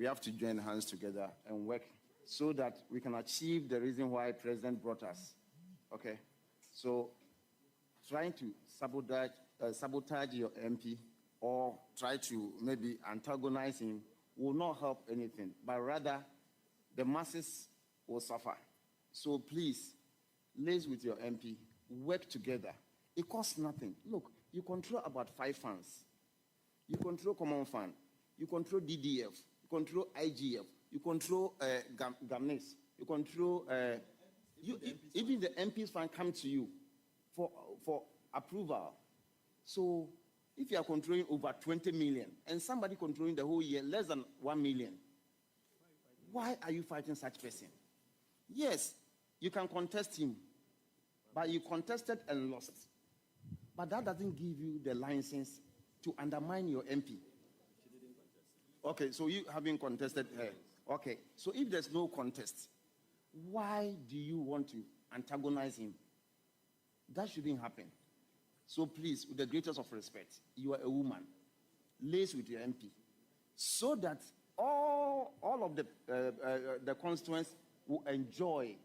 we have to join hands together and work so that we can achieve the reason why President brought us. Okay? So trying to sabotage your MP or try to maybe antagonize him will not help anything, but rather the masses will suffer. So please, liaise with your MP, work together. It costs nothing. Look, you control about 5 funds. You control Common Fund. You control DDF. You control IGF. You control GAMNIS. You control... even the MP's fund come to you for approval. So if you are controlling over 20 million and somebody controlling the whole year less than 1 million, why are you fighting such person? Yes, you can contest him, but you contested and lost. But that doesn't give you the license to undermine your MP. Okay, so you haven't contested her. Okay, so if there's no contest, why do you want to antagonize him? That shouldn't happen. So please, with the greatest of respect, you are a woman. Liaise with your MP so that all of the constituents will enjoy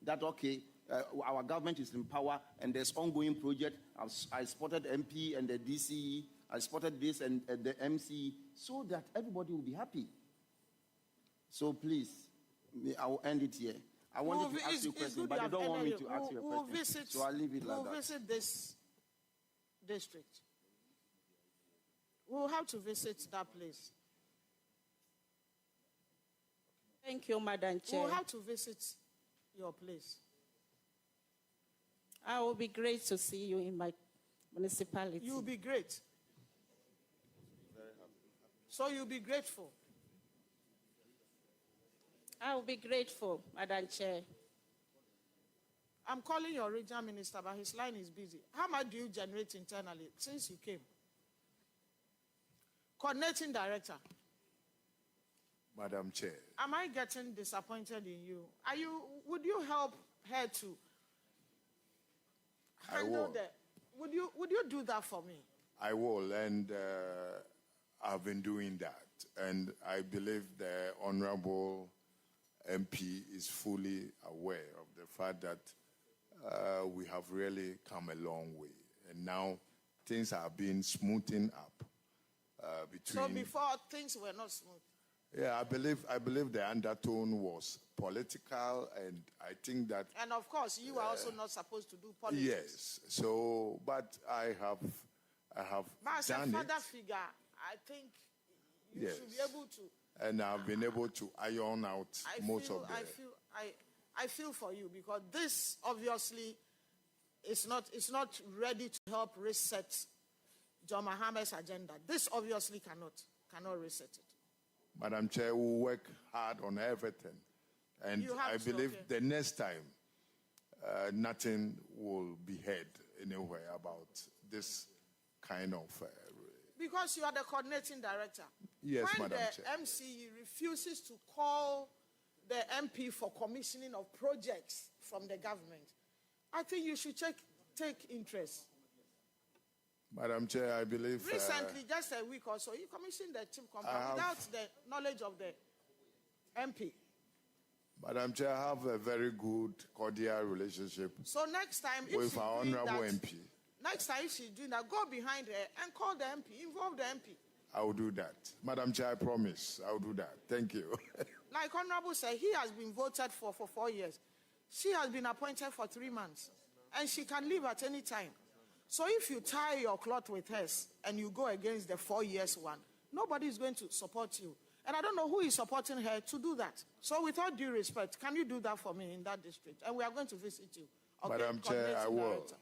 that, okay, our government is in power and there's ongoing project. I spotted MP and the DCE. I spotted this and the MC so that everybody will be happy. So please, I will end it here. I wanted to ask you a question, but you don't want me to ask you a question. So I'll leave it like that. We'll visit this district. We'll have to visit that place. Thank you, Madam Chair. We'll have to visit your place. I will be great to see you in my municipality. You'll be great. So you'll be grateful. I will be grateful, Madam Chair. I'm calling your regional minister, but his line is busy. How much do you generate internally since you came? Coordinating director. Madam Chair. Am I getting disappointed in you? Would you help her to handle that? Would you do that for me? I will, and I've been doing that. And I believe the Honorable MP is fully aware of the fact that we have really come a long way. And now things are being smoothened up between... So before things were not smooth? Yeah, I believe the undertone was political, and I think that... And of course, you are also not supposed to do politics. Yes, so, but I have but as done a father it. figure, I think you should be able to... And I've been able to iron out most of the... I feel for you, because this obviously is not ready to help reset John Mahama's agenda. This obviously cannot reset it. Madam Chair, we will work hard on everything. And I believe the next time, nothing will be heard anywhere about this kind of... because you are the coordinating director. Yes, when Madam the Chair. MC refuses to call the MP for commissioning of projects from the government, I think you should take interest. Madam Chair, I believe... Recently, just a week or so, you commissioned the chip company without the knowledge of the MP. Madam Chair, I have a very good, cordial relationship So next time, if with our Honorable MP. Next time, if she's doing that, go behind her and call the MP, involve the MP. I will do that. Madam Chair, I promise. I will do that. Thank you. Like Honorable said, he has been voted for 4 years. She has been appointed for 3 months. And she can leave at any time. So if you tie your cloth with hers and you go against the 4 years one, nobody is going to support you. And I don't know who is supporting her to do that. So with all due respect, can you do that for me in that district? And we are going to visit you. Okay? Madam Chair, I will. Director.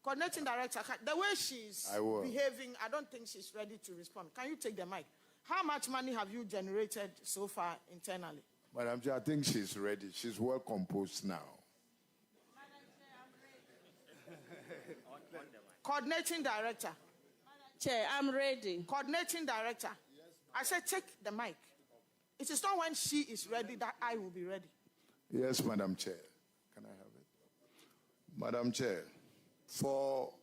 Coordinating director, the way she's behaving, I don't think she's ready to respond. Can you take the mic? How much money have you generated so far internally? Madam Chair, I think she's ready. She's well composed now. Coordinating director. Chair, I'm ready. Coordinating director. I said, take the mic. It is not when she is ready that I will be ready. Yes, Madam Chair. Can I have it? Madam Chair, for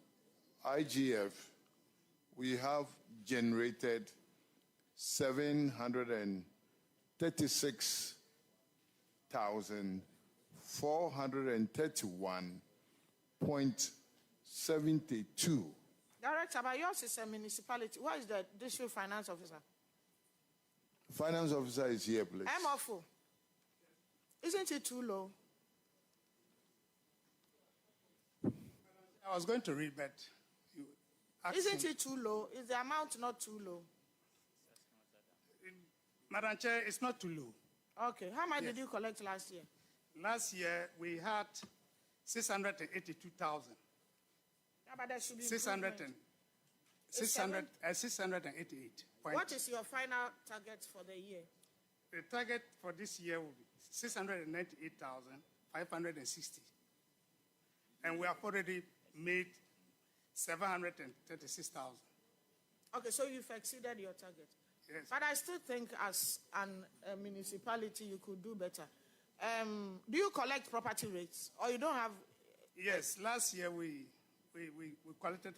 IGF, we have generated 750 36,431.72. Director, but yours is a municipality. What is the district finance officer? Finance officer is here, please. MFO. Isn't it too low? I was going to read, but you asked Isn't me. it too low? Is the amount not too low? Madam Chair, it's not too low. Okay. How much did you collect last year? Last year, we had 682,000. Yeah, but there should be 688. What is your final target for the year? The target for this year will be 698,560. And we have already made 736,000. Okay, so you've exceeded your target. Yes. But I still think as a municipality, you could do better. Do you collect property rates or you don't have? Yes, last year we collected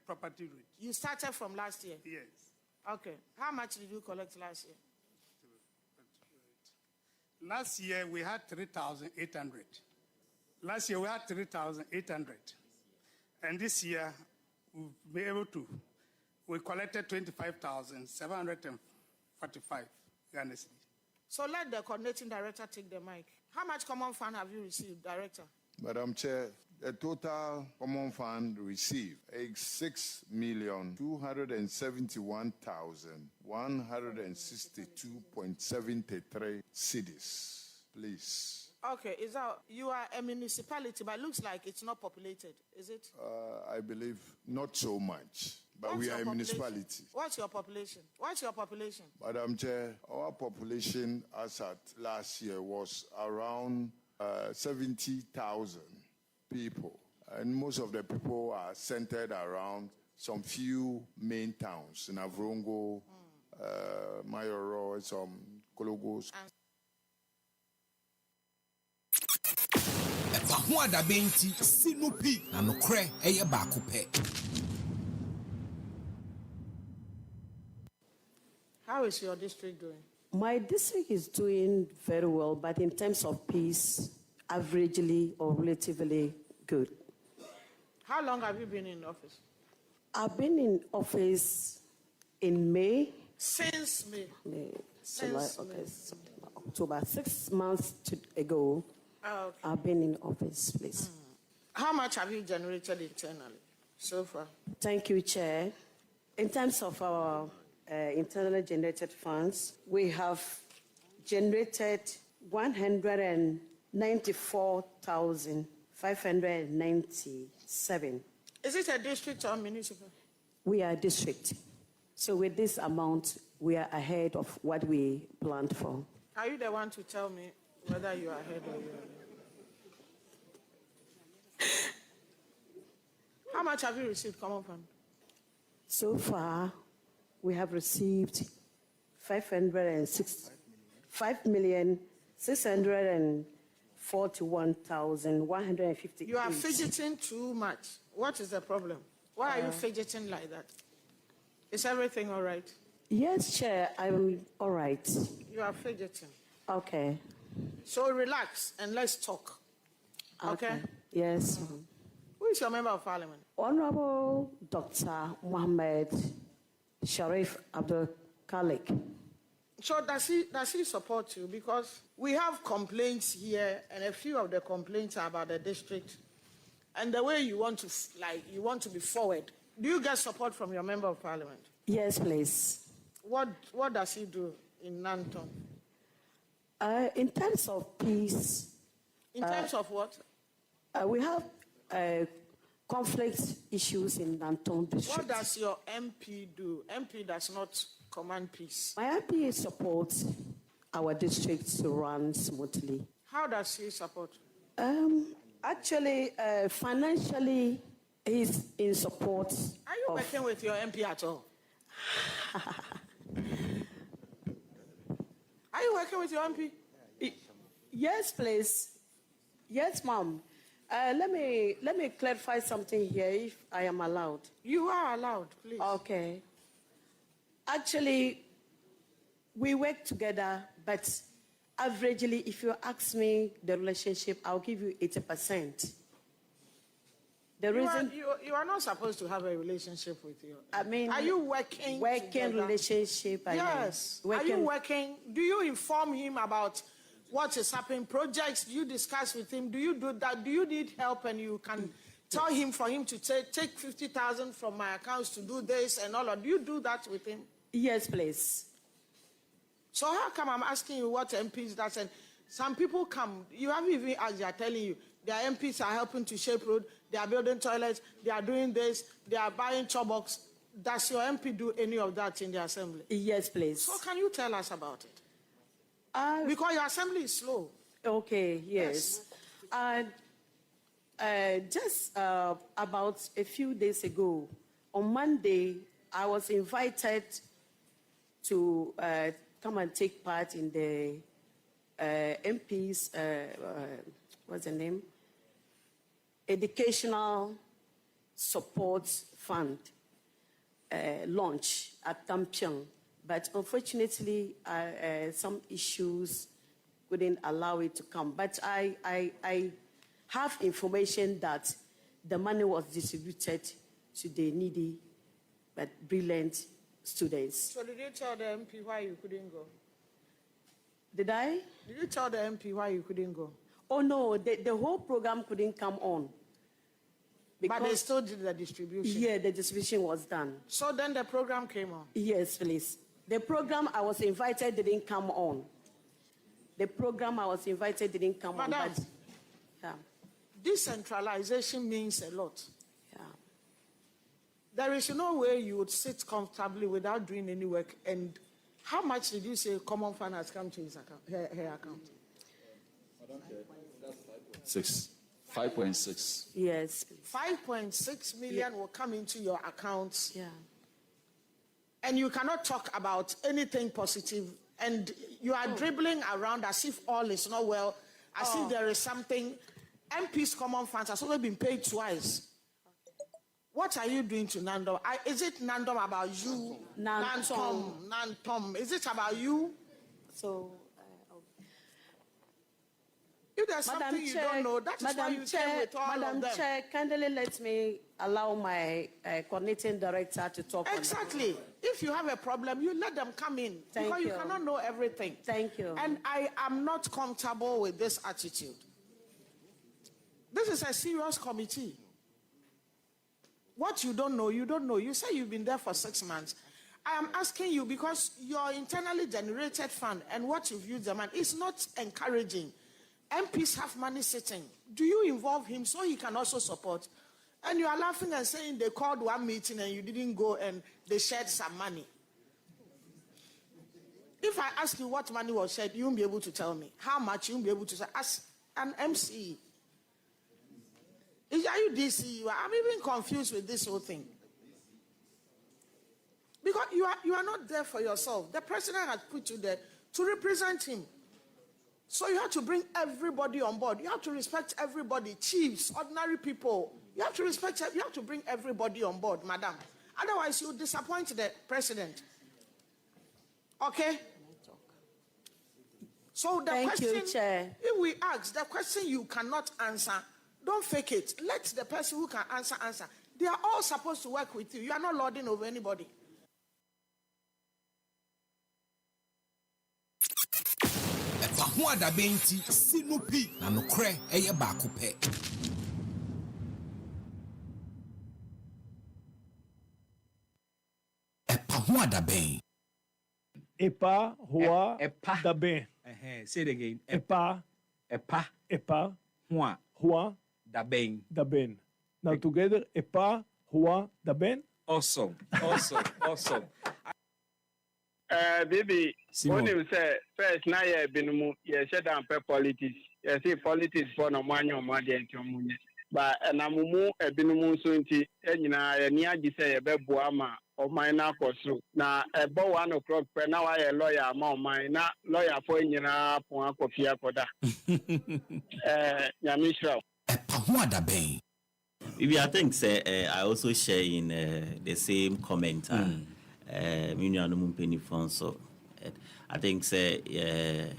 property rate. You started from last year? Yes. Okay. How much did you collect last year? Last year we had 3,800. Last year we had 3,800. And this year we'll be able to. We collected 25,745 Ghana cedis. So let the coordinating director take the mic. How much common fund have you received, Director? Madam Chair, the total common fund received is 6,271,162.73 cedis. Please. Okay, is that you are a municipality, but it looks like it's not populated, is it? I believe not so much, but What's we your are a population? municipality. What's your population? What's your population? Madam Chair, our population as at last year was around 70,000 people. And most of the people are centered around some few main towns, Navrongo, Mayoro, some Kologos. EpaHoaDaben ti sinupi na nokre eye baako pe. How is your district doing? My district is doing very well, but in terms of peace, averagely or relatively good. How long have you been in office? I've been in office in May, Since May. July, Since May. August, September, October. 6 months ago, Okay. I've been in office, please. How much have you generated internally so far? Thank you, Chair. In terms of our internally generated funds, we have generated 194,597. Is it a district or municipal? We are a district. So with this amount, we are ahead of what we planned for. Are you the one to tell me whether you are ahead or you are ahead? How much have you received common fund? So far, we have received 5,641,158. You are fidgeting too much. What is the problem? Why are you fidgeting like that? Is everything all right? Yes, Chair, I'm all right. You are fidgeting. Okay. So relax and let's talk. Okay? Yes. Who is your member of parliament? Honorable Dr. Mohammed Sharif Abdul Khalik. So does he support you? Because we have complaints here, and a few of the complaints are about the district, and the way you want to be forward. Do you get support from your member of parliament? Yes, please. What does he do in Nanton? In terms of peace, In terms of what? we have conflict issues in Nanton district. What does your MP do? MP does not command peace. My MP supports our district to run smoothly. How does he support? Actually, financially, he's in support. Are you working with your MP at all? Are you working with your MP? Yes, please. Yes, ma'am. Let me clarify something here, if I am allowed. You are allowed, please. Okay. Actually, We work together, but averagely, if you ask me the relationship, I'll give you 80%. The reason You are not supposed to have a relationship with you. I mean, are you working? Working together? relationship. Yes. Are you working? Do you inform him about what is happening? Projects? Do you discuss with him? Do you do that? Do you need help and you can tell him for him to take 50,000 from my accounts to do this and all? Or do you do that with him? Yes, please. So how come I'm asking you what MPs does? And some people come, you haven't even asked, they are telling you, their MPs are helping to shape road, they are building toilets, they are doing this, they are buying chobox. Does your MP do any of that in the assembly? Yes, please. So can you tell us about it? Because your assembly is slow. Okay, yes. Just about a few days ago, on Monday, I was invited to come and take part in the MP's, what's the name? Educational Support Fund launch at Tampion. But unfortunately, some issues wouldn't allow it to come. But I have information that the money was distributed to the needy but brilliant students. So did you tell the MP why you couldn't go? Did I? Did you tell the MP why you couldn't go? Oh, no, the whole program couldn't come on. But they still did the distribution? Yeah, the distribution was done. So then the program came on? Yes, please. The program I was invited didn't come on. The program I was invited didn't come on. Madam, But, yeah. Decentralization means a lot. Yeah. There is no way you would sit comfortably without doing any work. And how much did you say common fund has come to his account, her account? 5.6. Yes. 5.6 million will come into your accounts. Yeah. And you cannot talk about anything positive. And you are dribbling around as if all is not well, as if there is something. MP's common funds has only been paid twice. What are you doing to Nandom? Is it Nandom about you? Nandom. Is it about you? So, if there's something you don't know, that is why you came with all of them. Madam Chair, kindly let me allow my coordinating director to talk. Exactly. If you have a problem, you let them come in. Because you cannot know everything. Thank you. And I am not comfortable with this attitude. This is a serious committee. What you don't know, you don't know. You say you've been there for 6 months. I am asking you because your internally generated fund and what you've used the money is not encouraging. MPs have money sitting. Do you involve him so he can also support? And you are laughing and saying they called one meeting and you didn't go and they shared some money. If I ask you what money was shared, you won't be able to tell me. How much you won't be able to say. As an MC, are you DC? I'm even confused with this whole thing. Because you are not there for yourself. The president has put you there to represent him. So you have to bring everybody on board. You have to respect everybody, chiefs, ordinary people. You have to bring everybody on board, madam. Otherwise, you disappoint the president. Okay? So the question, you, Chair. If we ask, the question you cannot answer, don't fake it. Let the person who can answer. They are all supposed to work with you. You are not lording over anybody. EpaHoaDaben ti sinupi na nokre eye baako pe. EpaHoaDaben. EpaHoaDaben. Say it again. EpaHoaDaben. Now together, EpaHoaDaben. Awesome. Baby, when you say first, now you've been shut down per politics. You see, politics for no money or money and your money. But and I'm more a binomo soon to any near you say a bed boama or my knuckles. Now, about 1 o'clock, but now I a lawyer, among my lawyer for in your coffee. Yamishra. EpaHoaDaben. Maybe I think I also share in the same comment. Penny Fonso. I think say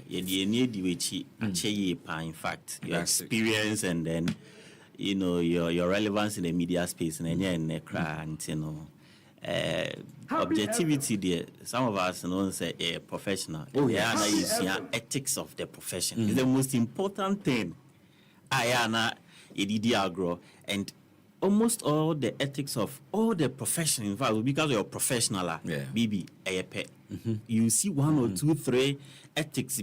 you need in fact your experience and then your relevance in the media space and objectivity there. Some of us say professional. Ethics of the profession is the most important thing. And almost all the ethics of all the profession, in fact, because you're professional, BB, you see 1 or 2, 3 ethics,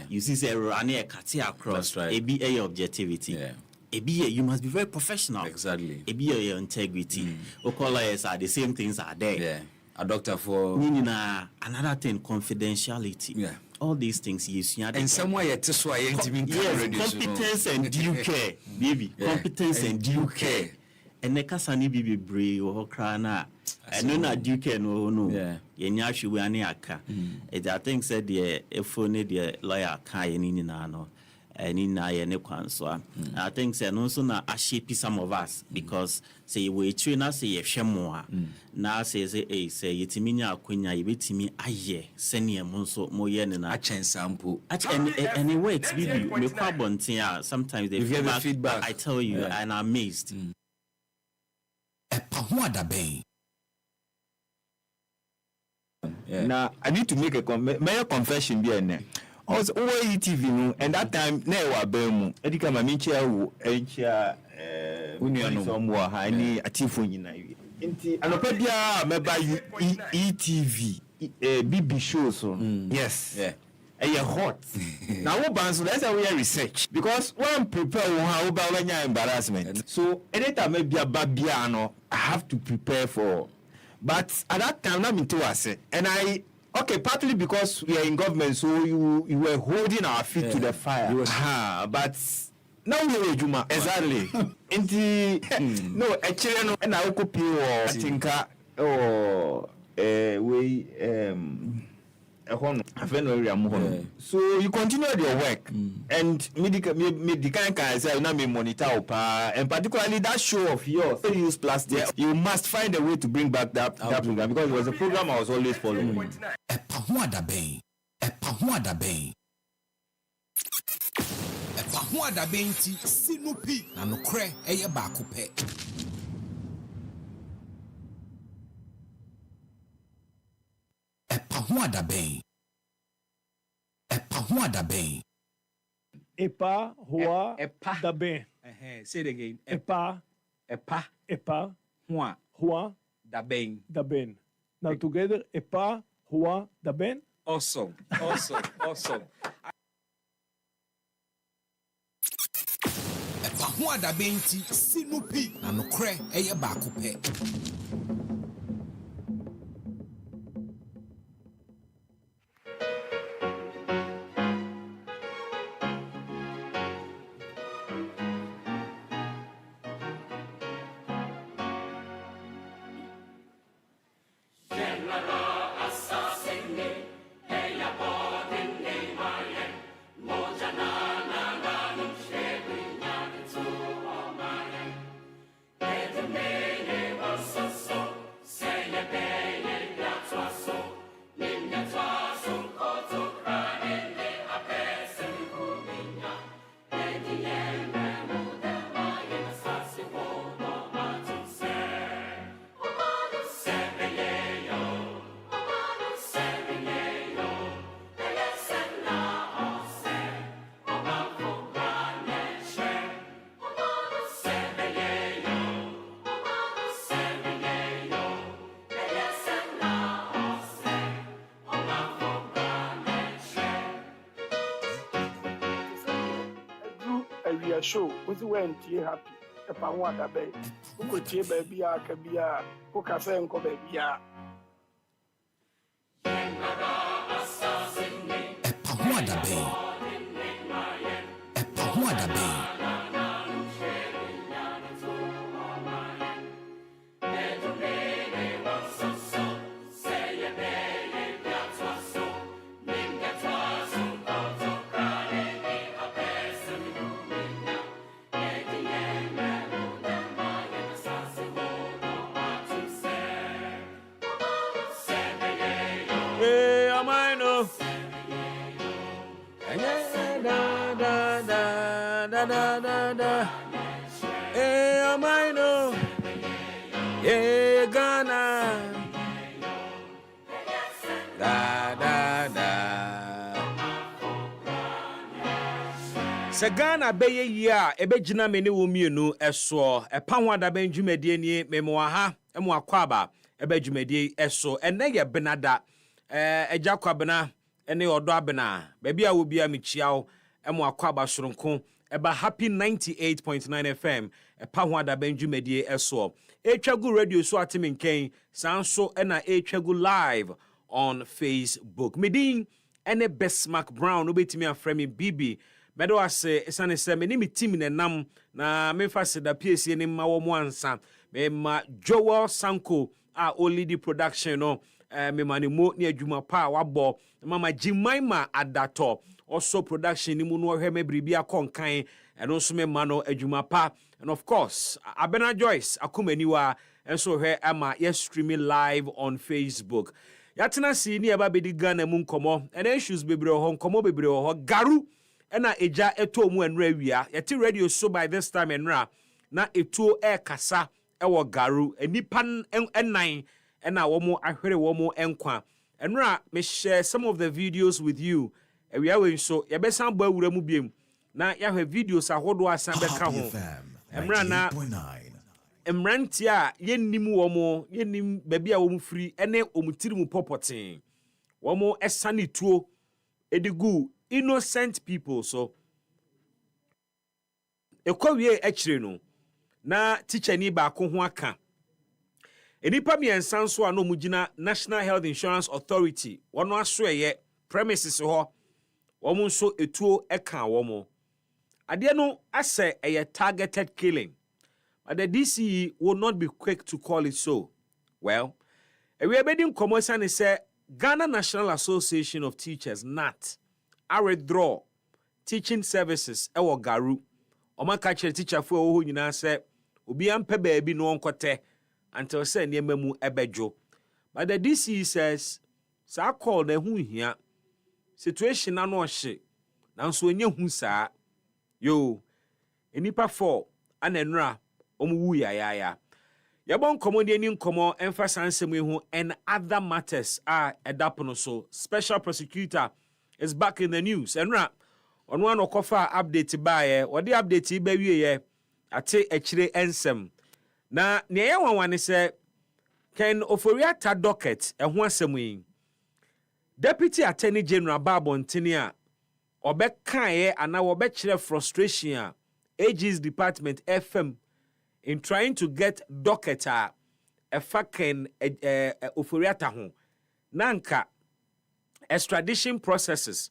you see, say, running a cut across, a objectivity. You must be very professional. Exactly. Your integrity. Lawyers are the same things are there. Yeah. A doctor for another thing, confidentiality. Yeah. All these things and somewhere competence and due care, baby. Competence and due care. And the kasani bibi brave or crana. And no na due care no. Yeah. Yenyashi we aniaka. I think said the phone the lawyer no. And in I think say no so na shape some of us because say we train us say yehwemo na say yetiminya akwanya yebetimi aye senior monso moye ne na sample and it works baby me kwabontin sometimes they feedback I tell you and I'm amazed. EpaHoaDaben. Now I need to make a confession here. Also, TV no, and that time na wa bemu. Edi kama minchia wo enchia somewhere ha ni atifo nyina wi. Nti anopedia meba ETV BB shows so. Yes. Yeah. And hot. Now what bands that's how we research because when prepare we have embarrassment. So anytime maybe a babia no I have to prepare for. But at that time I'm into us and okay, partly because we are in government, so you were holding our feet to the fire. But now we are Juma. Exactly. No, actually, and I will pay or Tinka or we so you continue your work and me the kind say na me monitor and particularly that show of yours use plastic you must find a way to bring back that program because it was a program I was always following. EpaHoaDaben. EpaHoaDaben. EpaHoaDaben ti sinupi na nokre eye baako pe. EpaHoaDaben. EpaHoaDaben. EpaHoaDaben. Say it again. EpaHoaDaben. Now together, EpaHoaDaben. Awesome. EpaHoaDaben ti sinupi na nokre eye baako pe. Show with when you happy. EpaHoaDaben. Who could see baby? Kabia, who can say and go baby? EpaHoaDaben. EpaHoaDaben. da da da da da da. Hey, I know. Yeah, Ghana. Da da da. Se Ghana beye ya ebegyina me ne wo mienu eso epa ho adaben dwumadie ni memoa ha emo akwaba ebedwumadie eso ene ye benada egya kwabena ene odo abena baabi a wo bia mechiawo emo akwaba soronko eba happy 98.9 FM epa ho adaben dwumadie eso etwagu radio so atemenken sanso ena etwagu live on Facebook medin ene Bismark Brown obetimi afremi BB Medo ase esane se me ni mi team ne nam na me fa se da PSC ni ma wo mo ansa me ma Joel Sanko a Olidi production no me ma ni mo ni adwuma pa wabo mama Jimaima Adato also production ni mu no hwe me bribi akonkan eno so me ma no adwuma pa and of course Abena Joyce akomaniwa enso hwe ama yes streaming live on Facebook yatena si ni eba bedi Ghana mu nkomo and issues bebre ho nkomo bebre ho garu ena eja eto mu enra wia yeti radio so by this time enra na eto kasa ewo garu enipa enan ena wo mu ahwere wo mu enkwa enra me share some of the videos with you ewia we so ye besan bo awura mu biem na ya hwe videos ahodo asan beka ho emra na emranti a yennim wo mu yennim baby a wo mu free ene omutiri mu popoten wo mu esane tuo edigu innocent people so ekwawie akire no na teacher ni ba ko ho aka enipa miensa nso ano mugina National Health Insurance Authority wono aso eye premises ho womo nso etuo eka womo ade no ase eye targeted killing but the DCE will not be quick to call it so. Well, we are bedding commercial and say Ghana National Association of Teachers NAT I withdraw teaching services ewo garu omaka chere teacher fo wo nyina se obi ampe baabi no onkote until say niema mu ebejo but the DC says sa call na hu hia situation na no hye nanso onye hu saa yo enipa 4 anenra omuwu ya yabon komodi ni nkomo emphasize mu hu and other matters are edapono so special prosecutor is back in the news. And on one okofa update by what the update be wie ate echire ensem. Na neya wan say Ken Oforiata docket e ho asem yi. Deputy Attorney General Babontini a obeka ye ana obekire frustration a AG's department FM in trying to get docket a fucking Oforiata ho. Nanka extradition processes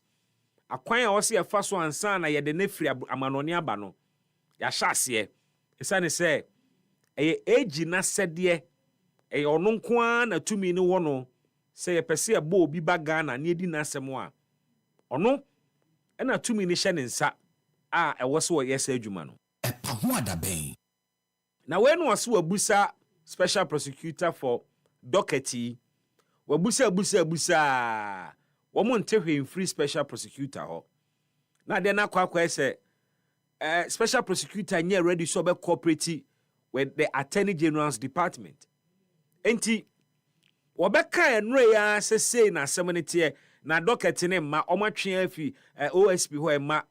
akwan a wose efa so ansa na ye de nefri amanoni aba no ya hyase esane se eye agi na sede eye ono nko na tumi ni wo no se ye pese e bo obi ba Ghana na edi na asem a ono na tumi ni hye ne nsa a e wose wo yes adwuma no EpaHoaDaben na we no wose wabusa special prosecutor for dockety wabusa womo ntehwe free special prosecutor ho na de na kwakwa ese special prosecutor nye ready so be cooperate with the Attorney General's department enti wobeka enre ya sese na semenete na docket ne ma omatwe afi OSP ho ma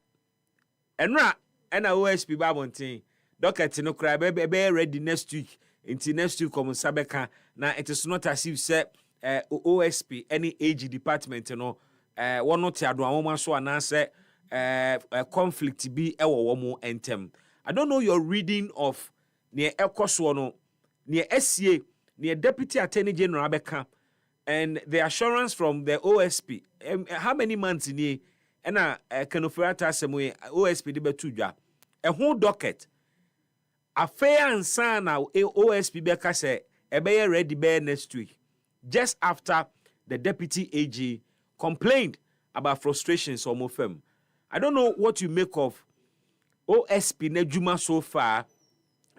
enra na OSP babontin docket no kra be ready next week enti next week come sabeka na it is not as if say OSP any AG department no one not ado awoma so anase conflict bi ewo womo entem. I don't know your reading of near ekoso no near SCA near Deputy Attorney General Abeka and the assurance from the OSP how many months in here and Kenofurata Semwe OSP de betudwa a whole docket a fair and sana OSP beka say ebe ready be next week just after the Deputy AG complained about frustrations on Mofem. I don't know what you make of OSP Nejuma so far,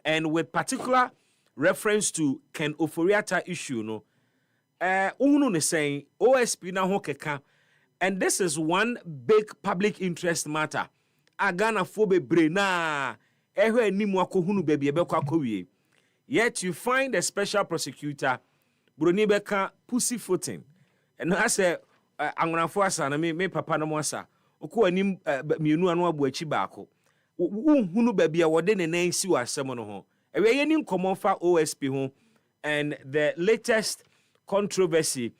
and with particular reference to Ken Oforiata issue, no, Unu is saying OSP na ho keka, and this is one big public interest matter. a Ghana for bebre na ehwe animu akohunu baby ebekwa akowie. Yet you find a special prosecutor Broni beka pussyfooting. And I say angonafo asa na me papa no mo asa. Okọ anim mienu anu abu achi baako. Hunu baby a wode ne nan si wasem no ho. Ewe ye ni nkomo fa OSP ho and the latest controversy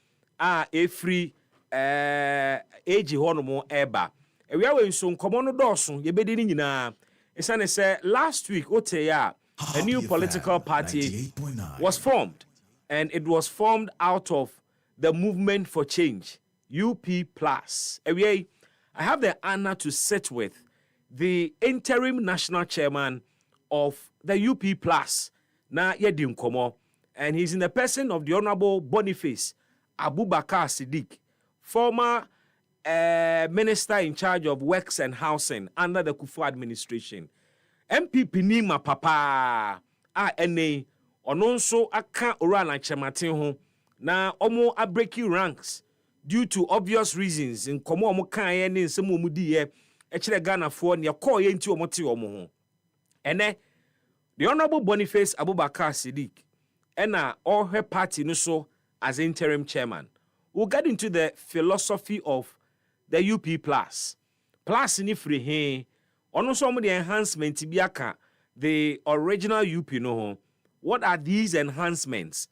free age honomo eba. Ewe awe nso nkomo no dooso ye bedi ni nyina. Esane say last week oteya a new political party was formed, and it was formed out of the Movement for Change, UP+. I have the honor to sit with the interim national chairman of the UP+, na Yedim Komo, and he's in the person of the Honorable Boniface Abubakar Siddiq, former minister in charge of works and housing under the Kufu administration. MPP Nima Papa ene ononso aka ora na chematin ho na omo a breaking ranks due to obvious reasons in komo omo kan ye ne nsem omo di ye e kire Ghana fo ne call ye nti omo te omo ho ene the Honorable Boniface Abubakar Siddiq ena all her party no so as interim chairman. We'll get into the philosophy of the UP+. Plus ni free he ono so the enhancement biaka the original UP no. What are these enhancements?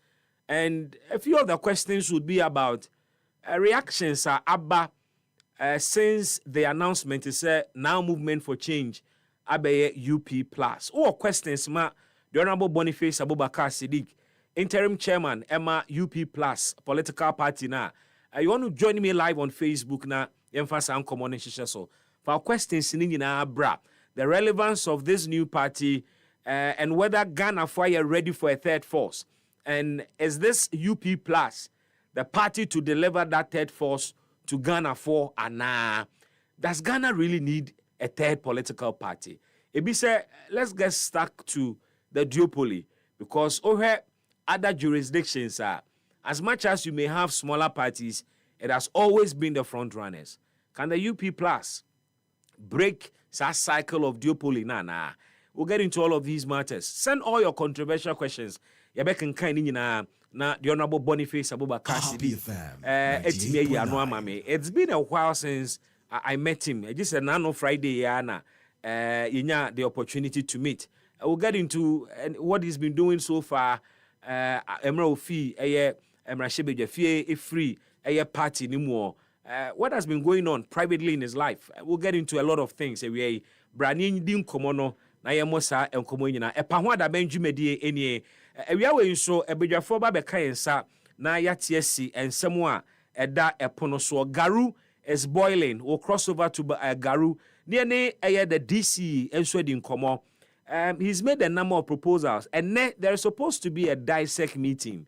And a few of the questions would be about reactions are abba since the announcement is now Movement for Change abe UP+. Or questions ma the Honorable Boniface Abubakar Siddiq, interim chairman Emma UP+ political party na. You want to join me live on Facebook na emphasize on common so. For questions in bra, the relevance of this new party and whether Ghana are ready for a third force. And is this UP+ the party to deliver that third force to Ghana for and does Ghana really need a third political party? Ebi say, let's get stuck to the duopoly because over other jurisdictions are, as much as you may have smaller parties, it has always been the front runners. Can the UP+ break that cycle of duopoly? Nah. We'll get into all of these matters. Send all your controversial questions. Na the Honorable Boniface Abubakar Siddiq. It's been a while since I met him. Just said no Friday the opportunity to meet. We'll get into what he's been doing so far. Emra Ofi, Emra Shebe free party anymore. What has been going on privately in his life? We'll get into a lot of things. We brani din komono na yemosa enkomo nyina. EpaHoaDaben dwumedie enie. We are nso ebedwafo ba beka yensa na yatiesi ensemo a eda epono so. Garu is boiling. We'll cross over to Garu. Near the DC enso di nkomo. He's made a number of proposals, and there is supposed to be a dissect meeting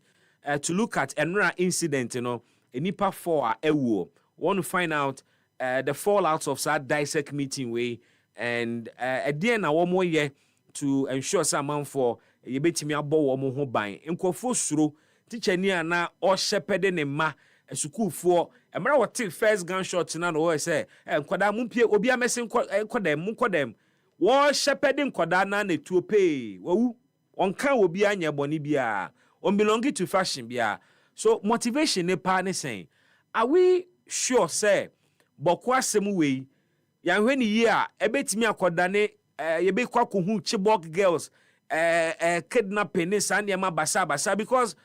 to look at Enra incident, Enipa 4 ewo. Want to find out the fallouts of that dissect meeting way, and at the end, one more year to ensure some for you bet me abo womo ho ban. Nkofo suro teacher ni ana or shepherd ne ma a school for a mara what first gunshot na no say nkwada mumpie obi amese nkodem wo shepherding nkwada na na tuo pay wo onka obi anya boni bia on belong to fashion bia. So motivation ne pa ne saying, are we sure say bokwa semu we yan hweni yi a ebetimi akoda ne yebe kwa ko hu Chibok girls kidnapping ne sanema basa because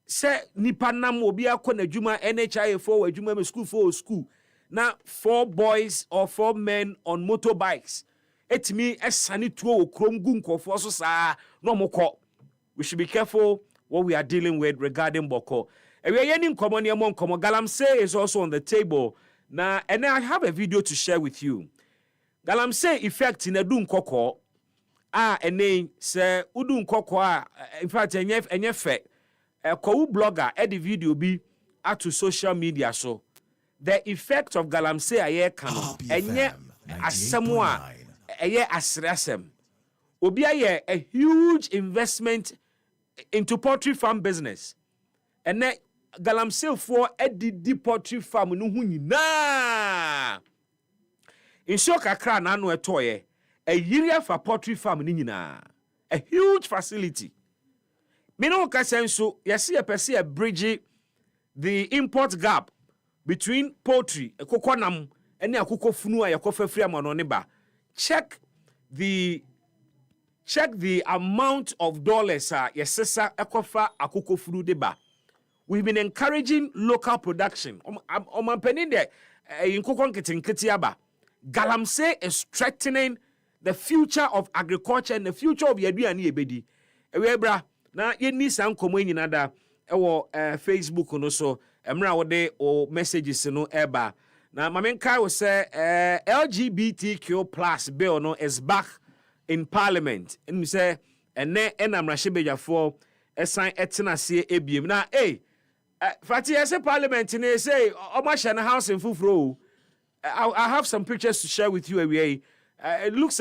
say nipa nam obi akona adwuma NHIA for adwuma school for school na 4 boys or 4 men on motorbikes etimi esane tuo okrom gu nkofo so saa no mokọ. We should be careful what we are dealing with regarding Boko. And we are yearning common Galamsey is also on the table. Now, and I have a video to share with you. Galamsey effect in a dun koko. And name say udun koko. In fact, any fe a kou blogger at the video be out to social media. So the effect of Galamsey aye kano and yet as someone aye asrasem. Obi aye a huge investment into poultry farm business. And then Galamsey for a poultry farm no hu nyina. Insure kakra na no etoye. A year for poultry farm ni nyina. A huge facility. Me no ka senso, yesi a pese a bridge the import gap between poultry, kokonam, and akoko funu a yakofa free amano neba. Check the amount of dollars yesesa ekofa akoko funu deba. We've been encouraging local production. Omampeni de in kokon kiti aba. Galamsey is strengthening the future of agriculture and the future of yaduani ebedi. Ewebra na yenni san komo nyina da ewo Facebook no so emra wode o messages no eba. Na mamenkai will say LGBTQ+ bill no is back in parliament. And we say ene enamrashebejafo esan etina sie ebiem. Na Fati say parliament ne say omasha na house in Fufro. I have some pictures to share with you away. It looks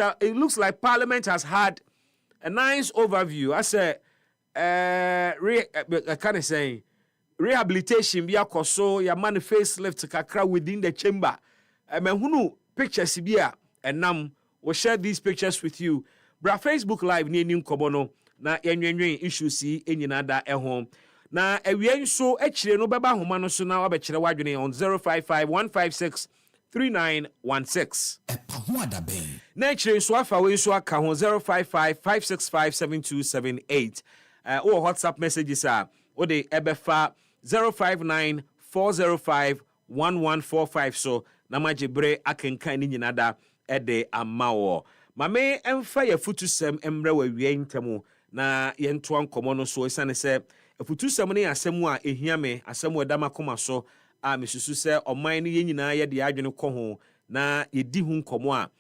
like Parliament has had a nice overview. I say, kind of saying, rehabilitation be a koso ya man facelift kakra within the chamber. Hunu pictures bia and nam will share these pictures with you. Bra Facebook Live ni nim kobono na yenwen issue si enyinada ehom. Na ewie so echire no beba homa no so na obechire wadwene on 055-156-3916. EpaHoaDaben. Na echire so afa we so aka ho 055-565-7278. WhatsApp messages are ode ebefa 059-405-1145 so na majebre akenkan ni nyinada ede amawo. Mame emfa ya futusem emre wa wie ntemu na yentoa nkomo no so esane se afutusem ne asemu a ehia me asemu edama koma so a mesusu se oman ne yenyina ye de adwene kɔ ho na yedi hu nkomo a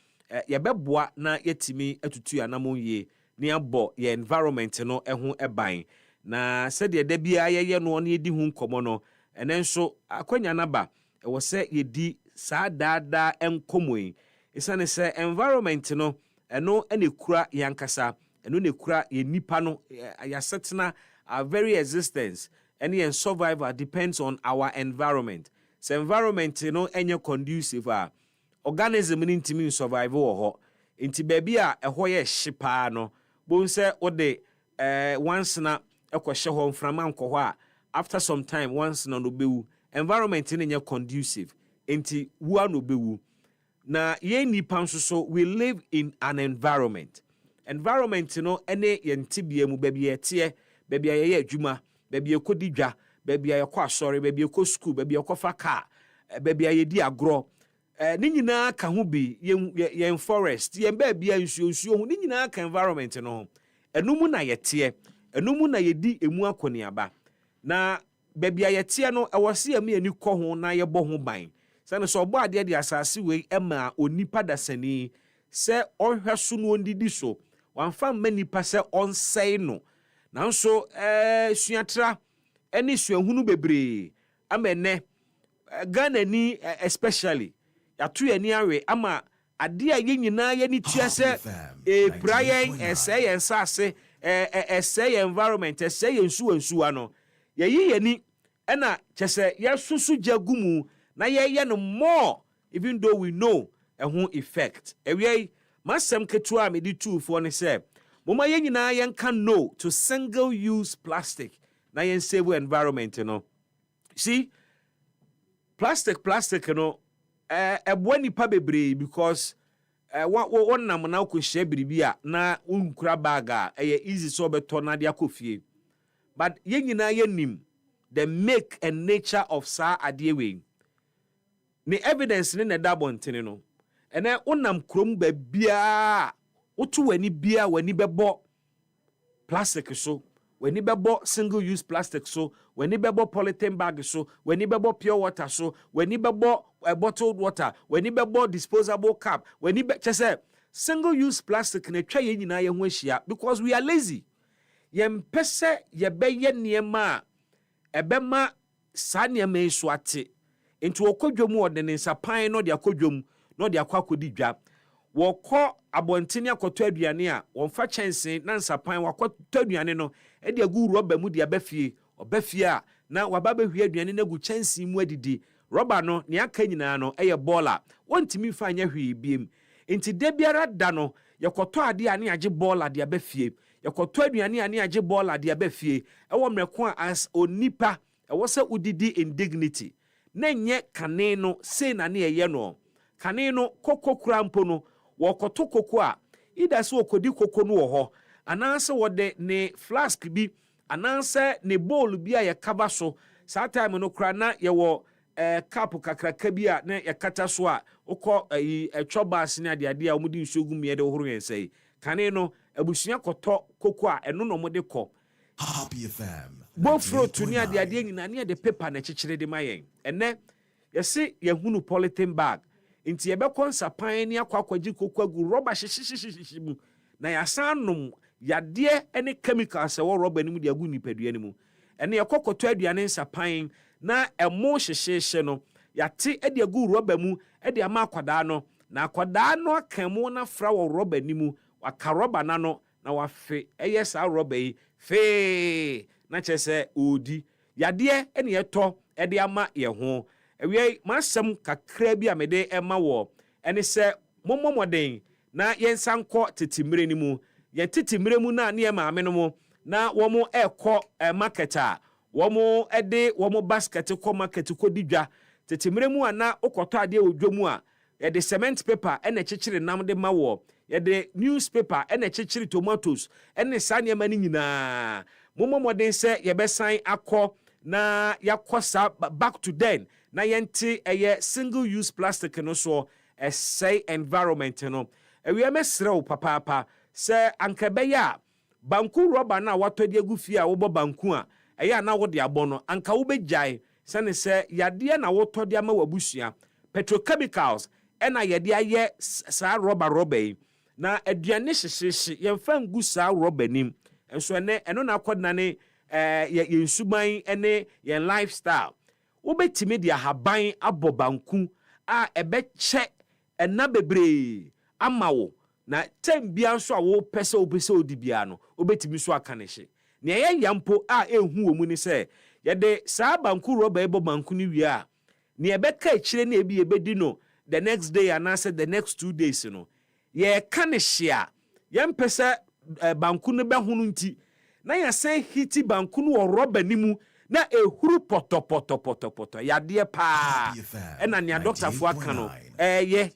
yebeboa na yetimi atutu anamo yie ne abɔ ye environment no ho eban na se de da bia ye no ne yedi hu nkomo no ene nso akwanya naba wo se yedi saa dada enkomoyi esane se environment no eno ene kura yankasa eno ne kura ye nipa no yasetena our very existence and the survival depends on our environment. So environment enye conducive organism ni ntimi survive wo ho nti baby a ɛhɔ yɛ hyepa no bon sɛ ode once na ɛkɔhye ho mframa nkɔ hɔ a after some time once na no bewu environment ni nyɛ conducive nti wo no bewu na ye nipa nso so we live in an environment no ene yentibia mu baby etie baby aye adwuma baby ekodi dwa baby ayekɔ asɔre baby ekɔ school baby ekɔfa car baby ayedi agro ni nyina ka ho bi yen forest yen baby ansuo ho ni nyina ka environment no enum na yete enum na yedi emu akoniaba na baby ayete no ɛwɔse am ani kɔ ho na yɛbɔ ho ban sɛ no so ɔbɔ ade de asase wei ɛma onipa dasani sɛ ɔhwɛ so no ondidi so wanfa mani pa sɛ ɔnsɛe no nanso suatra ene suahunu bebre amene Ghana ni especially yato yani awe ama ade a yenyina ye ni tua se prayen ese yen sase ese environment ese yen nsuwa no ye yani ena chese yesusu jagumu na ye no more even though we know ehun effect ewie masem ketua me di two for ne se moma yenyina yen can no to single use plastic na yen save environment no see plastic no ebo nipa bebre because won nam na ko hye biribi a na unkura bag a easy so beto na de akofie but yenyina yenim the make and nature of sa ade we ni evidence ni na dabonten no ene unam krom ba bia wotu wani bia wani bebo plastic so wani bebo single use plastic so wani bebo polythene bag so wani bebo pure water so wani bebo bottled water wani bebo disposable cup wani chese single use plastic na twa ye nyina ye ho ahia because we are lazy yem pese ye beye niema ebema sa niema iso ate enti okodwom odene nsapan no de akodwom no de akwakoddi dwa wokɔ abontene akoto aduane a wonfa chense na nsapan wakoto aduane no e de agu roba mu de abafie obafie a na wababa hwie aduane na gu chense mu adidi rubber no ne aka nyina no eye baller wontimi fa anya hwee biem enti de biara da no yekoto ade ane age baller de abafie yekoto aduane ane age baller de abafie ewo mreko as onipa ewo se udidi indignity na nye kane no sei na ne eye no kane no koko krampo no wokoto koko a ida se okodi koko no wo ho ananse wode ne flask bi ananse ne bowl bi a ye kaba so saa time no kra na ye wo cup kakraka bi a na ye kata so a ukọ etwobas ne ade a omudi nsogum ye de horo yensai kane no abusua koto koko a eno no mode kọ Happy FM bo fruit ni ade nyina ne de paper na chichire de mayen ene yesi ye hunu polythene bag nti ye be konsapan ne akwakwaji koko agu rubber shishishishimu na yasanum yade ene chemicals wo rubber ni mu de agu nipadua ni mu ene ye kokoto aduane nsapan na emo hyehye no yate ede agu rubber mu ede ama akwadaa no na akwadaa no akamu na fra wo rubber ni mu waka rubber na no na wafe eye sa rubber yi fe na chese odi yade ene yeto ede ama ye ho ewie masem kakra bi amede ema wo ene se momomoden na yensanko tetimire ni mu ye tetimire mu na ne maame no mu na wo mo ekọ market a wo mo ede wo mo basket ko market ko didwa tetimire mu ana okoto ade odwo mu a ye de cement paper ene chichire nam de ma wo ye de newspaper ene chichire tomatoes ene sane ma ni nyina momomoden se ye besan akọ na yakosa back to then na yenti eye single use plastic no so say environment no ewe mesrew papa se ankabe ya banku rubber na watodi agufi a wo banku a eye na wo de abono anka wo begyae sane se yade na wotodi ama wabusua petrochemicals ena yade aye sa rubber na aduane hyehye yemfa ngu sa rubber nim enso eno na akodna ne ye nsuban ene ye lifestyle wobetimi de ahaban abo banku a ebeche ena bebre amawo na tembia nso a wo pese obese odibia no obetimi so aka ne hye ne ye yampo a ehu omu ni se ye de saa banku roba ebo banku ni wi a ne ebeka akire na ebi ebedi no the next day and answer the next 2 days no ye ka ne hye a ye mpese banku no behunu nti na ya sen hiti banku no roba nimu na ehuru poto yade pa ena ne doctor fu aka no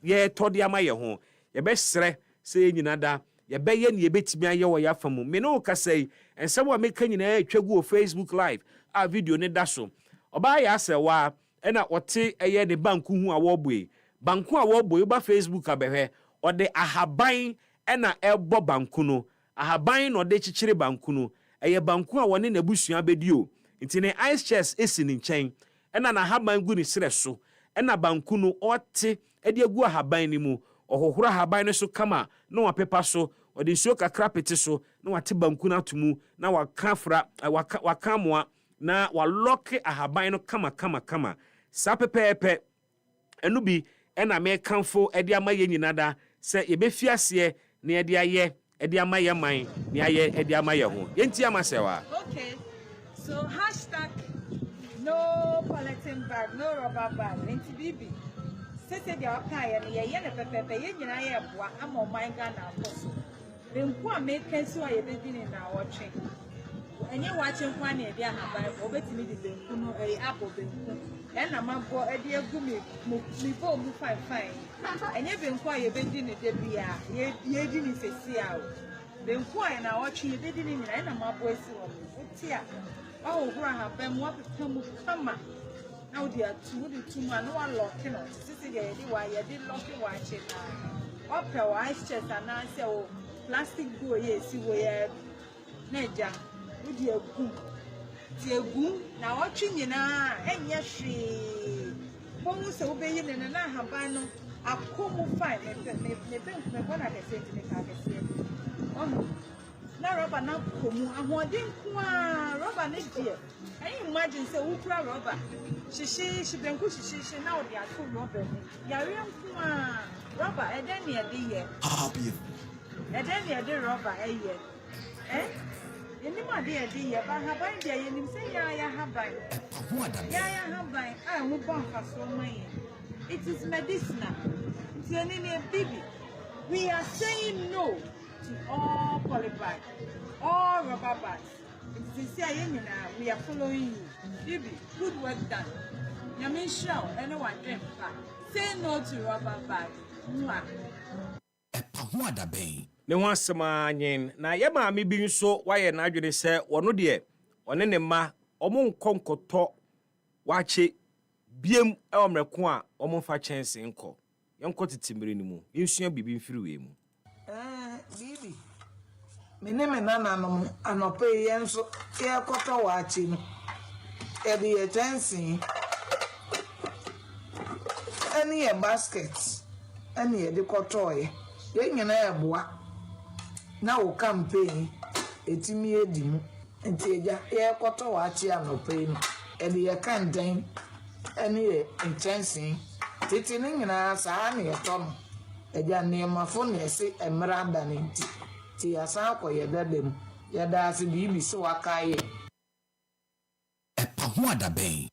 ye todi ama ye ho ye be sere se nyina da ye be ye ne betimi aye wo ya famu me no ka sei ensem wa meka nyina atwagu o Facebook live a video ne da so oba ya se wa ena wote eye ne banku hu a wo boe banku a wo boe ba Facebook abehwe ode ahaban ena ebo banku no ahaban no de chichire banku no eye banku a woni na busua bedio nti ne ice chest esi ni nchen ena na haban gu ni sere so ena banku no ote ede agu haban ni mu ohohoro haban no so kama na wapepa so ode nsuo kakra pete so na wate banku na atumu na wakafra wakamoa na walock haban no kama sa pepepe enu bi ena me kanfo ede amaye nyinada se yebefiase na ede aye ede amaye man na aye ede amaye ho yenti amasewa. Okay. So #no polythene bag, no rubber bag. Nti bibi. Sese dia waka ye ne pepepe ye nyina ye boa ama manga na akoso. Benku a make so ye be dini na watwe. Enye wache nkwa na e dia haban obetimi di benku no abo benku. Na mabo e dia gu mi bo mu fine. Enye benku a ye be dini de bia ye dini sesi a. Benku a na watwe ye be dini nyina na mabo esi wo. Tia oh hura haban mo apetamu kama na odi atu odi tuma no wa lock no sisi de ye di wa ye di lock wa che na opera wa ice chest na se o plastic go ye si wo ye na eja odi agum ti agum na watwe nyina enye hwe mo mu se wo be ye ne na haban no akomu fine me be bona de senti ne ka kese oh na rubber na komu ahoden kwa rubber ne die can you imagine say who kura rubber shishi benku shishi na odi ato rubber ni yare kwa rubber eden ne de ye eden ne de rubber eye eni ma de ye ba haban de ye nim say ya haban Yaya Hambai, I will bump for so many. It is medicinal. Baby. We are saying no to all polybags, all rubber bags. We are following you. Baby, good work done. Yamin show anyone drink back. Say no to rubber bags. EpaHoaDaben. Ne ho asema nyen na ye ma me bi nso waye na adwene se wono de one ne ma omo nkonkoto wache biem e omreko a omo fa chense nko yenko titimire ni mu insua bibi mfiri we mu bibi mene me nana no anope yenso ye koto wache no e bi ye chense any ye baskets any ye de koto ye nyina ye boa na o campaign etimi edimu nti eja ye koto wache anope no e bi ye kandan any ye chense titi ni nyina saa ne yeto no eja ne mafo ne se emra da ne nti ti asa ko ye dadem ye da ase bibi se wakaye EpaHoaDaben.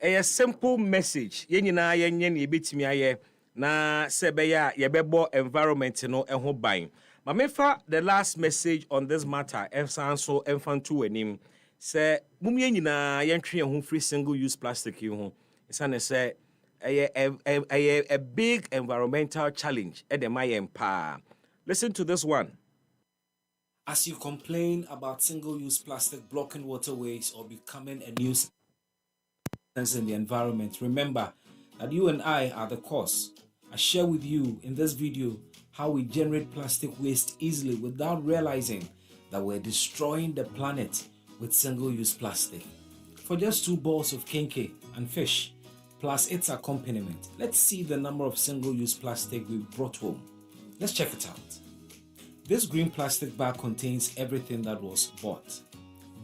A simple message ye nyina ye nye ne betimi aye na se be ya ye bebo environment no ho ban. Ma mefa the last message on this matter ensanso enfantu anim se mumye nyina ye ntwe ho free single use plastic yi ho isane se a big environmental challenge at the Mayan Pa. Listen to this one. As you complain about single-use plastic blocking waterways or becoming a nuisance in the environment, remember that you and I are the cause. I share with you in this video how we generate plastic waste easily without realizing that we're destroying the planet with single-use plastic. For just 2 balls of kenke and fish, plus its accompaniment, let's see the number of single-use plastic we brought home. Let's check it out. This green plastic bag contains everything that was bought.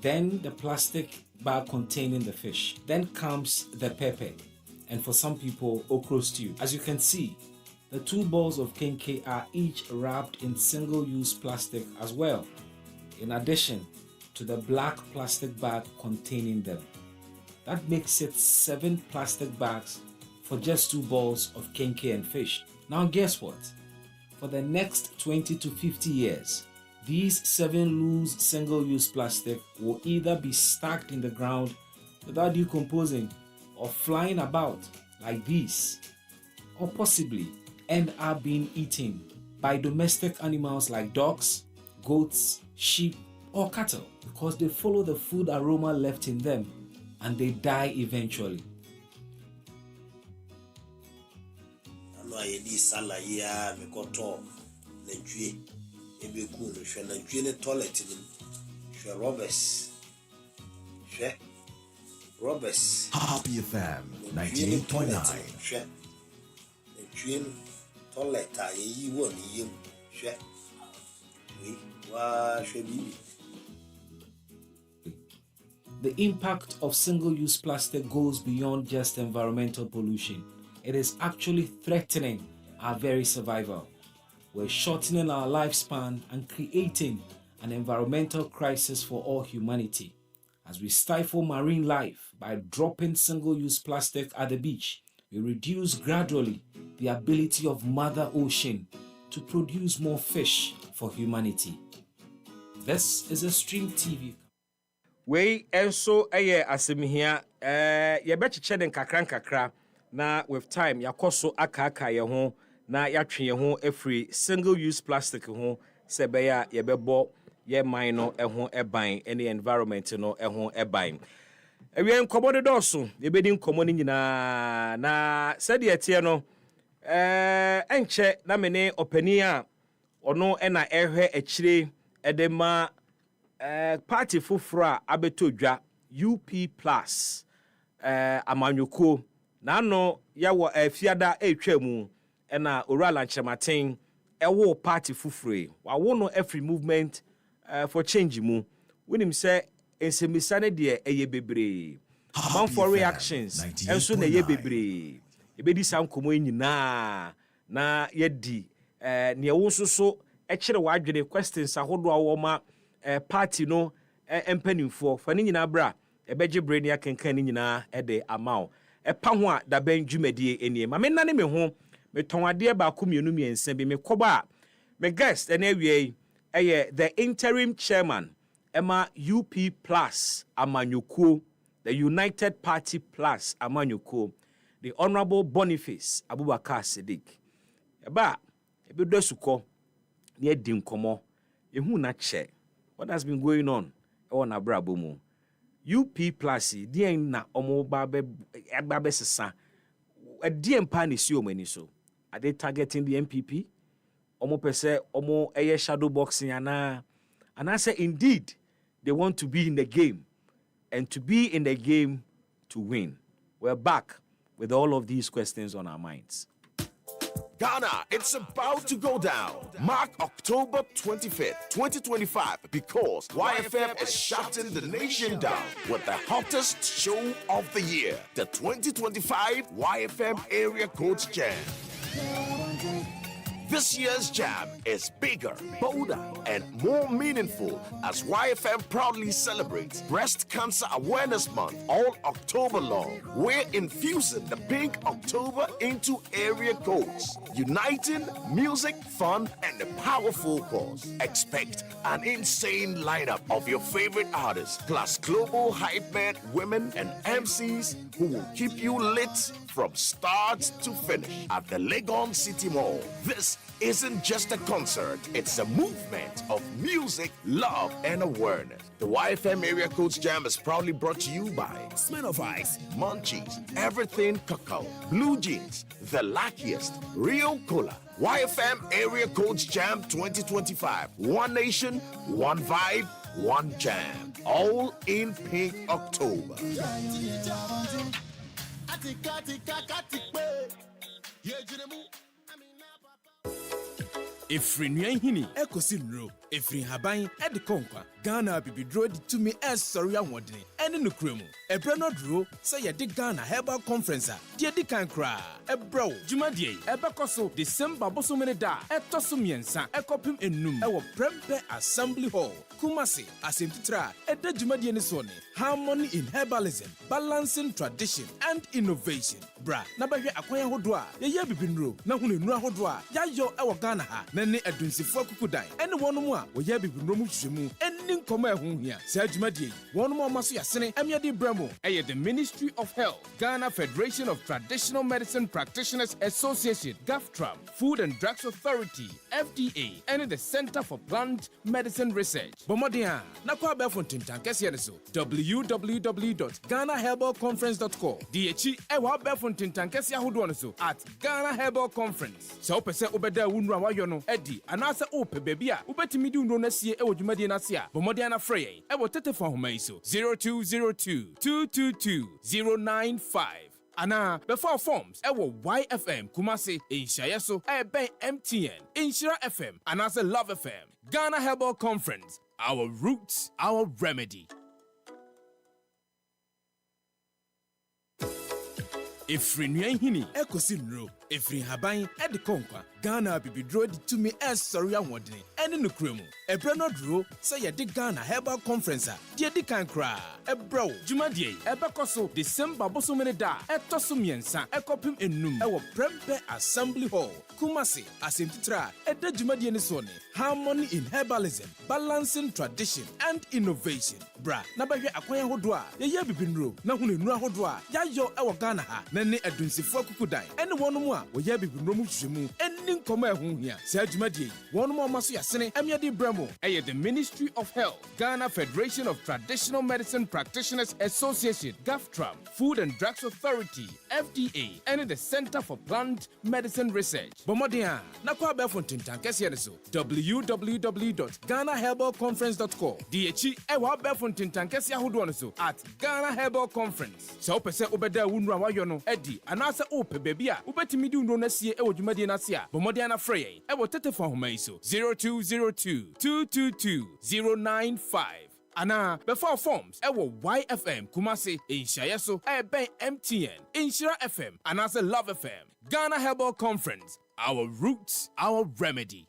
Then the plastic bag containing the fish. Then comes the pepper, and for some people, okra stew. As you can see, the 2 balls of kenke are each wrapped in single-use plastic as well, in addition to the black plastic bag containing them. That makes it 7 plastic bags for just 2 balls of kenke and fish. Now guess what? For the next 20 to 50 years, these 7 loose single-use plastic will either be stacked in the ground without decomposing or flying about like these, or possibly end up being eaten by domestic animals like dogs, goats, sheep, or cattle because they follow the food aroma left in them and they die eventually. Happy FM 98.9. The impact of single-use plastic goes beyond just environmental pollution. It is actually threatening our very survival. We're shortening our lifespan and creating an environmental crisis for all humanity. As we stifle marine life by dropping single-use plastic at the beach, we reduce gradually the ability of Mother Ocean to produce more fish for humanity. This is a Stream TV. We enso asem hia ye bechiche den kakra na with time yakoso aka ye ho na yatwe ye ho every single use plastic ho se be ya ye bebo ye man no ho eban any environment no ho eban ewie nkomo de doso ye bedi nkomo ni nyina na se de etie no enche na mene opani a ono na ehwe akire edema party fufura abetodwa UP plus amanyoko na no yawo afiada etwamu na orala nchematen ewo party fufure wawo no every movement for change mu wenim se ensemisane de eye bebre man for reactions enso na eye bebre ebedi sankomo nyina na yedi ne wo soso ekire wadwene questions ahodo awo ma party no empanimfo fani nyina bra ebeje brenia kenkan nyina ede amao epa ho a daben dwumadie enie ma me nane me ho me tonade ba ko mienu miensa bi me koba me guest ene awie the interim chairman Emma UP Plus Amanyuku, the United Party Plus Amanyuku, the Honorable Boniface Abubakar Siddiq. Eba ebedo suko ne dim komo ehu na che what has been going on na brabo mu UP Plus die na omo ba be sesa die mpa ne si omani so are they targeting the MPP omo pese omo eye shadow boxing and I say indeed they want to be in the game and to be in the game to win. We're back with all of these questions on our minds. Ghana, it's about to go down. Mark October 25th, 2025, because YFM is shutting the nation down with the hottest show of the year, the 2025 YFM Area Codes Jam. This year's jam is bigger, bolder, and more meaningful as YFM proudly celebrates Breast Cancer Awareness Month all October long. We're infusing the Pink October into area codes, uniting music, fun, and a powerful cause. Expect an insane lineup of your favorite artists, plus global hype men, women, and MCs who will keep you lit from start to finish at the Legon City Mall. This isn't just a concert, it's a movement of music, love, and awareness. The YFM Area Codes Jam is proudly brought to you by Smirnoff Ice, Munchies, Everything Cacao, Blue Jeans, The Luckiest, Rio Cola. YFM Area Codes Jam 2025. One nation, one vibe, one jam. All in Pink October. Efri nyanhini ekosi nro efri haban edi konkwa Ghana bibidro di tumi sorry awodene ene nukremu ebre no dro say ye di Ghana Herbal Conference die di kan kra ebro jumadie ebekoso December bosomene da etoso miensa ekopim enum ewo Prempe Assembly Hall Kumasi asemtitra eda jumadie ne so ne harmony in herbalism, balancing tradition and innovation. Bra na bahwe akwan hodo a ye bibinro na hunu nu ahodo a yayo ewo Ghana ha na ne adunsifo akukudan ene wonom a wo ye bibinro mu hwemu eni nkoma ehun hia sa adwumadie wonom omaso yasene amiade bramo eye the Ministry of Health, Ghana Federation of Traditional Medicine Practitioners Association, GAFTRAM, Food and Drugs Authority, FDA, and the Center for Plant Medicine Research. Bomodia na kwa be fontin tankese ne so www.ghanaherbalconference.com. DHE ewa be fontin tankese ahodo no so at Ghana Herbal Conference. So pese obeda wunu awayo no edi anase ope baby a obetimi di unu na sie ewo dwumadie na se a bomodia na frey ewo tetefo homa iso 0202-222-095. Ana before forms ewo YFM Kumasi Inshaye so ben MTN Inshira FM anase Love FM. Ghana Herbal Conference, our roots, our remedy. Efri nyanhini ekosi nro efri haban edi konkwa Ghana bibidro di tumi sorry awodene ene nukremu ebre no dro say ye di Ghana Herbal Conference die di kan kra ebro jumadie ebekoso December bosomene da etoso miensa ekopim enum ewo Prempe Assembly Hall Kumasi asemtitra eda jumadie ne so ne harmony in herbalism, balancing tradition and innovation. Bra na bahwe akwan hodo a ye bibinro na hunu nu ahodo a yayo ewo Ghana ha na ne adunsifo akukudan ene wonom a wo ye bibinro mu hwemu eni nkoma ehun hia sa adwumadie wonom omaso yasene amiade bramo eye the Ministry of Health, Ghana Federation of Traditional Medicine Practitioners Association, GAFTRAM, Food and Drugs Authority, FDA, and the Center for Plant Medicine Research. Bomodia na kwa be fontin tankese ne so www.ghanaherbalconference.com. DHE ewa be fontin tankese ahodo no so at Ghana Herbal Conference. So pese obeda wunu awayo no edi anase ope baby a obetimi di unu na sie ewo dwumadie na se a bomodia na frey ewo tetefo homa iso 0202-222-095. Ana before forms ewo YFM Kumasi Inshaye so ben MTN Inshira FM anase Love FM. Ghana Herbal Conference, our roots, our remedy.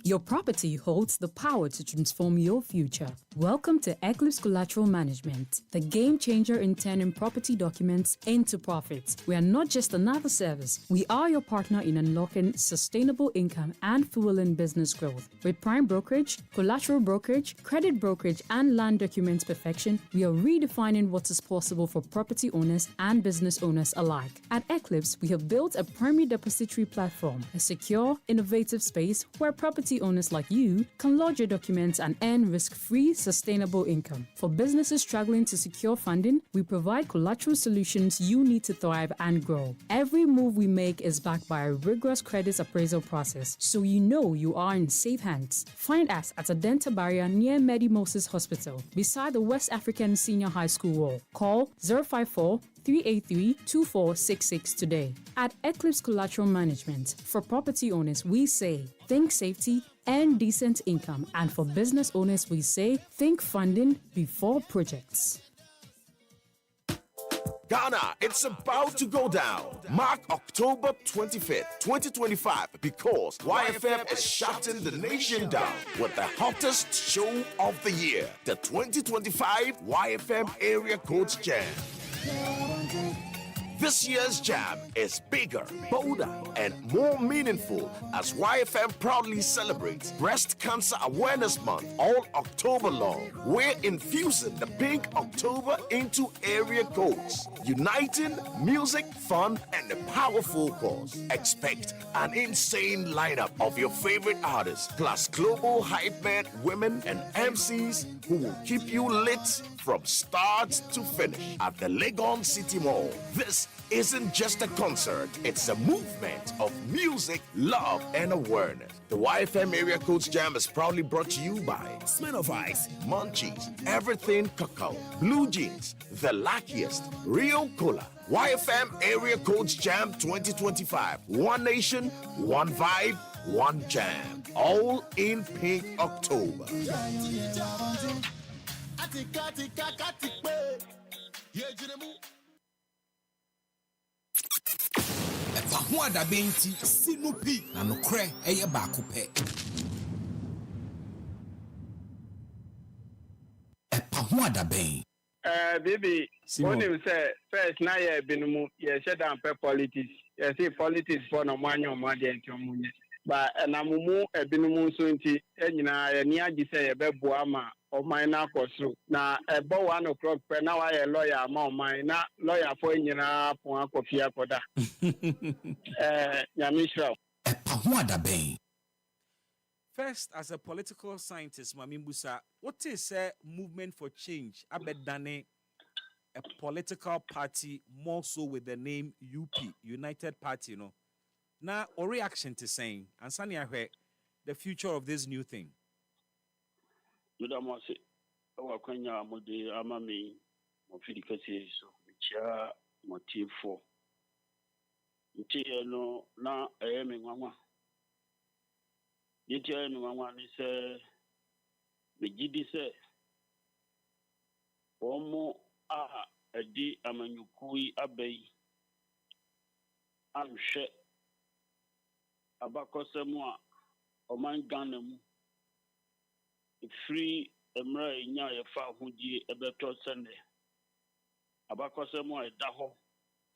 Your property holds the power to transform your future. Welcome to Eclipse Collateral Management, the game changer in turning property documents into profits. We are not just another service. We are your partner in unlocking sustainable income and fueling business growth. With prime brokerage, collateral brokerage, credit brokerage, and land documents perfection, we are redefining what is possible for property owners and business owners alike. At Eclipse, we have built a primary depository platform, a secure, innovative space where property owners like you can lodge your documents and earn risk-free, sustainable income. For businesses struggling to secure funding, we provide collateral solutions you need to thrive and grow. Every move we make is backed by a rigorous credit appraisal process, so you know you are in safe hands. Find us at Adenta Barrier near Medi Moses Hospital, beside the West African Senior High School wall. Call 054-383-2466 today. At Eclipse Collateral Management, for property owners, we say, think safety and decent income. And for business owners, we say, think funding before projects. Ghana, it's about to go down. Mark October 25th, 2025, because YFM is shutting the nation down with the hottest show of the year, the 2025 YFM Area Codes Jam. This year's jam is bigger, bolder, and more meaningful as YFM proudly celebrates Breast Cancer Awareness Month all October long. We're infusing the pink October into area codes, uniting music, fun, and a powerful cause. Expect an insane lineup of your favorite artists, plus global hype men, women, and MCs who will keep you lit from start to finish at the Legon City Mall. This isn't just a concert, it's a movement of music, love, and awareness. The YFM Area Codes Jam is proudly brought to you by Smirnoff Ice, Munchies, Everything Cacao, Blue Jeans, The Luckiest, Rio Cola. YFM Area Codes Jam 2025. One nation, one vibe, one jam. All in pink October. EpaHoaDaben ti sinupi na nokre eye baako pe. EpaHoaDaben. Baby, when you say first na ye binumu ye shut down politics. Ye say politics for no money or money and munye. But na mumu binumu so nti enyina ye ni agi say ye bebo ama o man na koso. Na ebo 1 o'clock pe na wa ye lawyer ama o man na lawyer for enyina pon akofia koda. Nyamishra. EpaHoaDaben. First, as a political scientist, Mamimbusa, what is a movement for change? Abedane, a political party, more so with the name UP, United Party, you know. Now, a reaction to saying, and Sanya, the future of this new thing. Mudamasi, our Kenya, Modi, Amami, Mofidicasi, which motive for. No, now I am in Mama. Yeti no Mama is the GD say, Omo a di amanyukui abbey. I'm sure Abakosemwa, Oman Ganemu, free Emra Nya Fa Hudi Ebeto Sunday. Abakosemwa Daho,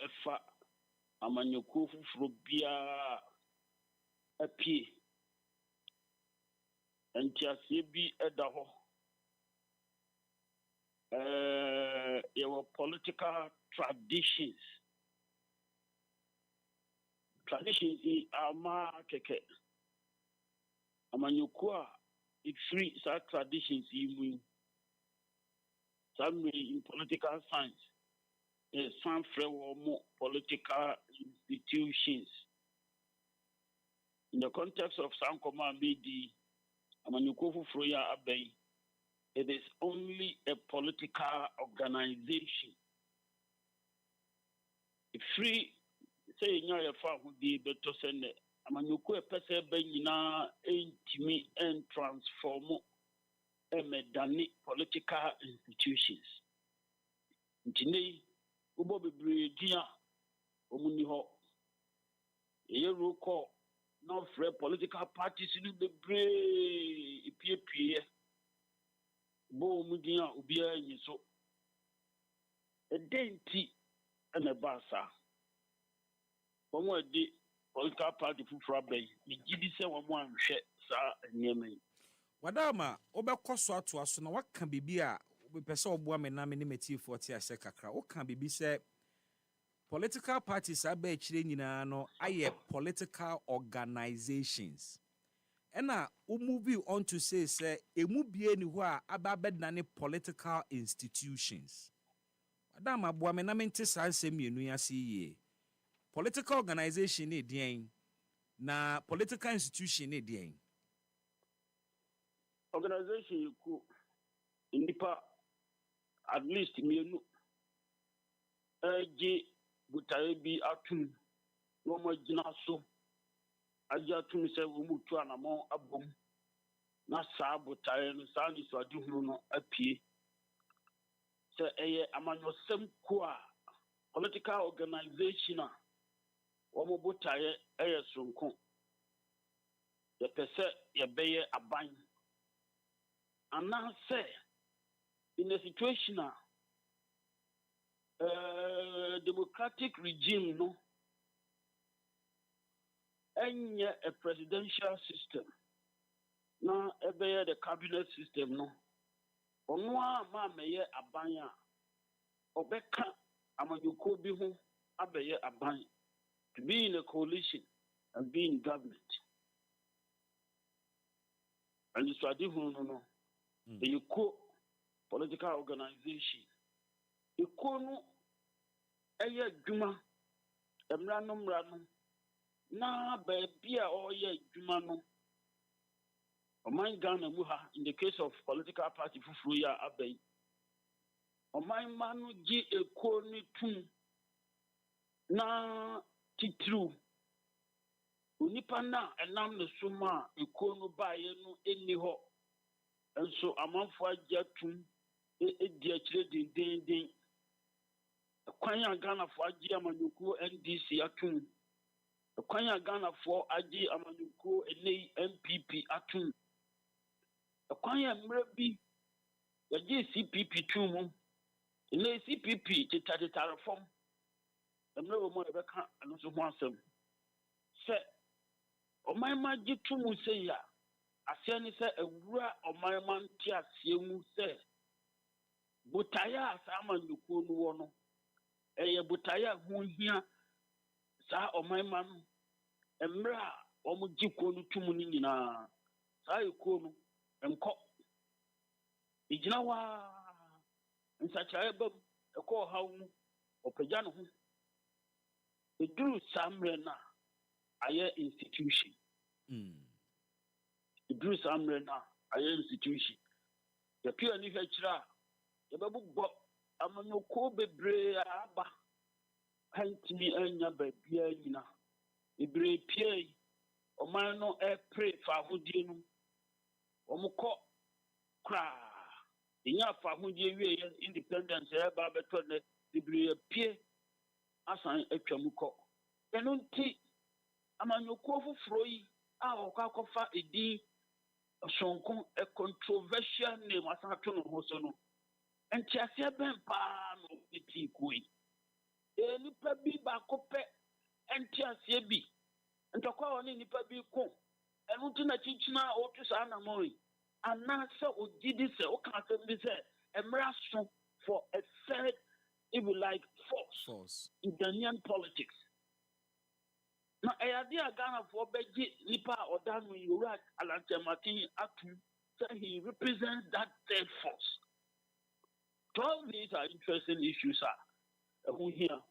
Efa Amanyuku Frubia a P. And Tiasibi Edaho. There were political traditions. Traditions in Ama Keke. Amanyukua, it free such traditions in some in political science. Some more political institutions. In the context of Sankoma Midi, Amanyukofu Froya Abbey, it is only a political organization. Free, say, Nya Fa who be better send Amanyuko a person benina intimi and transform a medani political institutions. Today, Ubo Bibria, Omuniho, a year call no free political parties in the brave PPA. Bo Mudia Ubia so a dainty and a bassa. One more day, political party for Bay, the GDC one shed, sir, and Yemen. Wadama, Obako Swatu Asuna, what can be a person of woman nominative for Tia Sekakra? What can be said? Political parties are actually no aye political organizations. And now we move on to say a movie anywhere about nani political institutions. Adama Buamena mentis answer me no see political organization ni dien na political institution ni dien. Organization you could indipa at least me butaye bi atum no mo gina so aja atum se wo mutu anamo abom na saa butaye no saa ni so adihunu no apie se eye amanyosem ko a political organization a wo mo butaye eye sonko ye pese ye beye aban anase in a situation democratic regime no any a presidential system na ebe the cabinet system no ono ma meye aban a obeka amanyuko bi ho abeye aban to be in a coalition and be in government and so adihu no the political organization Ikonu eye djuma emrano na baby a oye djuma no oman Ghana mu ha in the case of political party fufuru ya abai oman manu gi ekonu tum na titru unipa na enam ne suma ekonu baye no eni ho enso amanfo agya tum edi akire den Kwanya Ghana for Aji Amanyuku NDC Atum. Kwanya Ghana for Aji Amanyuku NA MPP Atum. Kwanya Mrebi Yaji CPP Tumu. NA CPP Titata reform. The Mrebi Mo Rebecca and also Wansem. Say, O my maji tumu say ya. Asiani say a wura o my man tia siemu say. Butaya Samanyuku no. Eye butaya hunhia sa omanma no emra omugiko no tumu ni nyina sa eko no enko igina wa nsachae bam eko hawu opagya no ho eduru samre na aye institution eduru samre na aye institution ya pia ni hwachira ya babu amanyoko bebre aba hantimi anya babia nyina bebre pie oman no pray fa hodie no omukọ kra inya fa hodie wie independence ba beto ne bebre pie asan atwamukọ eno nti amanyoko foforo yi a okwakofa edi sonko a controversial name asato no ho so no enti asia ben pa no eti kui nipa bi ba kope enti asia bi ntokwa woni nipa bi ko enu ti na chichina o tu sa na moi anasa ogidi se o kan se bi se emra so for a third if you like force in Ghanaian politics na ayade Ghana for beji nipa odanu yura alantemati atu so he represents that third force. All these are interesting issues, sir. Who here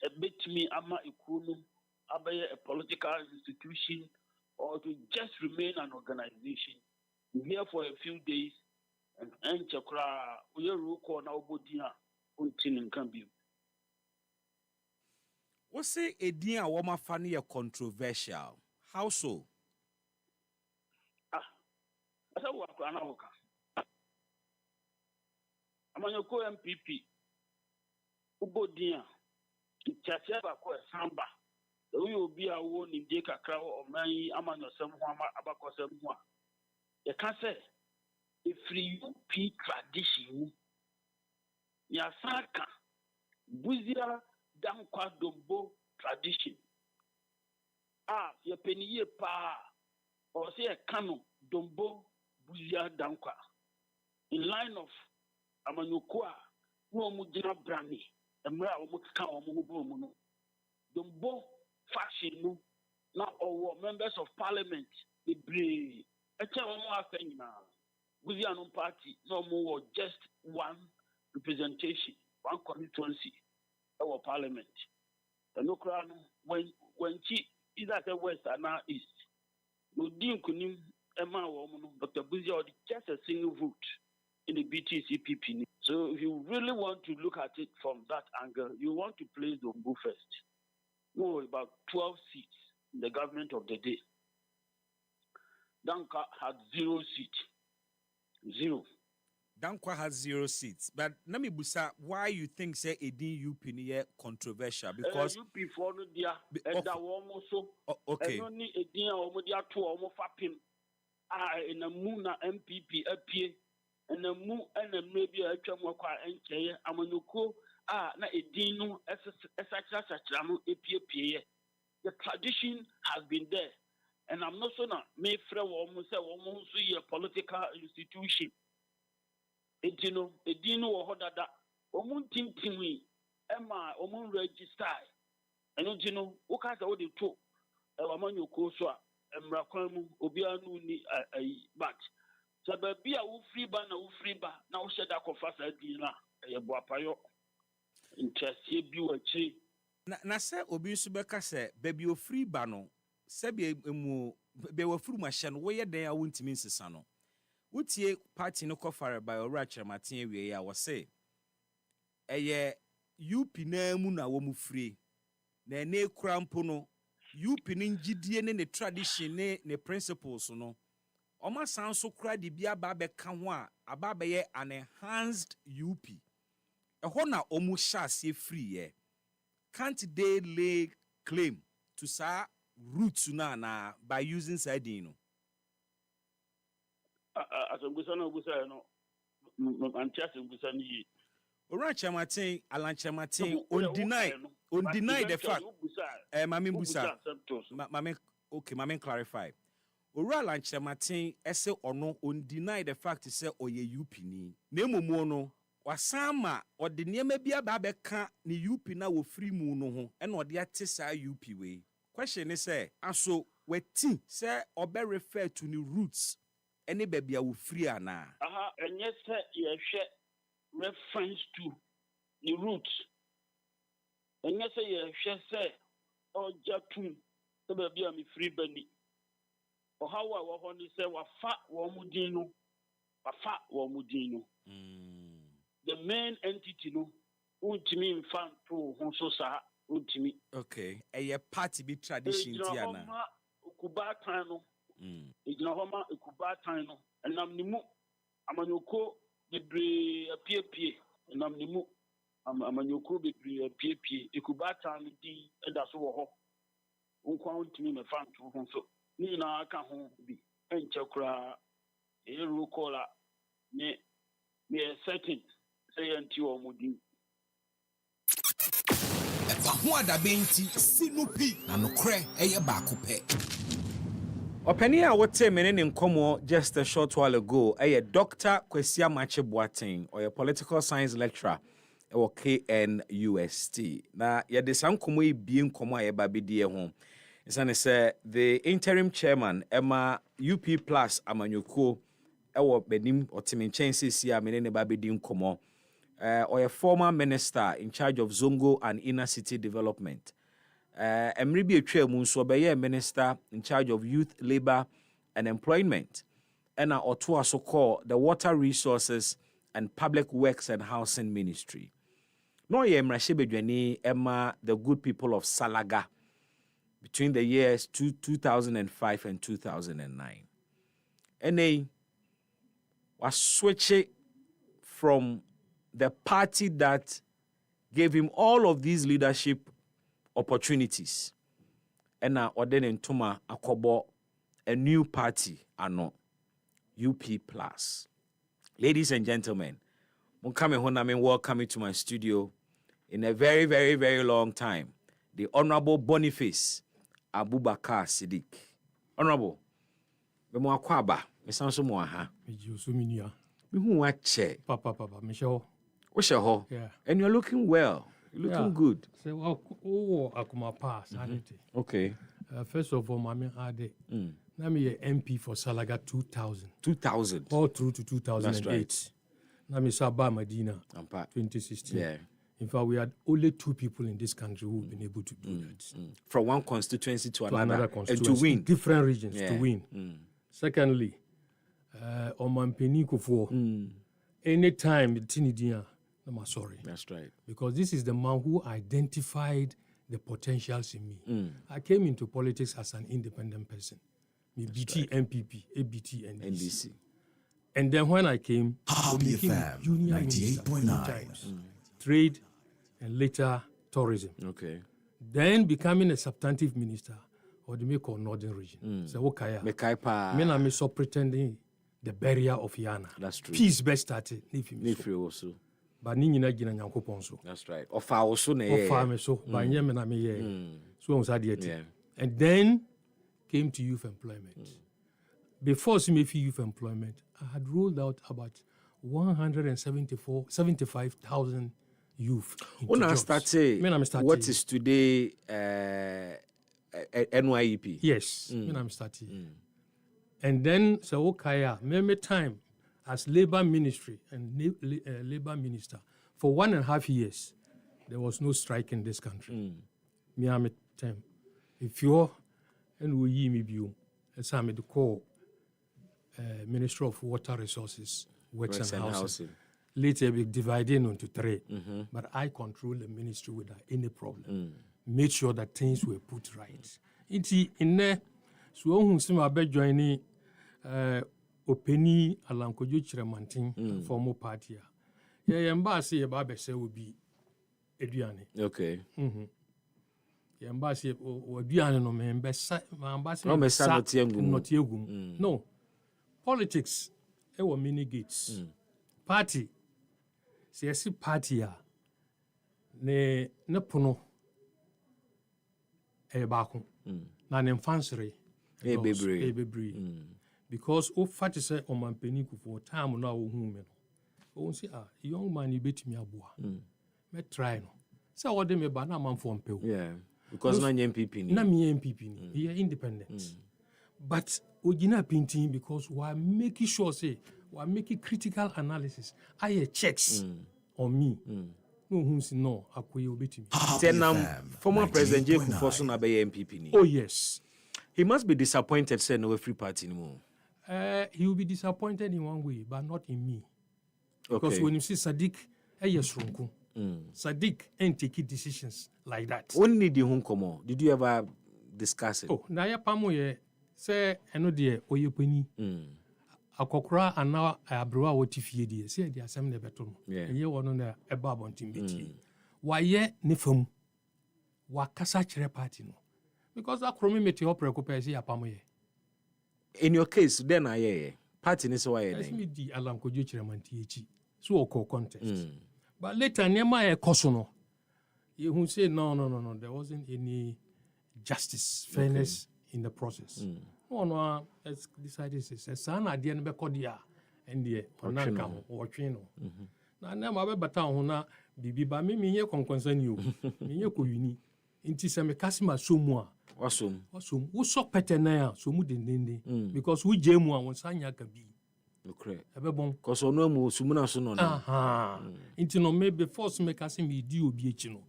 a bit me ama ikunu abaye a political institution or to just remain an organization. We're here for a few days and chakra we ruko na obodia untin can be. What say a dear woman funny a controversial? How so? I said what Anavoka. Amanyoko MPP Ubodia Chacheba kwa Samba we will be a one in Deka Crow or May Amano Samuama Abacosamua. You can say, if free UP tradition, Yasaka, Buzia, Dankwa Dombo tradition. Your penny pa, or say a cano, Dombo, Buzia, Dankwa. In line of Amanukua, no Mujina Brani, and where I would count Mubuno. Dombo fashion now our members of parliament they bring a thing now. We are no party, no more just one representation, one constituency, our parliament. The no crown when she is at the west and now east. No dean kunim Emma woman, but the busy or just a single vote in the BTCPP. So if you really want to look at it from that angle, you want to place Dombo first. No, about 12 seats in the government of the day. Danka had 0 seats. 0. Dankwa has 0 seats. But let me busa why you think say Edin UP near controversial because UP for no dia and that almost so okay. And only Edin or Modia 2 or more fapim. In a moon MPP appear and a moon and a maybe a chamwaka and Kaya Amanuko. Na Edino the tradition has been there, and I'm not so now. May friend almost say almost a political institution. Edino or Hodada, Omun Tintimi, Emma, Omun register, and Edino, what kind of the two, Amanu Koswa, and Raquamu, Obianu, but Sababia, free ban, free ban, now said that confess Dina, a Boapayo. Interest ye na sɛ obi nso bɛka sɛ baabi ofiri ba no sɛ mu be wafuru mahyɛ no woyɛ dan a wontimi nsesa no wotie party no kɔfare by ɔwura kyerɛmaten awie a wɔse ɛyɛ UP na mu na wɔ mu firi na ɛne kura mpo no UP ne ngidie ne tradition ne principles no ɔma san so kura de bi aba bɛka ho a aba bɛyɛ an enhanced UP. Ɛhɔ na ɔmu hyɛ aseɛ free ye. Can't they lay claim to sa roots na by using sardine? As a Gusano Gusano, Manchester Gusani. Orange Martin, Alan Chamatin, on deny the fact. Mamin Busa, Mamin clarify. Oral and Chamatin, esse or no, on deny the fact to say, or ye upini. Nemo mono. Wasama or the near maybe a babeka ni UP na wo free mu no ho and or the atisa UP way. Question is say, and so we say or be refer to the roots any baby a wo free ana. And yes, sir, you share reference to the roots. And yes, sir, you share say, or Japun, the baby a me free benny. Or how I want to say, wa fat wamudino, wa fat wamudino. The main entity no ultimi infant to honso sa ultimi. Okay. A party be tradition tiana. Kuba tano. Ignahoma kuba tano. And namnimu amanyoko bebre apie and namnimu amanyoko bebre apie ikuba tano di eda so ho. Unkwa ultimi me fan to honso. Ni na aka ho bi enchekura eru kola me certain. EpaHoaDaben ti sinupi na nokre eye baako pe. Openi a wote menene nkomo just a short while ago Dr. Kwesi Amache Boateng or a political science lecturer or KNUST. Na ye de sankomo e bi nkomo a ye ba bedie ho. Isane say the interim chairman Emma UP Plus Amanyoko ewo benim otimenchense si a menene ba bedi nkomo. Or a former minister in charge of Zongo and inner city development. Emribi Etwe Munso beye minister in charge of youth, labor, and employment. And Otua so called the water resources and public works and housing ministry. No ye mrashebedweni Emma the good people of Salaga between the years 2005 and 2009. And was switching from the party that gave him all of these leadership opportunities ena ɔde ne ntoma akɔbɔ a new party ano UP Plus. Ladies and gentlemen, welcome to my studio in a very, very, very long time. The Honorable Boniface Abubakar Siddiq. Honorable, Bemo Akwaba, me sound so more, huh? Me who watch Papa, Michelle. Oshaho. Yeah. And you're looking well. You're looking good. So, well, Akuma pass. Okay. First of all, Mami Ade. I'm a MP for Salaga 2000. 2000. All through to 2008. That's right. Nami Sabah Medina, 2016. Yeah. In fact, we had only 2 people in this country who've been able to do that. From one constituency to another constituency, and to win. Different regions to win. Secondly, Omampeni Kufuor, anytime Tinidia, I'm sorry. That's right. Because this is the man who identified the potentials in me. I came into politics as an independent person. Me BT, right. MPP, ABT, and NDC. And then when I came, I became junior minister 3 times. Trade and later tourism. Okay. Then becoming a substantive minister of the Meko Northern region. So okay. Me so pretending the barrier of Yana. That's true. Peace best started. Nifri also. But Nina Gina Yankopon so. That's right. Ofa also ne. Ofa me so. But Yemena me ye. So on Sadiati. And then came to youth employment. Before CMF youth employment, I had rolled out about 175,000 youth. When I started, what is today NYEP? Yes, when I'm starting. And then, so okay, many time as labor ministry and labor minister, for 1.5 years, there was no strike in this country. Me am time. If you're and we yi me bio, as I'm the call Minister of Water Resources, Works and Housing. Later we divided into 3, but I control the ministry without any problem. Made sure that things were put right. In there, so who see be joining Openi Alankojo Chiremantin former party. Yeah, embassy about say will be Eduane. Okay. Embassy or Diana no me ambassador no. Politics, there were many gates. Party, CSC party, ne pono, bako, na infancy, baby, because o fat is on my penny for time now, woman. Oh, see, young man, you bet me a boa. Me try no. So what they me ban a man for pill. Yeah, because no MPP, na me MPP, he are independent. But Ojina painting because we're making sure we're making critical analysis. I checks on me. No who say no, akoye obetimi. Former President J. Kufuor na be MPP ni. Oh yes. He must be disappointed say no free party anymore. He will be disappointed in one way, but not in me. Because when you see Sadiq, Sadiq ain't taking decisions like that. When did you come? Did you ever discuss it? Oh, na ya pamoye say eno de oyepani. Akokora ana abroa wotifie de say de asem ne beto no. Ye wono na eba abontim beti. Waye ne fam. Wakasa kire party no. Because akromi meti opreko pe say apamoye. In your case, then I party is why I di Alankojo Chiremanti echi. So oko contest. But later Nema e kosono. You who say no, there wasn't any justice, fairness in the process. No, let's decide this is a son at the end of Kodia and the Onaka or Chino. Now, never better on Bibi Bami, me concern you. Me uni. Inti some Casima Sumwa. Awesome. Who saw Petenaya, so Mudin, because we Jemua on Sanya Kabi. Okay. Because no more Sumuna Suno. Aha. Inti no maybe force make us me do BHino.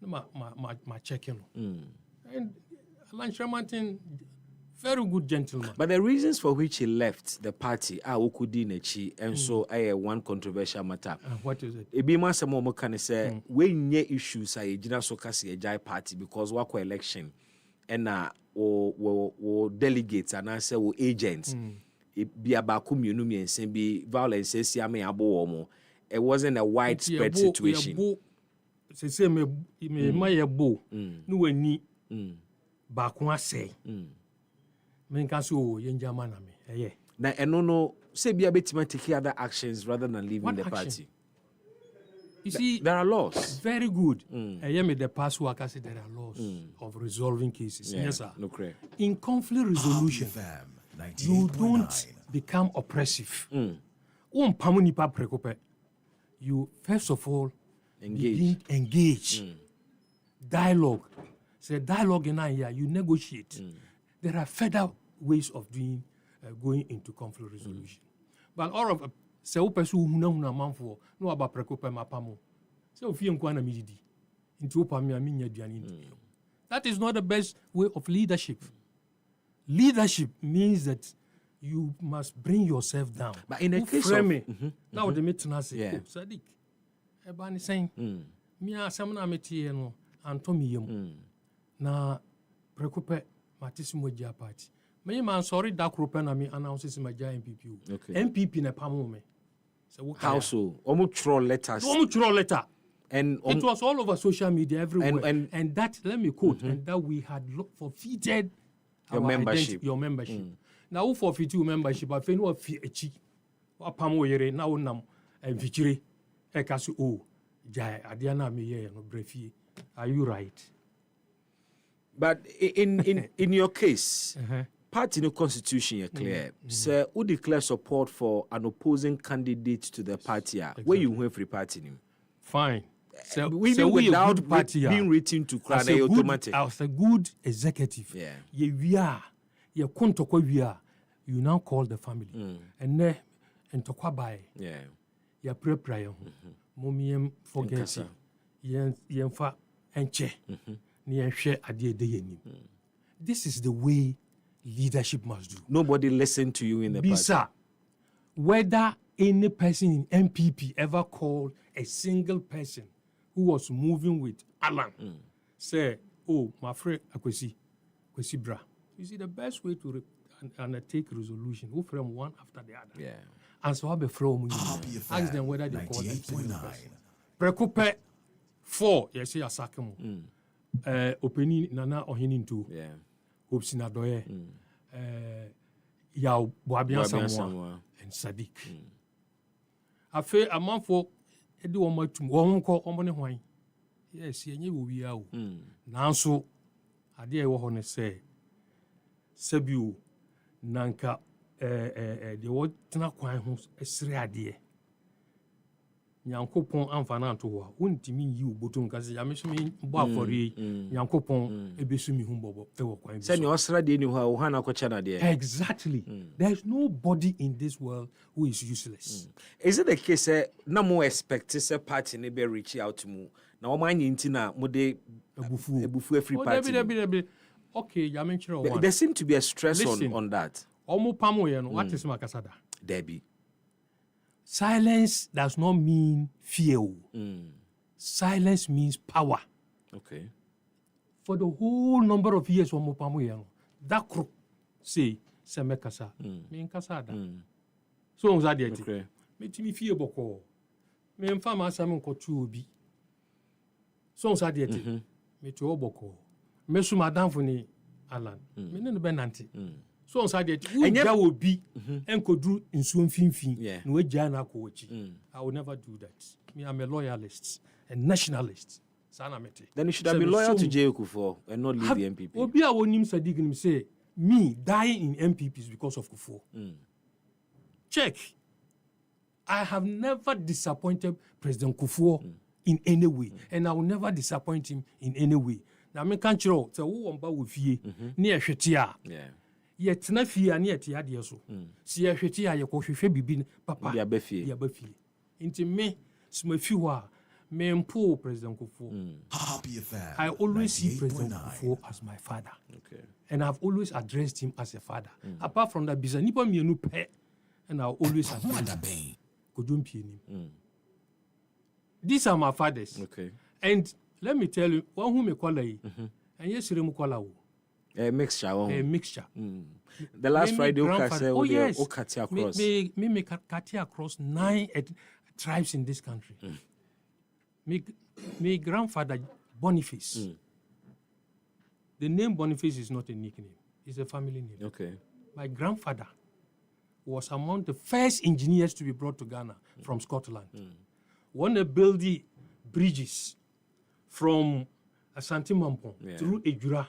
My checking. And Alan Martin, very good gentleman. But the reasons for which he left the party are Okudi Nechi, and so one controversial matter. What is it? Ebima Samomo can say, when ye issues are a Jina Sokasi a Jai party because wako election and delegates and answer agents. Be about community and say be violence, it wasn't a widespread situation. Say me my bo no ni baako asɛe menka so yɛngya ma na me ɛyɛ na ɛno no sɛ bia bɛtumi take other actions rather than leaving What the action? party. You see, there are laws. Very good. I am in the past work. I say there are laws of resolving cases. Yeah, Yes, sir. no correct. In conflict resolution, you don't become oppressive. You first of all engage. Dialogue. Say dialogue in here. You negotiate. There are further ways of doing going into conflict resolution. But all of sɛ wo pɛ sɛ wohunahuna amanfoɔ na waba prɛko pɛ mapa mo sɛ ofie nkwa na medidi nti wopa me a menya aduane nti that is not the best way of leadership. Leadership means that you must bring yourself down. But in a case of na wode me tena ase Sadiq ɛba ne sɛn me asɛm no a meteɛ no antɔ me yam na prɛko pɛ mate sɛ mogya party me man sorry da kropɛ na me announce sɛ magya MPP MPP na pamo me. How so? Omo letters. Letter. And it was all over social media everywhere. And that, let me quote, and that we had forfeited your membership. Your membership. Now, who forfeit your membership? I think what feachi, what pamo yere now nam and feature. Ekasu oh, jai adiana me ye no brefi. Are you right? But in your case. Party no constitution is clear. Sir, who declare support for an opposing candidate to the party? Where you went free party? Fine. So without party being written to cry automatic. As a good executive, we are you now call the family and then and to by ya prepare mommy forget yen fa enche ni enhwe ade de yanim. This is the way leadership must do. Nobody listened to you in the party. Bisa, whether any person in MPP ever called a single person who was moving with Alan, say, oh, my friend, Kwesi Bra. You see, the best way to undertake resolution, go from one after the other. Yeah. And so I'll be from ask them whether they call them single person. Prekope 4, yes, you are Sakamo. Opening Nana Ohinin too. Yeah. Hopsina Doye, Yao Boabian Samoa, and Sadiq. I feel a month for Edu Omatum, one call Omone Wine. Yes, you will be out. Now, so I dear what say Sebu Nanka, the word Tanaquine who's a sreadie. Yankopon amfana to wa wontimi yi obotum kase ya mesumi bo afori Yankopon ebesumi humbobo e wo kwan bi say no osra de ni ho ha na kocha na de. Exactly. There's nobody in this world who is useless. Is it the case na mo expect say party ne be reach out to mu na o man yinti na mo de ebufu every party. Okay, ya menchiro one. There seems to be a stress on that. Omo pamo ye no what is makasada? Debbie. Silence does not mean fear. Silence means power. Okay. For the whole number of years, that crook say, Semekasa, me kasada. So on that okay. Me fear boko. Me mfama samun kotu obi. So on that me to oboko. Me su madam funi Alan. Me ne benanti. So on Saturday, that will be and could do in soon finfin. No jana kochi. I will never do that. Me, I'm a loyalist and nationalist. Then you should have been loyal to J.Kufuor and not leave the MPP. Obi a wonim Sadiq him say me dying in MPP is because of Kufuor. Check. I have never disappointed President Kufuor in any way, and I will never disappoint him in any way. Now me can't show so who won't with ye near Shetia. Yet na fia ne ete ade so si ya hwete ya yekohwehwe bibi papa ya bafie inti me smafi ho a me mpo President Kufuor. I always see President Kufuor as my father. Okay. And I've always addressed him as a father. Apart from that, bisa nipa mienu pe and I'll always address him. Kodumpi ni. These are my fathers. Okay. And let me tell you, one who me kwala yi. And yes, remu kwala wo. A mixture. A mixture. The last Friday, Okati across. Me Kati across 9 tribes in this country. Me grandfather Boniface. The name Boniface is not a nickname. It's a family name. Okay. My grandfather was among the first engineers to be brought to Ghana from Scotland. When they built the bridges from Asante Mampong through Ejura,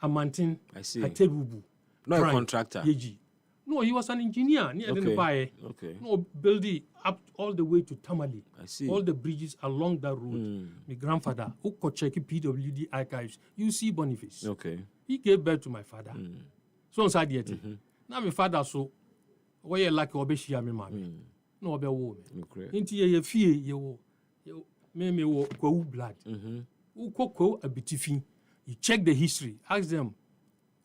Amantin, Atebubu. Not a contractor. Yeji. No, he was an engineer. No, build it up all the way to Tamale. I see. All the bridges along that road. My grandfather, who could check PWD archives, you see Boniface. Okay. He gave birth to my father. So on yet. Now my father so why you like obeshi me mama. No obe wo me. Inti ye fie ye wo. Me wo kwa blood. Who koko abitifin. You check the history. Ask them.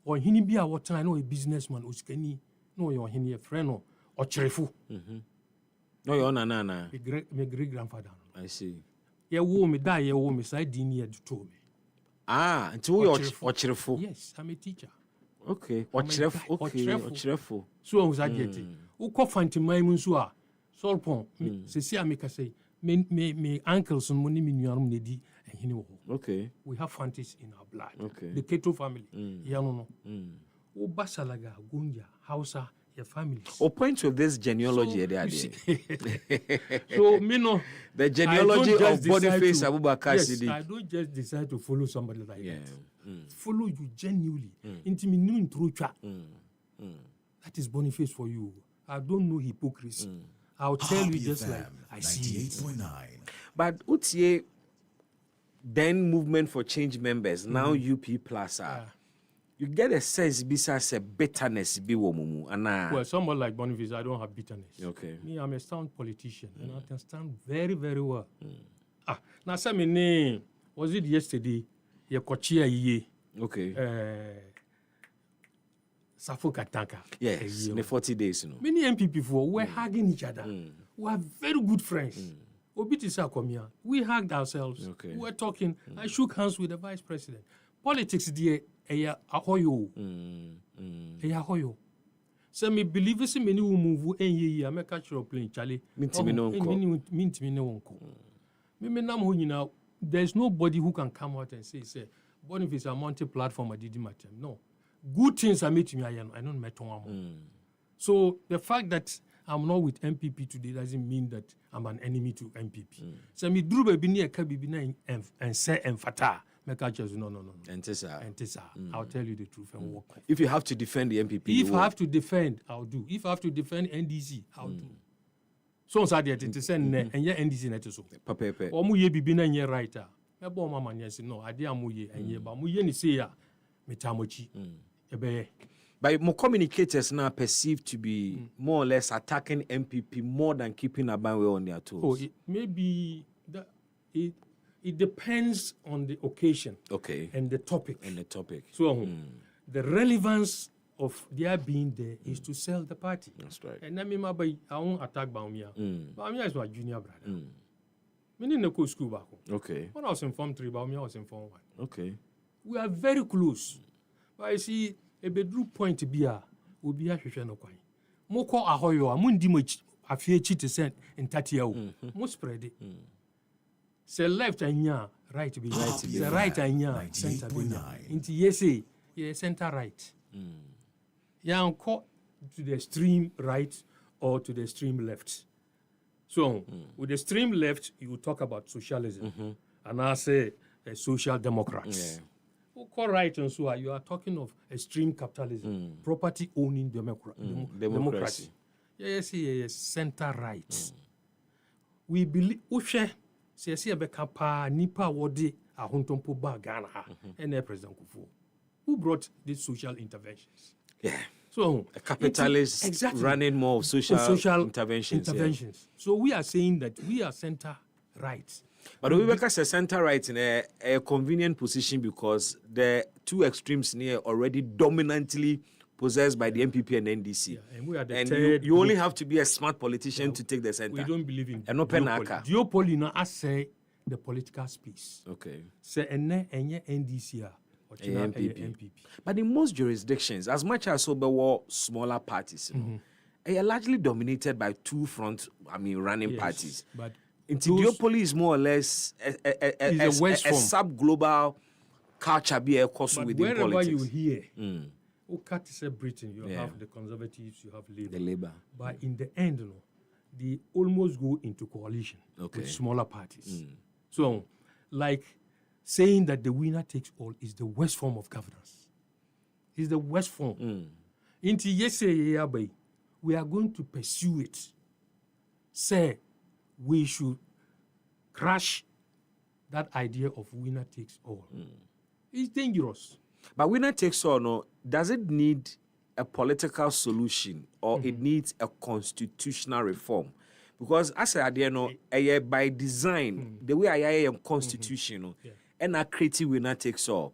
Or hini bia what I know a businessman uskani. No, you're a friend or cheerful. No, you're nana. My great grandfather. I see. Yeah, woman die, yeah, woman side dinner told me. Ah, until you're cheerful. Yes, I'm a teacher. Okay, or cheerful. Okay, or cheerful. So I was at it. Who call Fanti Maimunsua? Solpon, Cecilia make us say, me uncles and money in your room, lady, and he know. Okay. We have Fantis in our blood. Okay. The Keto family. Yeah, no. O Basalaga, Gunja, Hausa, your family. Or point to this genealogy there. So, me no. The genealogy of Boniface Abubakar Sidi. Yes, I don't just decide to follow somebody like that. Follow you genuinely. Intimate through chat. That is Boniface for you. I don't know hypocrisy. I'll tell you just like I see it. But Utie, then Movement for Change members, now UP Plus you get a sense besides a bitterness be womumu. Well, someone like Boniface, I don't have bitterness. Okay. Me, I'm a sound politician and I can stand very, very well. Now say my name. Was it yesterday? Ye kochia ye. Okay. Safo Katanka. Yes, in the 40 days, you know. Many MPP for we're hugging each other. We are very good friends. Obitisa Komia. We hugged ourselves. Okay. We were talking. I shook hands with the vice president. Politics dear ahoyo. Ahoyo. So me believe se many will move any year make catch your plane Charlie. Mintimi no unko. Me nam ho nyina there's nobody who can come out and say Boniface a multi-platform didi matter. No. Good things are made to me I don't met one. So the fact that I'm not with MPP today doesn't mean that I'm an enemy to MPP. So me drew baby near Kabibina and say and fata. No. Entisa. I'll tell you the truth and walk. If you have to defend the MPP, if I have to defend, I'll do. If I have to defend NDC, I'll do. So sad yet to send and your NDC net so. Papepe. Or muye bibina and ye writer. My bomb mama yes no. I dear muye and ye ba muye ni say ya metamochi. But more communicators now perceived to be more or less attacking MPP more than keeping Abanwe on their toes. Oh, maybe that it depends on the occasion. Okay. And the topic. So the relevance of their being there is to sell the party. That's right. And I mean, I won't attack Baumia. Baumia is my junior brother. Me didn't go school back. Okay. When I was in Form 3, Baumia was in Form 1. Okay. We are very close. But I see a bedroom point to be a will be a Shushan Okwai. Moko Ahoyo, a mundi much a fear cheat to send in Tatiao. Most spread it. Say left and ya, right to be right. The right and ya, center be into yesa, center right. Ya caught to the extreme right or to the extreme left. So with the extreme left, you will talk about socialism, and I say social democrats. Who call right and so you are talking of extreme capitalism, property owning democracy. Yes, center right. We believe Sesi Abekapa Nipa Wodi Ahuntompo Ba Ghana and President Kufu, who brought these social interventions. Yeah. So a capitalist running more of social interventions. Yeah. So we are saying that we are center right. But we work as a center right in a convenient position because the two extremes near already dominantly possessed by the MPP and NDC. Yeah, and we are the and third you only have to be a smart politician to take the center. We don't believe in duopoly. Duopoly now I say the political space. Okay. Say NDC or MPP. But in most jurisdictions, as much as there were smaller parties, they are largely dominated by two running parties. But duopoly is more or less a sub-global culture be a course But within wherever politics. you hear, cut say Britain, you have the Conservatives, you have Labour. The Labour. But in the end, they almost go into coalition Okay. with smaller parties. So, like saying that the winner takes all is the worst form of governance. It's the worst form. Into we are going to pursue it. Say we should crush that idea of winner takes all. It's dangerous. But winner takes all, no, does it need a political solution or it needs a constitutional reform? Because as I said, by design, the way I am constitutional, and a creative winner takes all.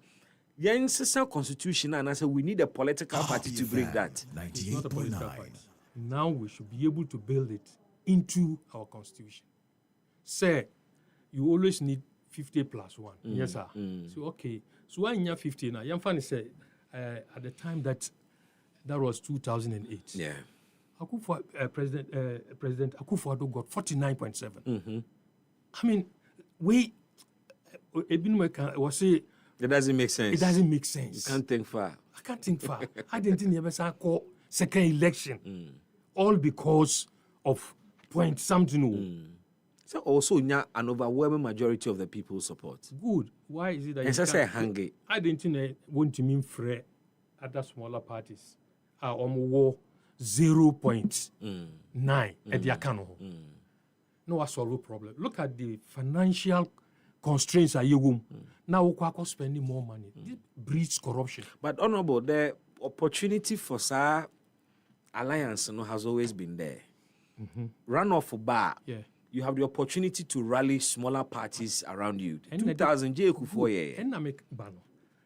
Yes, constitution, and I said we need a political party to break that. It's not a political party. Now we should be able to build it into our constitution. Say, you always need 50 plus 1. Yes, sir. So, okay. So, why in 50 now? Yamfani said, at the time that was 2008. Yeah. President Akufo-Addo got 49.7. I mean, it doesn't make sense. It doesn't make sense. You can't think far. I can't think far. I didn't think ever call second election, all because of point something. So also an overwhelming majority of the people support. Good. Why is it that you can't hang? I didn't think want to mean free other smaller parties are war 0.9 at the account. No, I solve a problem. Look at the financial constraints are you now we're spending more money. This breeds corruption. But honorable, the opportunity for Sir Alliance has always been there. Run off a bar. Yeah. You have the opportunity to rally smaller parties around you. 2000 J.K. for ye. And I make bano.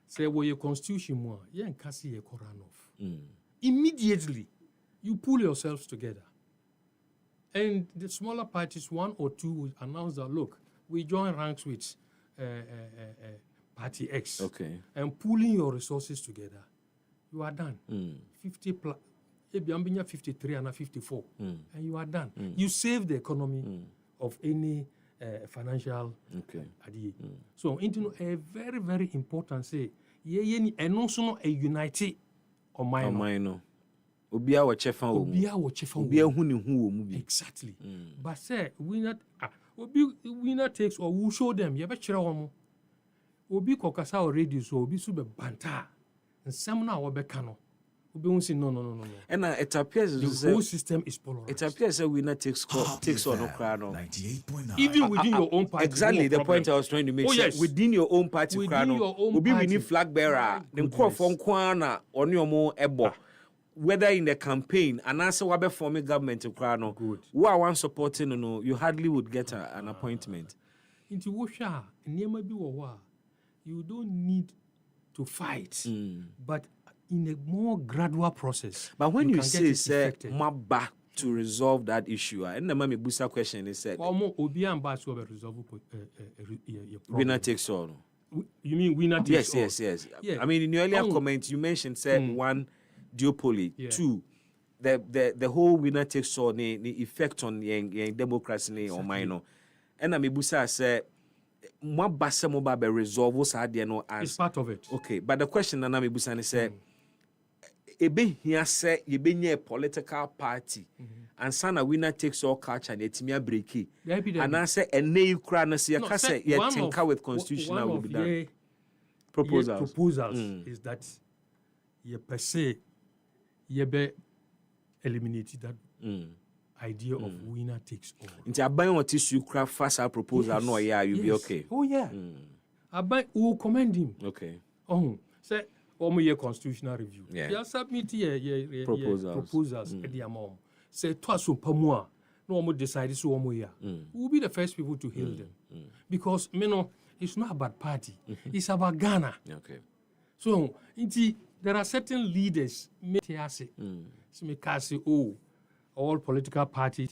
Say where your constitution more. Yeah, and kasi ye run off. Immediately, you pull yourselves together. And the smaller parties, 1 or 2, will announce that, look, we join ranks with Party X. Okay. And pooling your resources together, you are done. 50 plus. 53 and 54. And you are done. You save the economy of any financial idea. So, a very, very important say, and also a united or minor. Obia wa chefa exactly. But say winner takes or who show them. You better chira Obi kokasa already so obi sube banta. And some now obe kano. Obi say no. And it appears the whole system is polarized. It appears that winner takes or no crown. 98.9. Even within your own party. Exactly the point I was trying to make. Yes. Within your own party crown. Obi we need flag bearer. The microphone kwana on your mo ebo. Whether in the campaign and answer wabe forming government to crown. Good. Who are one supporting you hardly would get an appointment. Into Washa, you don't need to fight, but in a more gradual process. But when you say back to resolve that issue, and the Mami Busa question is said, winner takes all. You mean winner takes all? Yes. Yeah. I mean, in your earlier comment, you mentioned one, duopoly, two, the whole winner takes all, the effect on the democracy or minor. And Mami Busa said, it's part of it. Okay, but the question that Mami Busa said, here say you be a political party and sana winner takes all culture and etimia breaki and I say a nay crown see a case yet tinker with constitutional will be done. Proposals is that ye per se ye be eliminated that idea of winner takes all. Into a buy what issue craft fast our proposal no you be okay. Oh yeah. I buy will commend him. Okay. Say year constitutional review. Yeah. Submit proposals. At the amount. Say twice pamua. No more decide so year. We'll be the first people to hail them. Because it's not about party. It's about Ghana. Okay. So there are certain leaders all political parties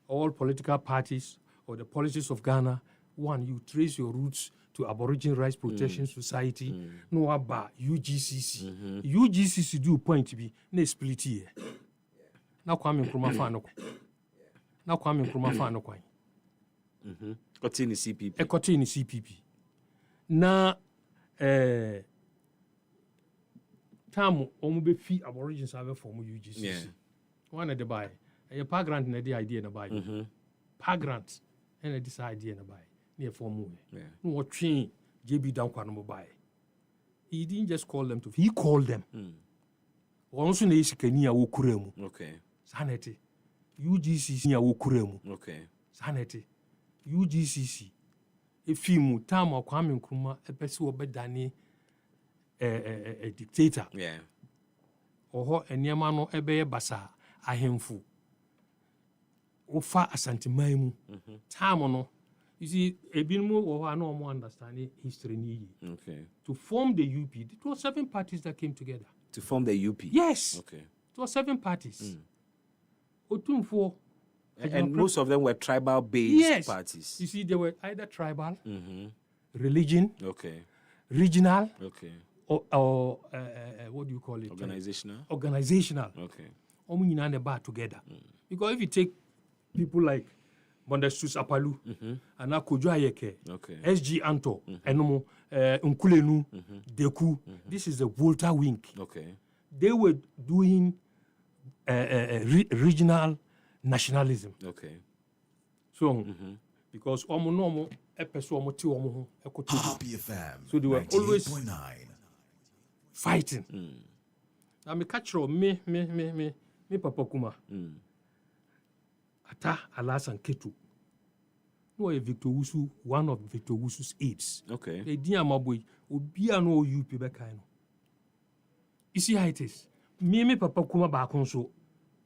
all political parties or the politics of Ghana. One, you trace your roots to Aboriginal Rights Protection Society. No about UGCC. UGCC do point to be ne split here. Now Kwame Nkrumah fan no kwai. Continue CPP. Continue CPP. na time omo be fi aborigines have form UGCC. Yeah. One of the buy. A pa grant na the idea na buy. Pa grant and this idea na buy. Near form yeah. No what train JB down no buy. He didn't just call them he called them. Also na isikani a wokuremu. Okay. Sanity. UGCC a wokuremu. Okay. Sanity. UGCC. Efimu time Kwame Nkrumah epesi obedane a dictator. Yeah. Oho eniema no ebeye basa ahemfu. Ofa asanteman mu. Time no you see ebinmu wo no more understand history ni. Okay. To form the UP, it was 7 parties that came together. To form the UP. Yes. Okay. It was 7 parties. Otumfo. And most of them were tribal-based parties. You see, they were either tribal, religion, okay, regional, okay, or what do you call it? Organizational. Organizational. Okay. Omunyina bar together. Because if you take people like Mondestus Apalu, Ana Kojo Ayeke, okay, SG Anto, Enomo, Nkulenu, Deku, this is the Volta wing. Okay. They were doing regional nationalism. Okay. So, because omo epeso omo ti omo ho ekoto. Happy FM. So they were always 98.9. fighting. Na me catch me papa kuma. Ata Alasan Ketu. No a Victor Wusu, one of Victor Wusu's aides. Okay. The dia maboy obia no UP be kind. You see how it is. Me papa kuma ba konso.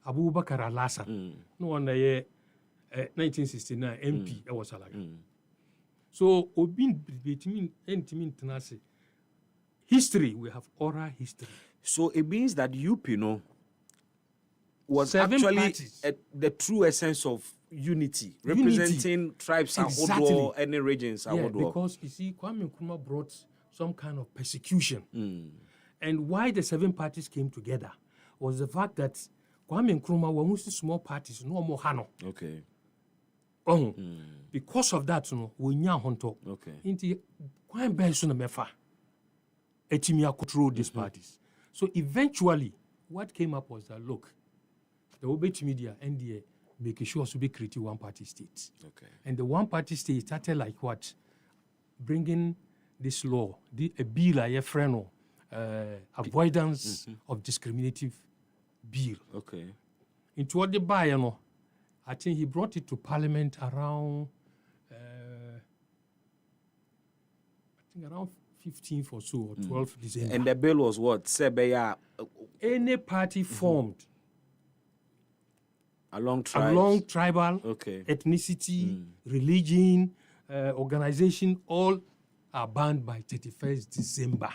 Abubakar Alasan. No one 1969 MP e was like. So obin between international history, we have oral history. So it means that UP, was 7 actually parties. the true essence of unity, representing tribes Exactly. and any regions. Yeah, because you see, Kwame Nkrumah brought some kind of persecution. And why the 7 parties came together was the fact that Kwame Nkrumah were mostly small parties, no more Hano. Okay. Because of that, we nya honto. Okay. Inti Kwame Benson na mefa. Etimia control these parties. So eventually, what came up was that look, the Obet Media NDA making sure to be creating one party state. Okay. And the one party state started like what? Bringing this law, a bill like a friend, avoidance of discriminative bill. Okay. Into what the buy, I think he brought it to Parliament around, around 15th or so, or 12th December. And the bill was what? Sebeya. Any party formed along tribes. Along tribal, okay, ethnicity, religion, organization, all are banned by 31st December.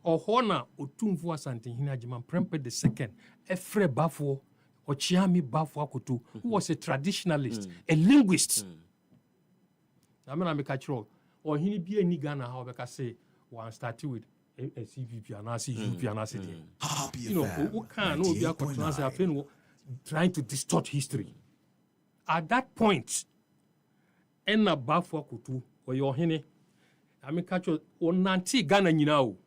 Ohona Otumfu Asante Hinajiman Prempe II, Efre Bafo, Ochiami Bafo Akutu, who was a traditionalist, a linguist. I mean, I'm a catch-all. Or he be a Nigana, how I say, one started with a CVP and I see UP and I see you know, who can be trying to distort history. At that point, Enna Bafo Akutu, or your hene, I mean, catch on Nanti Ghana, you know.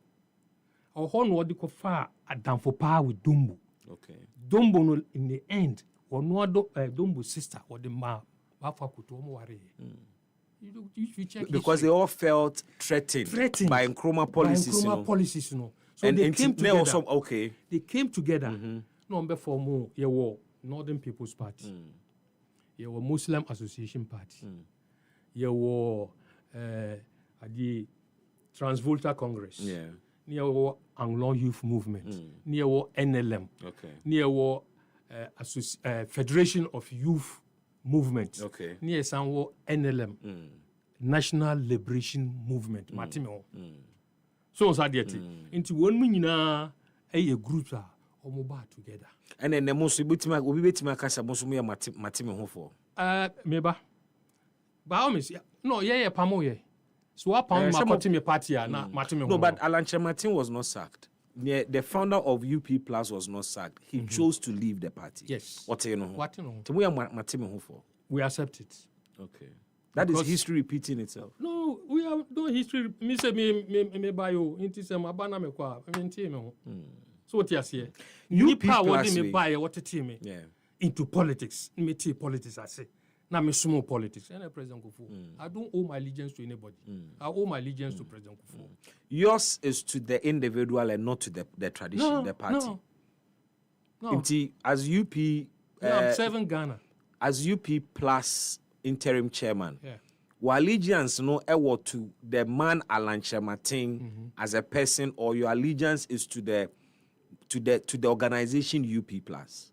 Or horn what they call far at Danfo power with Dumbo. Okay. Dumbo no in the end, or no Dumbo's sister or the ma Bafo Akutu Omware. You check because history. they all felt threatened by Nkrumah policies. So and they came together. Also, okay. They came together. Number 4 more. You were Northern People's Party. You were Muslim Association Party. You were the Transvolta Congress. Yeah. Near war Anglo Youth Movement. Near war NLM. Okay. Near war Federation of Youth Movement. Okay. Near some war NLM. National Liberation Movement. Matimo. So on that into one minute a group are mobile together. And then the most we bet my casa most me Matimo ho for. Meba. Baomis. No, yeah, pamo. So what pound my party na Matimo. No, but Alan Martin was not sacked. The founder of UP Plus was not sacked. He chose to leave the party. Yes. What you know? What you know? To we Matimo ho for. We accept it. Okay. That is history repeating itself. No, we have no history. Me say me buy you into some abana me kwa. I mean, me. So what you say? You power what me buy what me. Yeah. Into politics. Me tea politics I say. Now me small politics. And President Kufuor. I don't owe my allegiance to anybody. I owe my allegiance to President Kufuor. Yours is to the individual and not to the tradition, the party. No. As UP, I'm serving Ghana. As UP plus interim chairman, Yeah. your allegiance no ever to the man Alan Chematin as a person, or your allegiance is to the organization UP plus.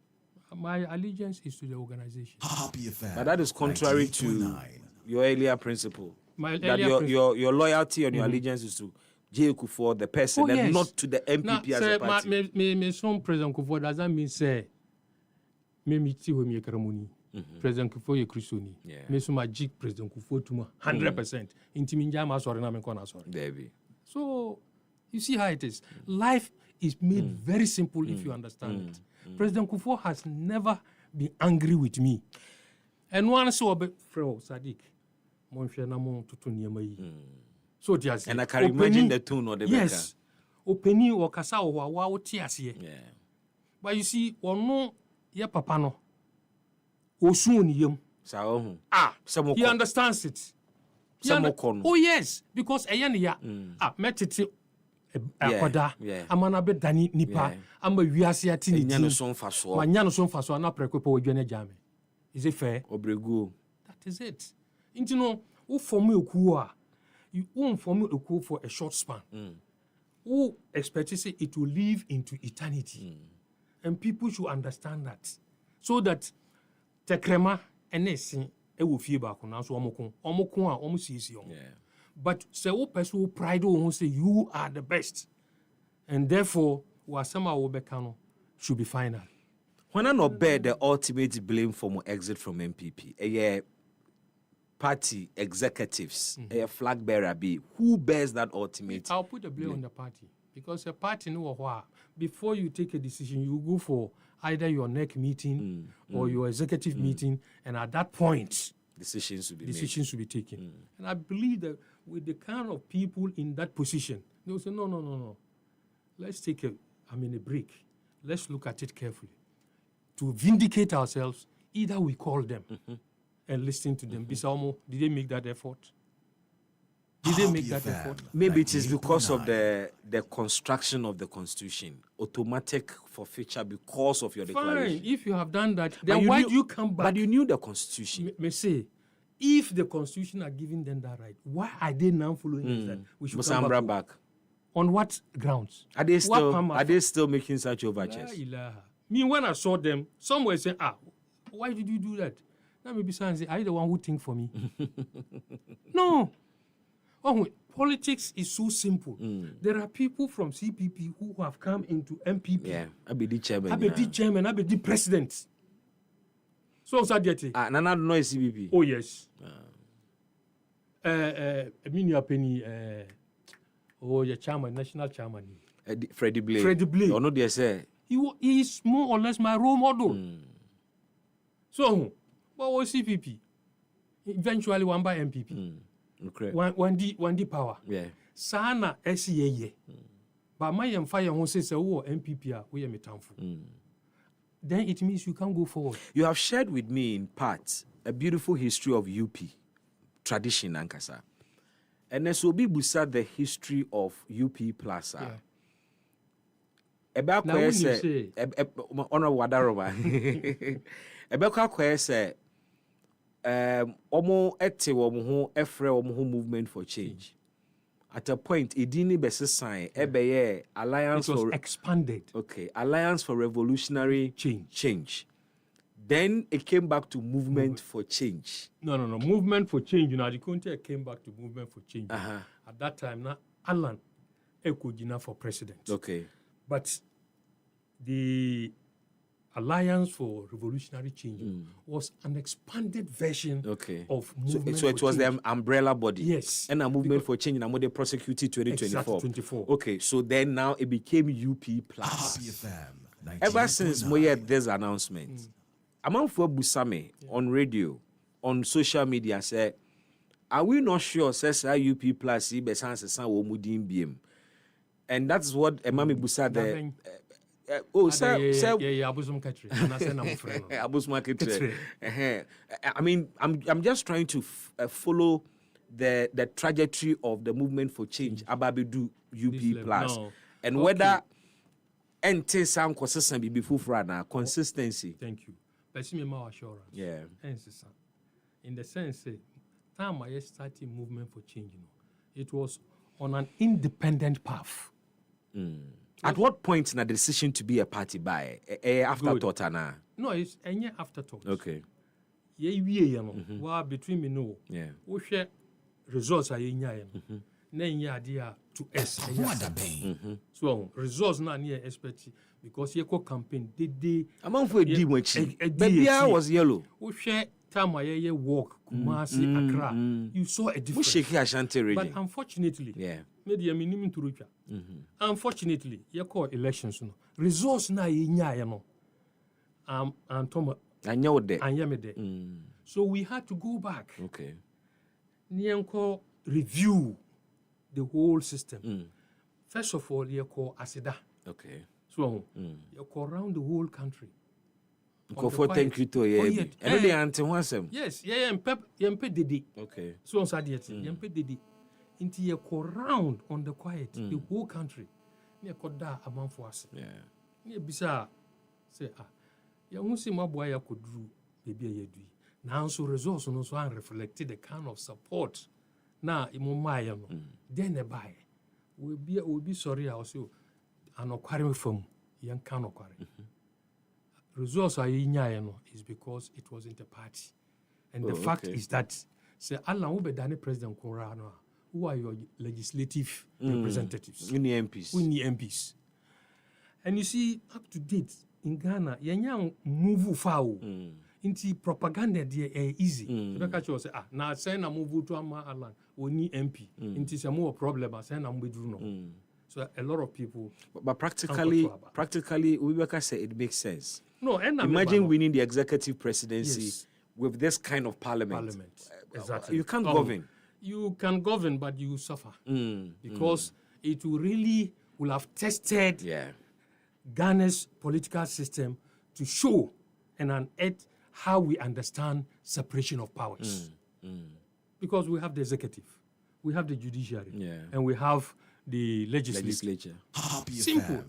My allegiance is to the organization. But that is contrary to your earlier principle. My that earlier your loyalty and your allegiance is to J. Kufuor, the person, and not to the MPP as a party. Me son President Kufuor doesn't mean say me miti ho me kramoni. President Kufuor ye Christoni. Me so magic President Kufuor tuma 100%. Intimi njama sorry na me kona sorry. Baby. So you see how it is. Life is made very simple if you understand it. President Kufuor has never been angry with me. And one so Fro Sadiq, mon na mon tutu niyama yi. So just and I can imagine the tone or the yes. Openi or kasa or wa tiasie. Yeah. But you see, or no ye papa no. Osun yem. He understands it. Oh yes, because ya metiti akoda amana be dani nipa ama wiase ati ni nyano so mfaso manyano so mfaso na prekopa odwane jame. Is it fair? Obregu. That is it. Into no who form eku a you won't form eku for a short span. Who expect to say it will live into eternity. And people should understand that. So that tekrema enesin e wo fie ba ko na so omokon a omusisi omo. But say who person who pride who say you are the best. And therefore wasema wo beka no should be final. When I not bear the ultimate blame for my exit from MPP, a party executives, a flag bearer be, who bears that ultimate? I'll put the blame on the party. Because a party know what before you take a decision, you go for either your NEC meeting or your executive meeting, and at that point, decisions will be taken. And I believe that with the kind of people in that position, they will say, no. Let's take a break. Let's look at it carefully. To vindicate ourselves, either we call them and listen to them. Bisamo, did they make that effort? Did they make that effort? Maybe it is because of the construction of the Constitution. Automatic forfeiture because of your declaration. Fine, if you have done that, then why do you come back? But you knew the Constitution. May say, if the Constitution are giving them that right, why are they now following that? We should come back. On what grounds? Are they still making such overtures? Me, when I saw them, some were saying, why did you do that? Now maybe someone say, are you the one who think for me? No. Oh, politics is so simple. There are people from CPP who have come into MPP. Yeah, I be the chairman. I be the president. So Sadiati. Nana no CPP. Oh yes. Eminia Penny. Your chairman, national chairman. Freddie Blake. Freddie Blake. Or no, they say. He is more or less my role model. So, what was CPP? Eventually, one by MPP. One D power. Yeah. Sana SCA. But my fire who says, oh, MPP, we are metamful. Then it means you can't go forward. You have shared with me in part a beautiful history of UP tradition, Ankasa. And then so Busa the history of UP Plus. Eba kwe se ono wadaroba. Eba kwe se omo ete omo ho efre omo ho movement for change. At a point edini bese sign ebeye alliance for expanded. Okay, alliance for revolutionary change. Then it came back to movement for change. No. Movement for change. You know, the country came back to movement for change. At that time, now Alan Ekojina for president. Okay. But the Alliance for Revolutionary Change was an expanded version of movement so it was change. the umbrella body. Yes. And a movement for change, and they prosecuted 2024. Exactly, Okay, so then now it became UP Plus. Ever since we had this announcement, Among for Busame on radio, on social media, say are we not sure says UP plus be sans wo mudin biem? And that's what Mami Busa the Abusum Katri. Abusum Katri. I mean, I'm just trying to follow the trajectory of the movement for change. Ababedu UP plus, and whether ente some consistency before na consistency. Thank you. Pessimum assurance. Yeah. In the sense, time I started movement for change, it was on an independent path. At what point na the decision to be a party by afterthought na? No, it's any afterthought. Okay. Between me no. Yeah. We share results are to us. So results na near expect because you campaign they among for baby was yellow. We share time I walk Kumasi Accra. You saw a difference. But unfortunately, media minimum to reach. Unfortunately, you call elections no. Results na no. And Thomas and you there. So we had to go back. Okay. Nianko review the whole system. First of all, you call ASIDA. Okay. So you call around the whole country. Thank you to you. Yes, yempe didi. Okay. So on Sadiet, yempe didi. Into you call round on the quiet, the whole country. Near Koda among for us. Yeah. Near Bisa say you won't see my boy I could do baby ye do. Now so results no so reflected the kind of support. Now imumaya no. Then a buy. We'll be sorry also an aquarium from young can aquarium. Results are is because it wasn't a party. And the fact is that say Allah will be done President Korano. Who are your legislative representatives? We need MPs. We need MPs. And you see, up to date in Ghana, you move foul into propaganda. There easy. You say, now send a move to Ama we need MP. Into some more problem. Send a move no. So a lot of people. But practically, Ubeka said it makes sense. No, and imagine winning the executive presidency with this kind of parliament. Exactly. You can't govern. You can govern, but you suffer because it will have tested Ghana's political system to show and unearth how we understand separation of powers. Because we have the executive, we have the judiciary, and we have the legislature. Simple.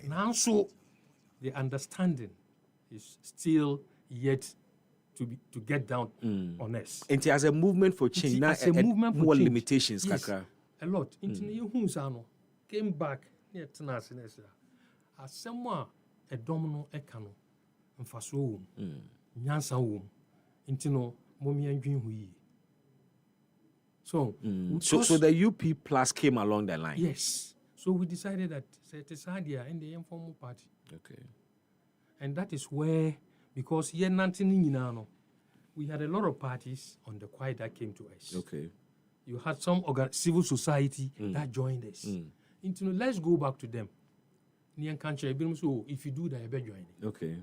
Now, so the understanding is still yet to get down on us. And as a movement for change, now more limitations, Kakra. A lot. Into came back near Tenasinesa. As someone a domino ekano and faso nyansa womb into no mommy and dream we. So the UP plus came along the line. Yes. So we decided that set aside here in the informal party. Okay. And that is where, because here nothing we had a lot of parties on the quiet that came to us. Okay. You had some civil society that joined us. Let's go back to them. So if you do that, you better join it. Okay.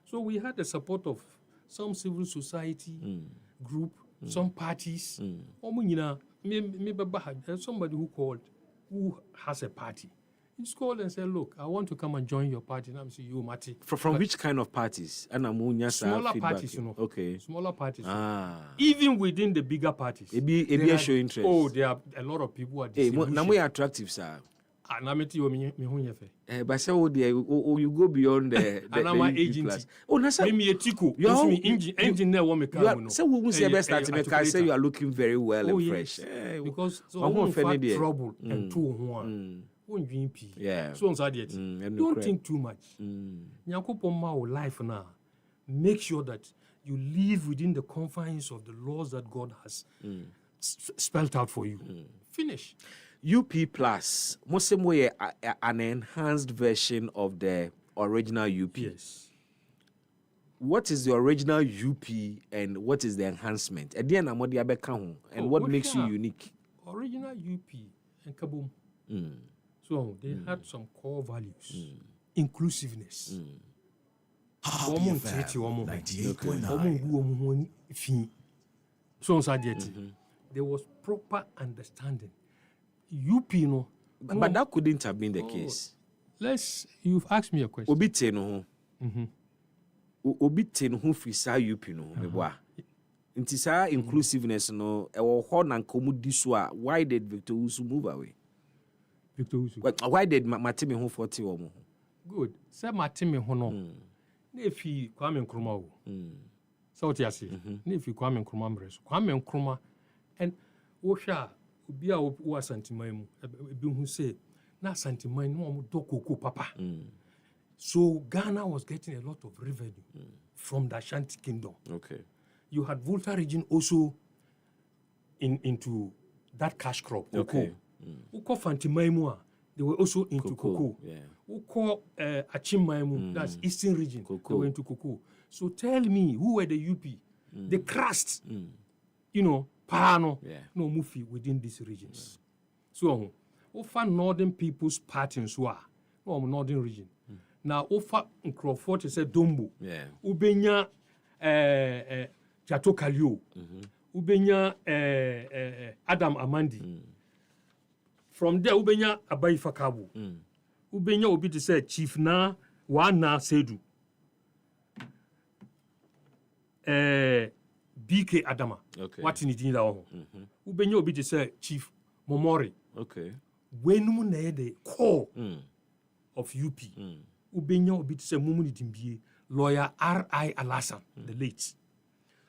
So we had the support of some civil society group, some parties. Somebody who called, who has a party. He's called and said, look, I want to come and join your party. And I'm saying, you, Mati. From which kind of parties? Smaller parties, Okay. Smaller parties. Even within the bigger parties. They show interest. Oh, there are a lot of people who are distribution. Now we are attractive, sir. But say, you go beyond the agency. Oh, that's a tico. Engine there won't come. So we will say best that I say you are looking very well and fresh. Because so one trouble and two yeah. So don't think too much. Life now. Make sure that you live within the confines of the laws that God has spelled out for you. Finish. UP Plus, most way an enhanced version of the original UP. Yes. What is the original UP and what is the enhancement? And what makes you unique? Original UP and Kaboom. So they had some core values. Inclusiveness. So there was proper understanding. UP, no. But that couldn't have been the case. You've asked me a question. Obite no. Obite no frisa UP no. Meboa. Nti sa inclusiveness no ewo ho na nkomu di so a why did Victor Usu move away? Victor Usu. Why did Matimi ho 40 wo mo? Good. Say Matimi ho no. Na efi Kwame Nkrumah wo. So what you say? Na efi Kwame Nkrumah mreso. Kwame Nkrumah and wo hwa obi a wo asantiman mu ebi hu say na asantiman no mo dokoko papa. So Ghana was getting a lot of revenue from the Ashanti Kingdom. Okay. You had Volta region also into that cash crop. Okay. Uko Fantimaimu, they were also into cocoa. Uko Achimaimu, that's Eastern region, they were into cocoa. So tell me, who were the UP? The crust, Parano, no Mufi within these regions. So, Ofa Northern People's Party no Northern region. Now, Ofa Crawford is a Dombo. Ubenya Jato Kalio, Ubenya Adam Amandi. From there, Ubenya Abai Fakabu. Ubenya Obi to say Chief Na Wana Sedu. BK Adama. Okay. What in it in that Ubenya Obi to say Chief Momori. Okay. When you the core of UP, Ubenya Obi to say Mumuni Timbie, lawyer R.I. Alasan, the late.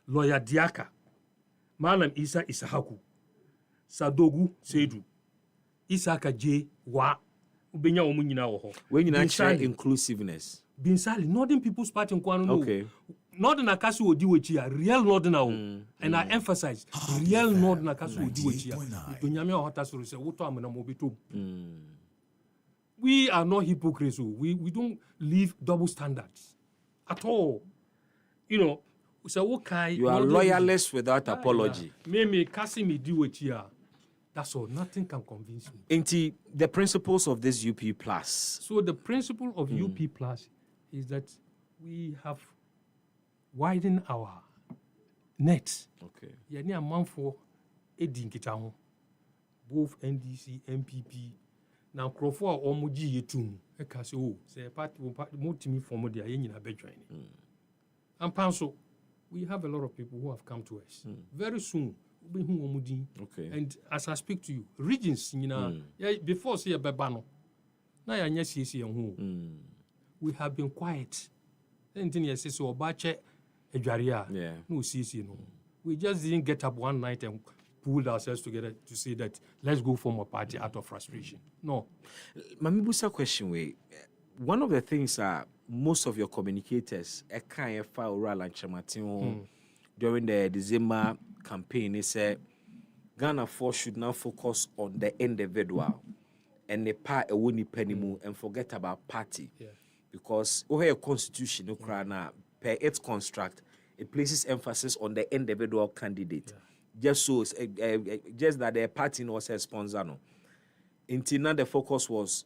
Lawyer Diaka, Malam Isa Isahaku, Sadogu Sedu, Isaka J. Wa, Ubenya Omunina Oho. When you share inclusiveness. Binsali, Northern People's Party in Kwano. Okay. Northern Akasu will do with here, real Northern. And I emphasize, real Northern Akasu will do with here. We are not hypocrites. We don't live double standards at all. So okay, you are loyalists without apology. Me kasi me do it here. That's all. Nothing can convince me. Into the principles of this UP Plus. So the principle of UP Plus is that we have widened our net. Okay. Yani a man for Edinkitaho, both NDC, MPP. Now Crawford or Muji yetum. Ekasi say part more to me for Modia in a bed joining. And Panso. We have a lot of people who have come to us. Very soon, okay. And as I speak to you, regions, before see a bebano, now we have been quiet. Anything you say so bache a jaria, no CC no. We just didn't get up one night and pulled ourselves together to say that let's go form a party out of frustration. No. Mamibusa question way. One of the things most of your communicators during the December campaign, they said Ghana Force should now focus on the individual and the part a winning penny and forget about party. Because over a constitution, per its construct, it places emphasis on the individual candidate. Just so just that the party was a sponsor. Until now the focus was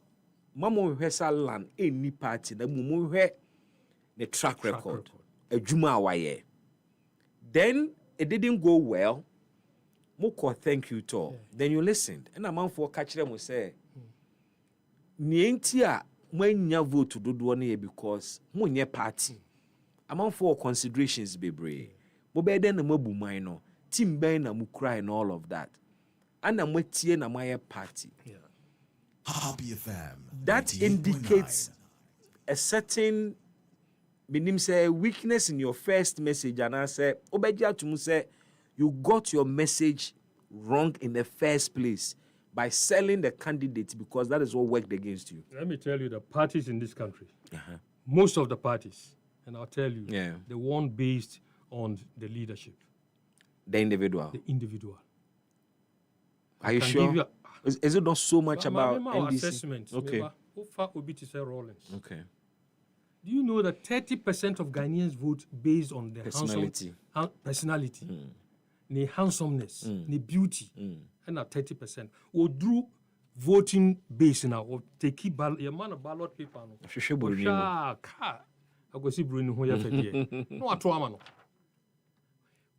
Mamo Hesa land any party that Mumu the track record. A Juma waye. Then it didn't go well. Moko thank you to. Then you listened. And a man for catch them will say Nientia when you vote to do one because munye party. A man for considerations be brave. Mobe then the mobu minor, Tim Ben na mukra and all of that. And I'm with na my party. Happy FM. That indicates a certain say weakness in your first message, and I say, Obeja to say you got your message wrong in the first place by selling the candidate because that is what worked against you. Let me tell you, the parties in this country, most of the parties, and I'll tell you, they weren't based on the leadership. The individual. The individual. Are you sure? Is it not so much about NDC? Assessment. Okay. Okay. Do you know that 30% of Ghanaians vote based on their personality, the handsomeness, the beauty, and 30%? Or do voting based now, or take your man a ballot paper.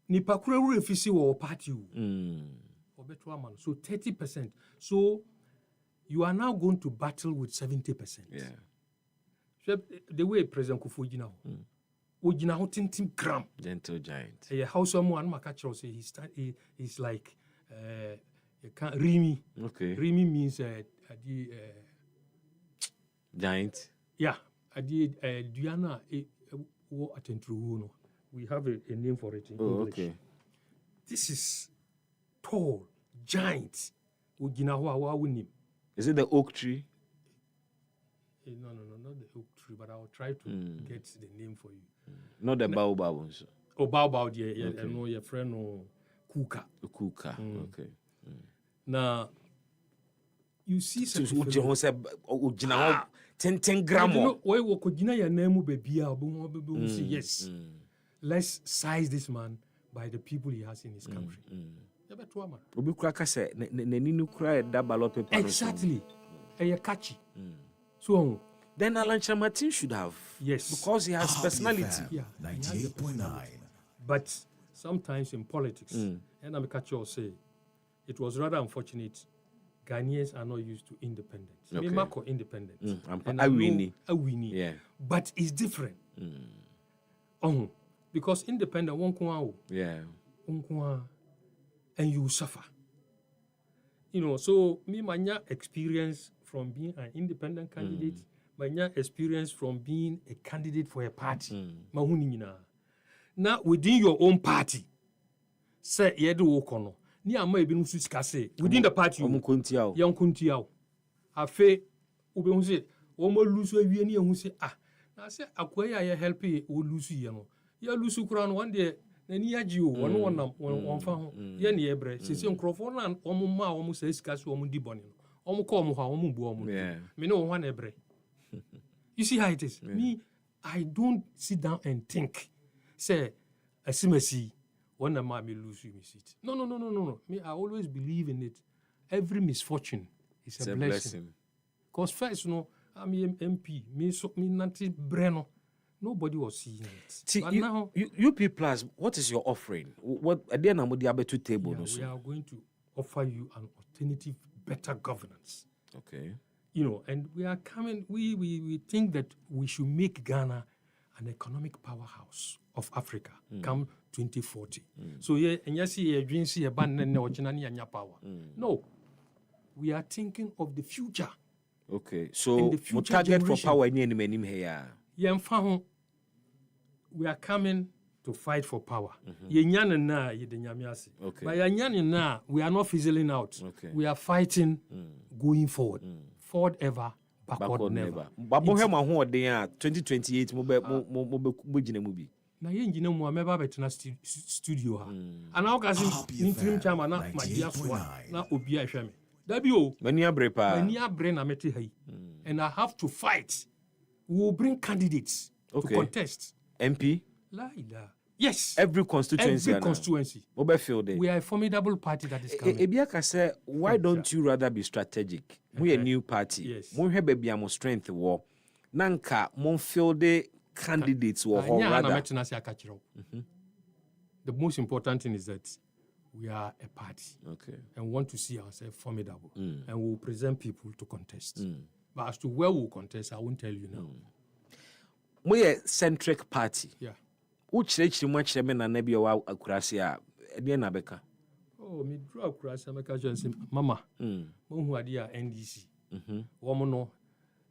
nipa kura wura fisi wɔ party o. Obeto aman. So 30%. So you are now going to battle with 70%. Yeah. So the way President Kufuor Ojina Ojina tintim gram. Gentle giant. A house someone makacho say he's like Rimi. Okay. Rimi means giant. Yeah. Diana no. We have a name for it in English. Okay. This is tall, giant. Is it the oak tree? No, not the oak tree, but I'll try to get the name for you. Not the baobab also. Oh, baobab, yeah. I know your friend or Kuka. Kuka, okay. Now, you see something. 10 gram. Why your name baby? Yes. Let's size this man by the people he has in his country. Exactly. Catchy. So then Alan Chamatin should have. Yes. Because he has personality. Yeah. 98.9. But sometimes in politics, and I'm catcher say, it was rather unfortunate. Ghanaians are not used to independence. Okay. Bismark independent. A winnie. Yeah. But it's different. Because independent won't. Yeah. And you suffer. You know, so me my experience from being an independent candidate, my experience from being a candidate for a party. Now within your own party, say yedu okono. Ni ama ebi nsu sika say within the party omo kontiao. Yan kontiao. Afe ube hu say omo lusu awie ni ehu say na say akoya ya help e o lusu ye no. Ya lusu kura no one day na ni agi o wono wonam won fa ho ye ne ebre sese nkrofo na omo ma omo say sika so omo di boni no. Omo ko omo ha omo bu omo. Me no one ebre. You see how it is? Me, I don't sit down and think. Say, asimasi, one of my lose you seat. No. Me, I always believe in it. Every misfortune is a blessing. Because first, I'm MP. Me nanti breno. Nobody was seeing it. See, but now, UP Plus, what is your offering? What at the end of the to table? We are going to offer you an alternative, better governance. Okay. You know, and we are coming, we think that we should make Ghana an economic powerhouse of Africa come 2040. So, and you see a dream, see a band and no power. No, we are thinking of the future. Okay, so the target for power here. We are coming to fight for power. Okay. But we are not fizzling out. Okay. We are fighting going forward. Forward ever, backward never. Babo hema ho odin 2028 mo na ye ngine mu ameba betena studio ha. Ana o kasi interim chairman na magia so na obi ahwe me. Da bi o. Mani abre pa. Mani abre na meti ha yi. And I have to fight. We will bring candidates to contest. MP? La ila. Yes. Every constituency. Every constituency. We are a formidable party that is coming. Ebiaka say, why don't you rather be strategic? We a new party. Yes. We have a strength war. Nanka mon field candidates war rather. The most important thing is that we are a party. Okay. And want to see ourselves formidable. And we will present people to contest. But as to where we will contest, I won't tell you now. We a centric party. Yeah. Uchirechiri mu akyerɛ me nana bi ɔwɔ akurase a ɛdeɛ na bɛka. Oh, me draw akurase mɛka kyerɛ sɛ mama. Mohu ade a NDC. Wɔn no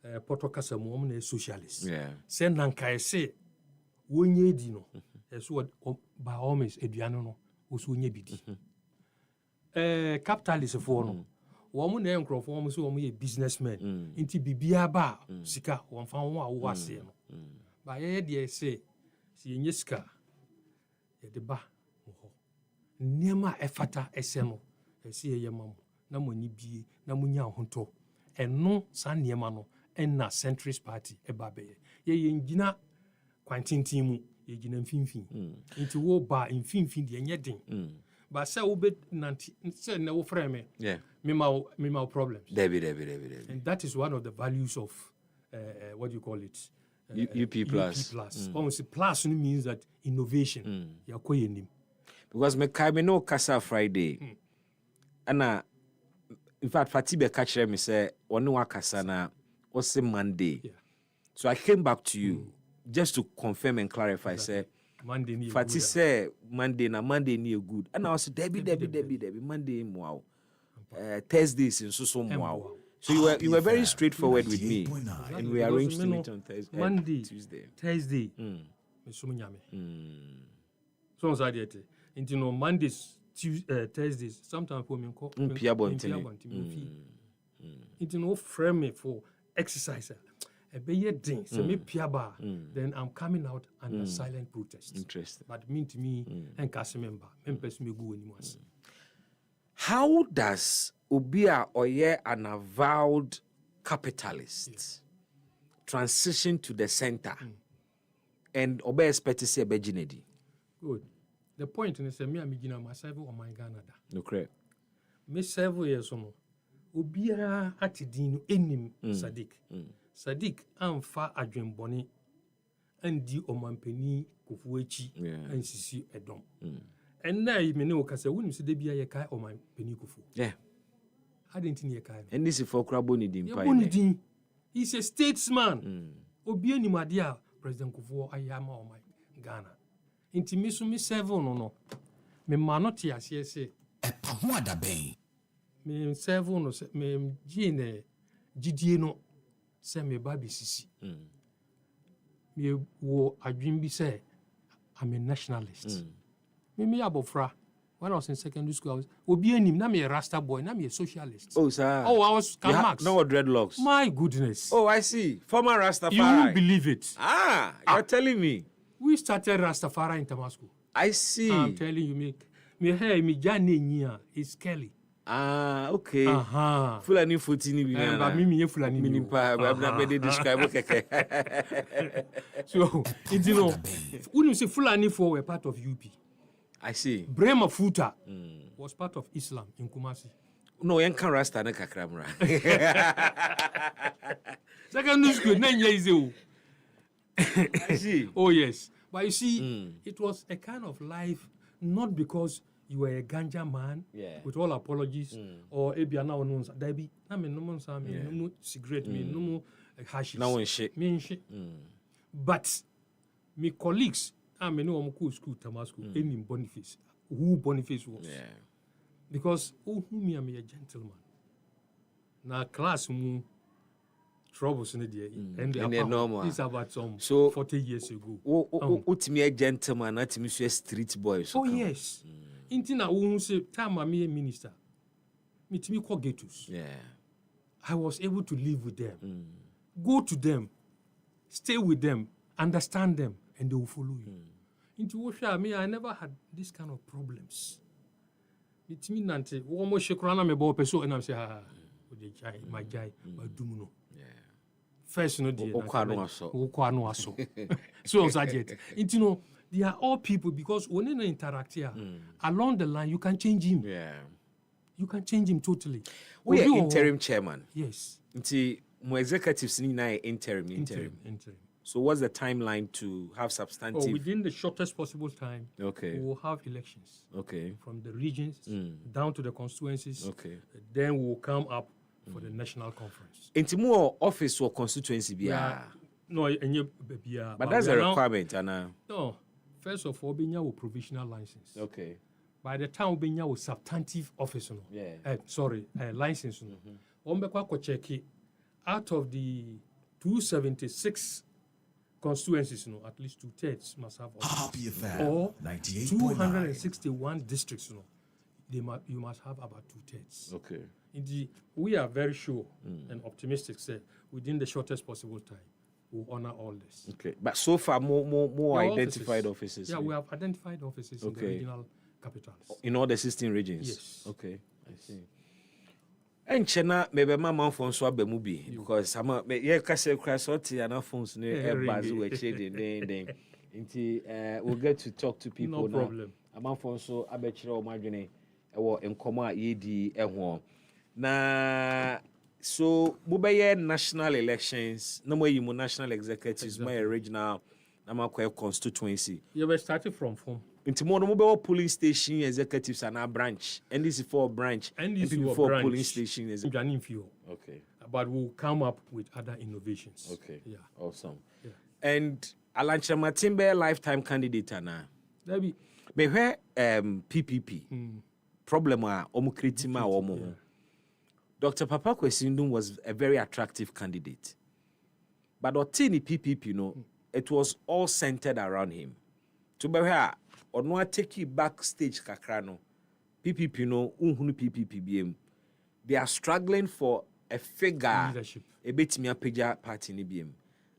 pɔtɔ kasa mu wɔn na socialist. Sɛ nanka ɛsɛ wɔnyɛ di no. Ɛso by all means aduane no wɔso wɔnyɛ bi di. Capitalist foɔ no. Wɔn na nkrɔfoɔ wɔn so wɔn yɛ businessmen. Nti bibia ba sika wɔn fa wɔn a wɔwɔ aseɛ no. Ba yɛ deɛ sɛ si yenye sika ye de ba ho niema efata ese no ese ye yema mo na mo ni bie na mo nya honto eno sa niema no na centrist party e ba be ye ngina kwantintin mu ye gina mfimfin nti wo ba mfimfin de enye den ba se wo be nanti se na wo frame me me ma problems David. And that is one of the values of what do you call it UP Plus. Almost plus means that innovation. Because me no kasa Friday. Ana in fact Fatibe catch me say one wa kasa na what's Monday. Yeah. So I came back to you just to confirm and clarify. Exactly. Say Monday ni Fati say Monday ni good. And I was Debbie Monday wow. Thursdays in so wow. So you were very straightforward with me, and we arranged to meet on Thursday, Monday, Tuesday, Thursday. So on Saturday, into no Mondays, Thursdays. Sometimes we call into no frame for exercise. A be thing, so me piaba. Then I'm coming out under silent protest. Interesting. But mean to me and cast member, members me go anymore. How does Obia Oye, an avowed capitalist, transition to the center and Obe expect to see a Bejinedi? Good. The point is me amigina myself or my Ghana. No correct. Me several years on Obia atidino enim Sadiq. Sadiq amfa adwen boni andi omampani Kufuechi and Sisi Edom. And now you may know because when you see the BIA Kai or my Penikufu. Yeah. I didn't think Kai. And this is for Kraboni Dim. He's a statesman. Obiani Madia, President Kufu, Ayama or my Ghana. Intimisumi 7 no. Me manoti as ye say. EpaHoaDaben. Me 7 no me Gene Gidieno say me baby Sisi. Me wo adwin say I'm a nationalist. Me abofra. When I was in secondary school, I was Obianim, na me a Rasta boy, na me a socialist. Oh, sir. Oh, I was Karl Marx. No dreadlocks. My goodness. Oh, I see. Former Rastafari. You won't believe it. You're telling me. We started Rastafari in Damascus. I see. I'm telling you, me hair, me jani niya is Kelly. Okay. Fulani futini bina. But me fulani. Mini pa. I'm not ready to describe. Okay. So, you know, when you say Fulani for were part of UP. I see. Brema Futa was part of Islam in Kumasi. No, you can't Rasta na kakramra. Secondary school, 9 years old. I see. Oh, yes. But you see, it was a kind of life, not because you were a ganja man, with all apologies, or Ebiana or no, Debbie, I mean, no more cigarette, no more hashish. No one shit. But my colleagues, I mean, no one school Damascus, any Boniface, who Boniface was. Yeah. Because, who me, I'm a gentleman. Now, class, troubles in the day, and they are normal. It's about some 40 years ago. What me a gentleman, not me a street boy. Oh, yes. Intina, who say, time I'm a minister, meet me call Gatus. Yeah. I was able to live with them, go to them, stay with them, understand them, and they will follow you. Into Washa, me, I never had this kind of problems. It's me, Nante, one more shakrana me bo peso, and I'm saying, my jai, my dumuno. First, no, dear. So, you know, they are all people because when you interact here, along the line, you can change him. Yeah. You can change him totally. We are interim chairman. Yes. My executives need interim. So what's the timeline to have substantive? Within the shortest possible time, we will have elections. Okay. From the regions down to the constituencies. Okay. Then we'll come up for the national conference. Into more office or constituency, no, but that's a requirement, Anna. No, first of all, we have a provisional license. Okay. By the time we have a substantive office, license. Check out of the 276 constituencies, at least 2/3 must have office. Or 261 districts, you must have about 2/3. Okay. Indeed, we are very sure and optimistic that within the shortest possible time, we'll honor all this. Okay. But so far, more identified offices. Yeah, we have identified offices in the regional capitals. In all the 16 regions? Yes. Okay, I see. And Chena, maybe my mom phones were movie because I'm a sorty and our phones near we'll get to talk to people. No problem. I'm on phone, so I bet you my journey in Coma ED and na so mobile national elections, no more you national executives, my original constituency. You were starting from form. Into more mobile polling station executives and our branch. NDC4 branch. NDC4 polling station executives. Okay. But we'll come up with other innovations. Okay. Yeah. Awesome. Yeah. And Alancha Matimbe lifetime candidate na. Maybe. But where PPP problem are omukritima omo. Dr. Papa Kwesindum was a very attractive candidate. But Otini PPP, it was all centered around him. To be here, or no take you backstage kakrano. PPP unhunu PPP BM. They are struggling for a figure. Leadership. A bit me a page party in BM.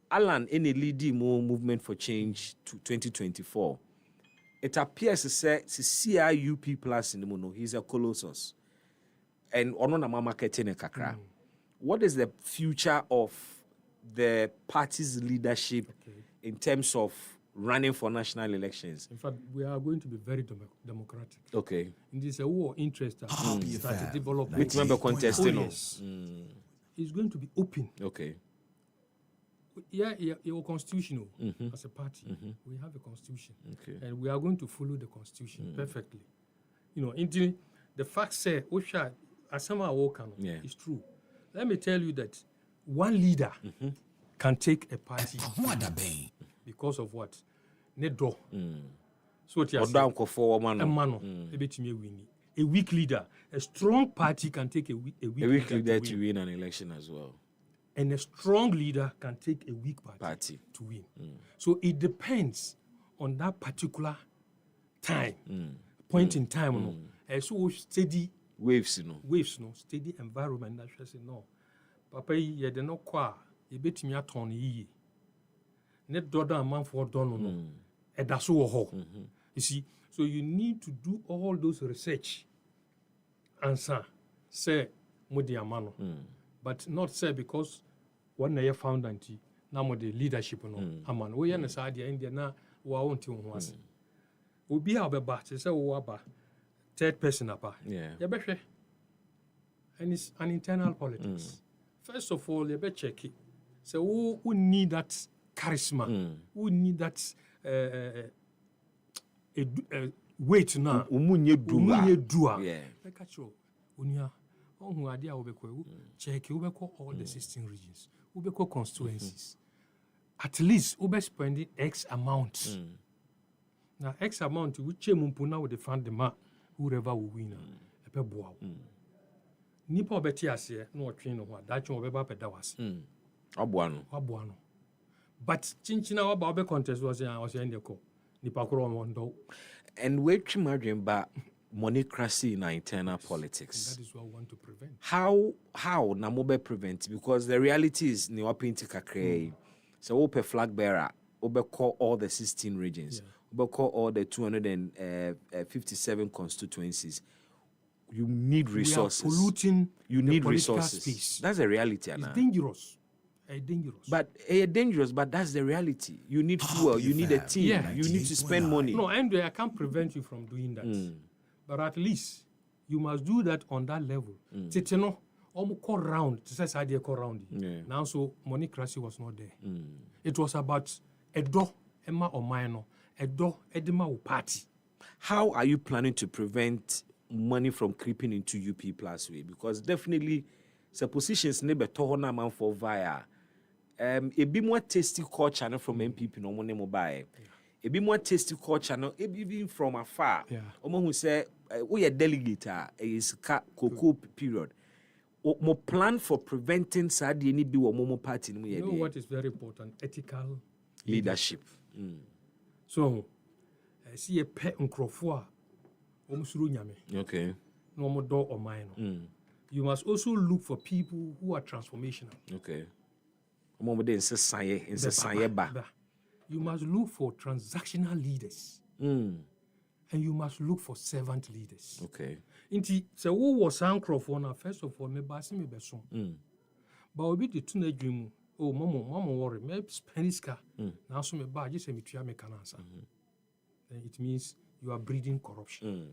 Alan any leading more movement for change to 2024. It appears to say CIUP plus in the mono. He's a colossus. And on mama marketing kakra. What is the future of the party's leadership in terms of running for national elections? In fact, we are going to be very democratic. Okay. In this war interest that started developing. Which member contesting? Yes. It's going to be open. Okay. Yeah, your constitutional as a party. We have a constitution. Okay. And we are going to follow the constitution perfectly. Until the fact say, Asama Wokan is true. Let me tell you that one leader can take a party because of what? Nedo. So what you a weak leader, a strong party can take a weak leader to win an election as well. And a strong leader can take a weak party. To win. So it depends on that particular time, point in time. So steady waves, steady environment. That should say no. Papa, you de no qua. You bet me a ton ye. Net doda a man for don no. That's all. You see, so you need to do all those research. Answer, say, Mudiamano. But not say because one year found anti, now the leadership no. Aman, we are side India na wa won't was. We be our bat, say, waba, third person apa. Yeah. And it's an internal politics. First of all, you better check it. So who need that charisma? Who need that weight now? Umunye dua. Yeah. Like actual, unya. Who idea we check all the 16 regions. We constituencies. At least we spending X amount. Now X amount we che mumpuna we defend the ma whoever will win. Epe boa. Nipa obeti ase no otwe no ho da twe obeba peda wase. Oboano. But chinchina oba obe contest was in the ko. Nipa kro mondo. And we trim ba monocracy in our internal politics. And that is what we want to prevent. How na mobe prevent? Because the reality is ni wapinti kakre. So ope flag bearer, obe call all the 16 regions. Obe call all the 257 constituencies. You need resources. We are polluting you need political resources. Space. That's the reality. It's dangerous. Dangerous, but that's the reality. You need fuel, you need a team, you need to spend money. No, and I can't prevent you from doing that. But at least you must do that on that level. Titino, almost call round. This idea call round. Now, so monocracy was not there. It was about a do Emma or minor, a do Edema or party. How are you planning to prevent money from creeping into UP plus way? Because definitely, suppositions never told a man for via. A bit more tasty call channel from MPP no money mobile. A bit more tasty call channel, even from afar. Omo who say we a delegate is cocoa period. More plan for preventing sad any be or momo party. You know what is very important? Ethical leadership. So I see a pet uncrofua. Okay. No more door or mine. You must also look for people who are transformational. Okay. You must look for transactional leaders. And you must look for servant leaders. Okay. Inti se wo was microphone na first of all me ba se me be so. Ba obi de tuna dwemu. Oh mama worry me Spanish car. Now so me ba je se me tua me kanansa. Then it means you are breeding corruption.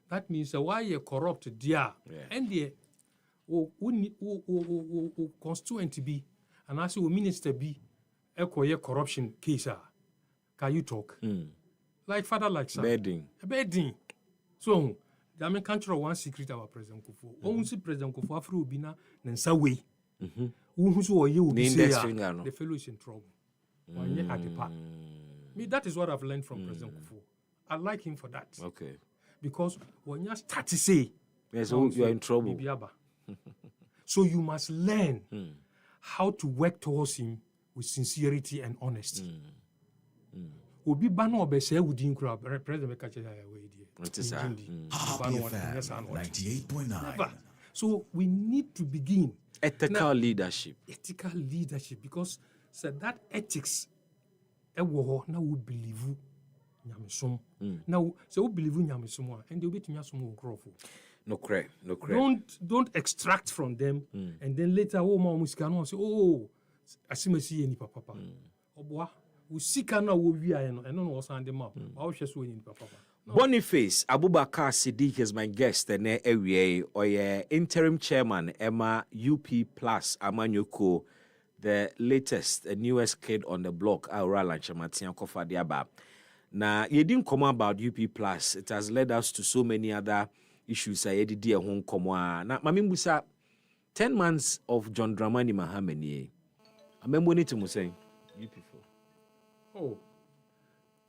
That means why you corrupt there and there o constituent be and as a minister be equal corruption case can you talk Like father, like son. Bedding. So, the American country one secret about President Kufuor. Only see President Kufuor Afro Bina Nensa way. Who's who you the fellow is in trouble. Me, that is what I've learned from President Kufuor. I like him for that. Okay. Because when you start to say, yes, you are in trouble. So you must learn how to work towards him with sincerity and honesty. Obi bano obese wudin kura president make kache So we need to begin ethical leadership because that ethics ewo na we believe nyamesom now so we believe nyamesom and they betimi asom nkrofo no correct don't extract from them and then later ma musika no say asimasi eni papa oboa usika na wo wi aye no eno no sande ma wa wo hwe so eni papa Boniface Abubakar Siddiq is my guest and or interim chairman Emma UP Plus Amanyoko, the latest newest kid on the block Aura Lanchamatia Kofa Diaba. Now you didn't come about UP Plus. It has led us to so many other issues. I did dear home komwa. Now Mamimbusa 10 months of John Dramani Mahamani. I remember when it was saying UP4. Oh.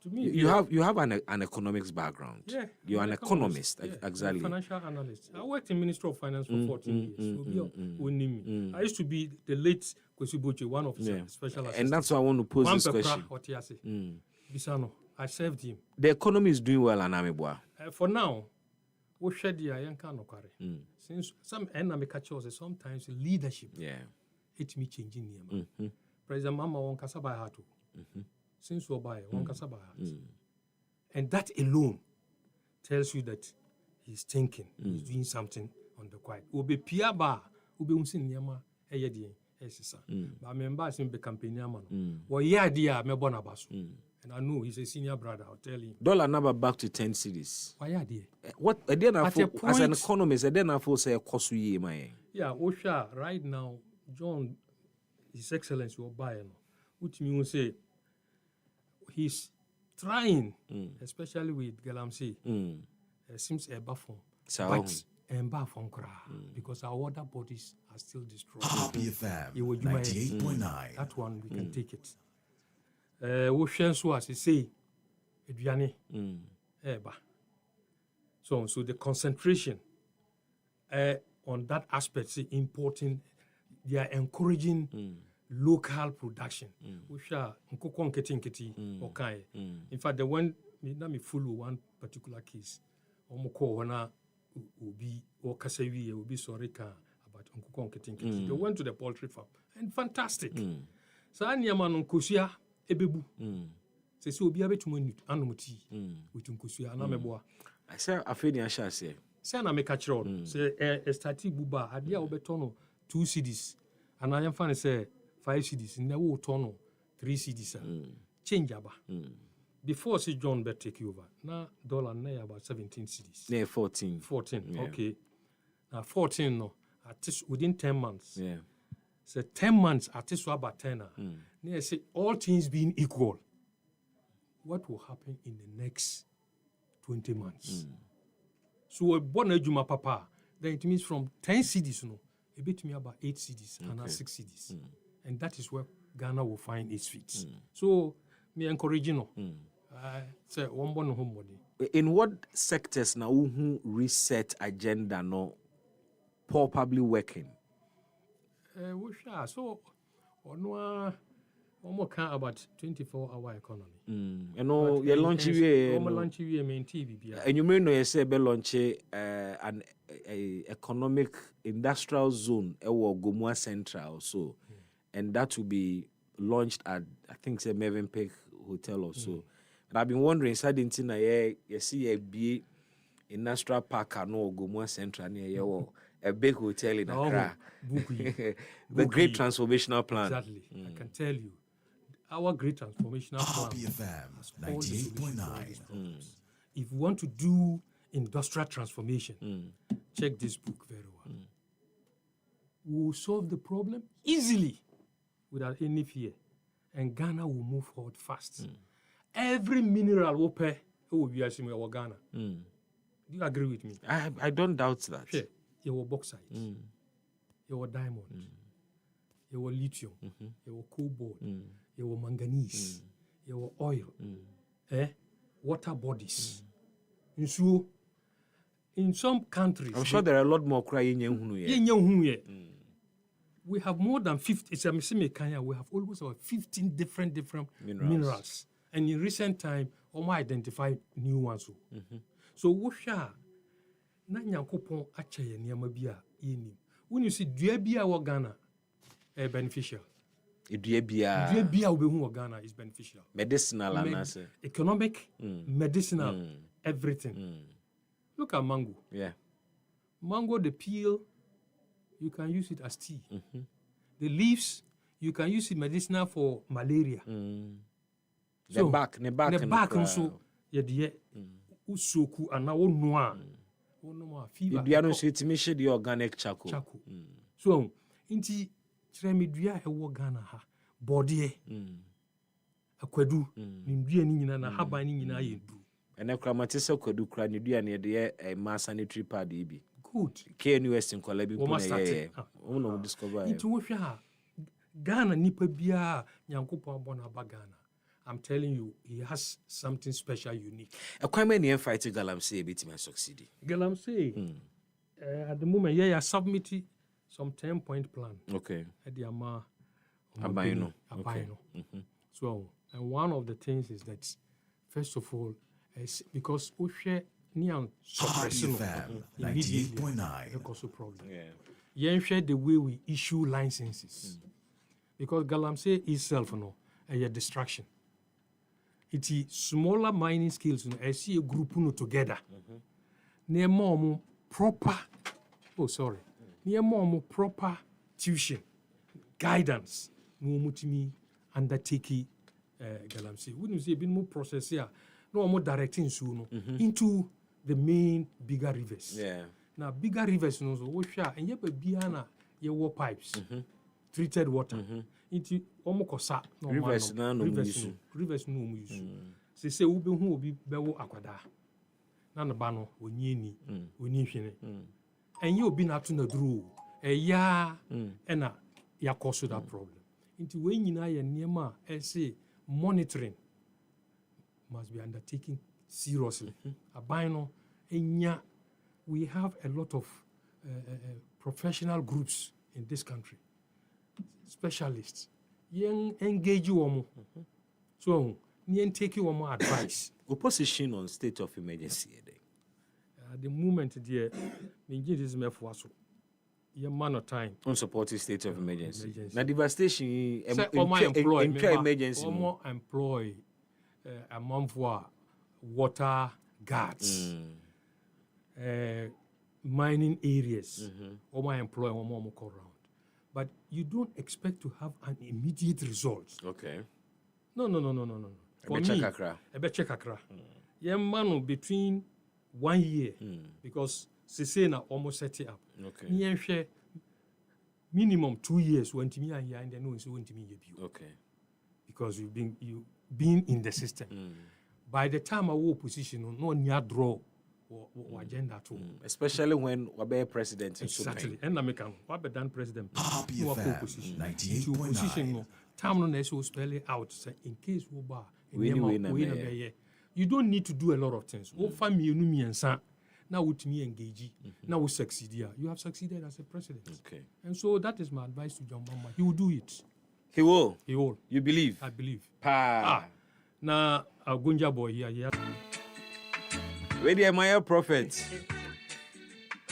To me, you have an economics background. Yeah, you're an economist, exactly. Financial analyst. I worked in Ministry of Finance for 14 years. I used to be the late Kwesiboche, one of the special assistants. And that's why I want to pose this question. Bisano, I served him. The economy is doing well, Anamibwa. For now, we shed the Ayanka no carry. Since some enamikacho sometimes leadership. It me changing name. President Mama won kasaba hatu. Since we're by one kasaba and that alone tells you that he's thinking, he's doing something on the quiet. Obe piaba, obe unsin yama eyedi esisa. But I remember him be campaign man. Well, yeah, dear, me bonabasu. And I know he's a senior brother. I'll tell you. Dollar number back to 10 cities. Why are they? What again? As an economist, I didn't have say cost we my. Yeah, Osha. Right now, John, His Excellency will buy which means say. He's trying, especially with Galamsey. Seems a buffon. But buffon because our water bodies are still destroyed. EpaHoaDaben 98.9. That one we can take it. Ocean as he say, Edwiane. So the concentration on that aspect is important. They are encouraging local production. Which are okay. In fact, the one me follow one particular case. Wana ubi or kasewi ubi sorika about They went to the poultry farm and fantastic. So anyama nkosia ebebu. Se so obi abetumo anomuti with nkosia anameboa. I say afeni asha say. Say na make a chron. Say stati buba adia obetono 2 cedis. And I am funny say 5 cedis, never turn 3 cedis. Change aba. Before see John bet take over. Now dollar na about 17 cedis. Yeah, 14. 14. Yeah. Okay. Now 14 no. At least within 10 months. Yeah. So 10 months at least about 10. Now say all things being equal. What will happen in the next 20 months? So a born ejuma papa, then it means from 10 cedis no, a bit me about 8 cedis and 6 cedis. And that is where Ghana will find its feet. So, me encouraging no. Say one born home body. In what sectors now who reset agenda no probably working? So one more can about 24-hour economy. You know, you launch main TV. And you may know you say be launch an economic industrial zone Gomua Central so. And that will be launched at, I think, say Mervyn Peak Hotel or so. But I've been wondering, you see a big industrial park no Gomua Central near a big hotel in Accra. The great transformational plan. Exactly. I can tell you, our great transformational plan. EpaHoaDaben 98.9. If you want to do industrial transformation, check this book very well. We will solve the problem easily. Without any fear, and Ghana will move forward fast. Every mineral will pay Who will be asking me about Ghana? Do you agree with me? I don't doubt that. Sure. You were bauxite. You were diamond. You were lithium. You were cobalt. You were manganese. You were oil. Water bodies. So, in some countries, I'm sure there are a lot more crying. We have more than 50. It's a we have almost about 15 different minerals. And in recent time, we identify new ones. So, what shall na nyankopon acha ye niam bia yenim. When you see dua bia wo Ghana beneficial. Dua bia wo be hu Ghana is beneficial. Medicinal and economic, medicinal, everything. Look at mango. Yeah. Mango, the peel, you can use it as tea. The leaves, you can use it medicinal for malaria. The back also, ye usoku ana wo noa. Fever. The no sweet mission the organic charcoal. So, inti tremidua e wo Ghana ha. Body akwadu nimdua ni nyina na haba ni nyina ye du. And akramatisa kwadu kra ni dua ne de e sanitary pad bi. Good. KNUS in Kolabi Pune. No discover. Inti wo hwe ha Ghana nipa bia nyankopon abona ba Ghana. I'm telling you, he has something special, unique. A crime any fighting Galamsey bit my succeed. Galamsey, at the moment, yeah, submitted some 10-point plan. Okay. At the Ama, Abino. So, and one of the things is that, first of all, is because we share near suppression 98.9. It causes a problem. Yeah, share the way we issue licenses, because Galamsey itself, a distraction. It is smaller mining skills. I see a group together. Near more proper. Near more proper tuition, guidance. No mutimi undertaking Galamsey. Wouldn't you say a bit more process here? No more directing soon into the main bigger rivers. Yeah. Now bigger rivers, no so we share and yet biana ye war pipes, treated water. Into omokosa no rivers no rivers no use. Se ube hu obi bewo akwada. Na na ba no onyi ni oni hwene. Enye obi na to na duro. Eya na ya cause that problem. Into we nyina ye niema say monitoring must be undertaken seriously. Abino enya we have a lot of professional groups in this country. Specialists, young engage you so you take you more advice. Opposition on state of emergency. At the moment, dear, is me for us. Your man of time. Unsupported state of emergency. Now devastation. Emergency. Employ a month for water guards, mining areas. Employ more around. But you don't expect to have an immediate result. Okay. No. For me, a better kakra. Man between 1 year, because Sisena almost set it up. Okay. Minimum 2 years when to me and here and then no so when to me you. Okay. Because you've been in the system. By the time I was position, no near draw. Or agenda too. Especially when Wabe president exactly. And American Wabe done president. Position 98.9. Time no so spell it out. Say in case we you don't need to do a lot of things. Oh, family and son. Now with me engage. Now we succeed here. You have succeeded as a president. Okay. And so that is my advice to John Mama. He will do it. He will. He will. You believe? I believe. Now a Gunja boy here. Yeah. Where are my prophets?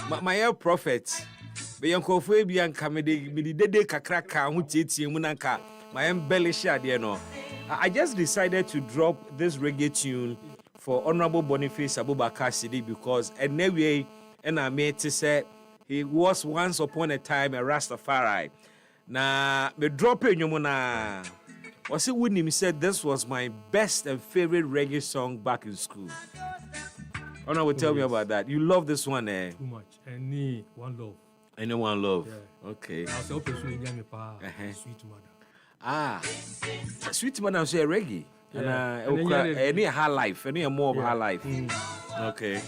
My prophets. Be uncle Fabian Camede, Midide Kakraka, who tits Munanka, my embellish idea. No, I just decided to drop this reggae tune for Honorable Boniface Abubakar Sidi because anyway, and I made to say he was once upon a time a Rastafari. Now, me drop in Yomuna. Was it when he said this was my best and favorite reggae song back in school? Honor will tell me about that. You love this one, eh? Too much. Any one love. Any one love. Yeah. Okay. I was hoping to Sweet Mother. Sweet Mother say reggae. Any high life, any more of high life. Okay.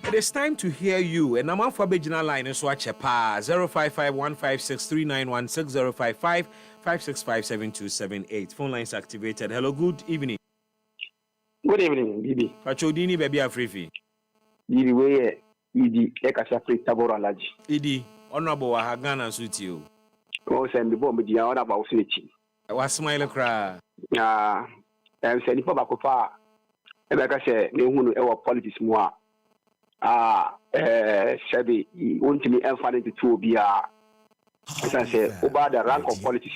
It is time to hear you. And I'm on for Bejina line is watch a pa 055-156-3916 055-565-7278. Phone lines activated. Hello, good evening. Good evening, Bibi. Pachodini baby Afrifi. Bibi we Idi Ekasa Free Tabora Laji. Idi, honorable Wahagana suit you. Oh, send the bomb with the honorable Snitching. I was smiling cry. I'm sending for Bakofa. And like I said, our politics more. Sabi, want to me and find it to be as I say, over the rank of politics.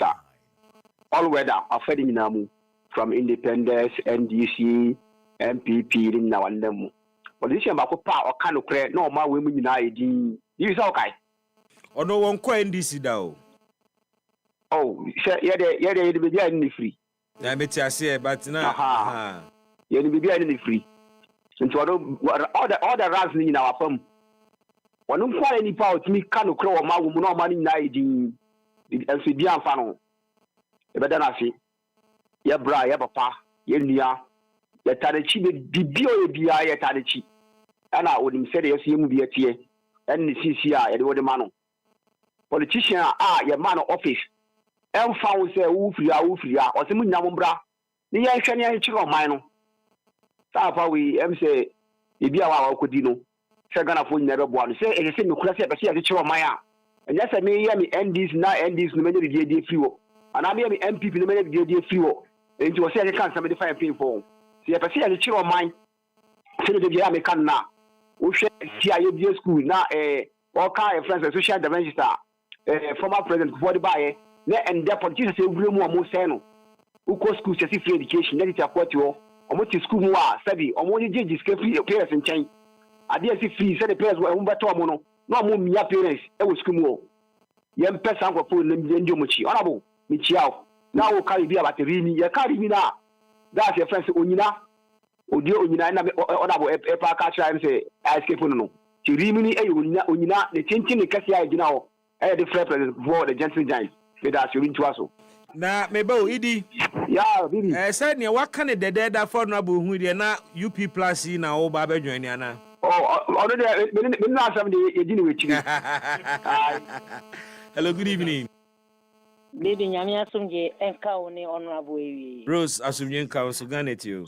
All weather are fading namu from independence, NDC, MPP, now and them. Politician Bakopa or kind of create no more women in ID. You is okay. Or no one quite NDC though. Oh, yeah, the baby are free. I bet you say, but now, yeah, the baby are free. Since all the rats in our firm. One don't find any power to me, can't crow or my woman, no money in ID. And see, beyond funnel. But then I say, yeah, bra, yeah, papa, yeah, the Tadachi, the BOBI at Tadachi. And I would say, yes, you be a tear, and the CCI, and the man. Politician, your man of office. And found say, Ufria, or some Namumbra. The Ashania Chico Mino. That's we say, if you are Codino, second of one never one. Say, it's a class at the Chico Maya. And yes, I may end this, not end this, no matter the fuel. And I may be MPP, no matter the fuel. And to a second, somebody find people. See, if I see a Chico mine, say the American now. We share CIA school now, all kind of friends, social register, former president for the buyer. And the politicians say, we more sano. Who call school free education, let it support you. Or what is school more, study, or what you just free your parents and change. I dare see free, said the parents were Umberto. No more mere parents, it was school more. Young person for pulling them in Yomuchi, honorable, Michiao. Now we'll carry about the Rini, you carry me now. That's your friends, Unina. Odio Unina, honorable Epa Catcher, and say, I escape on no. To Rimini, Unina, the Tintin, the Cassia, you know, and the fair president for the Jensen Giant. That's your into na mebo idi yeah bibi said ne waka ne dede da for no abo hu de na UP plus na wo ba bedwan ni ana already me na sam de edi ni wechi. Hello, good evening. Bibi nyame asumje enka woni honorable ewi Rose asumje enka so ganet you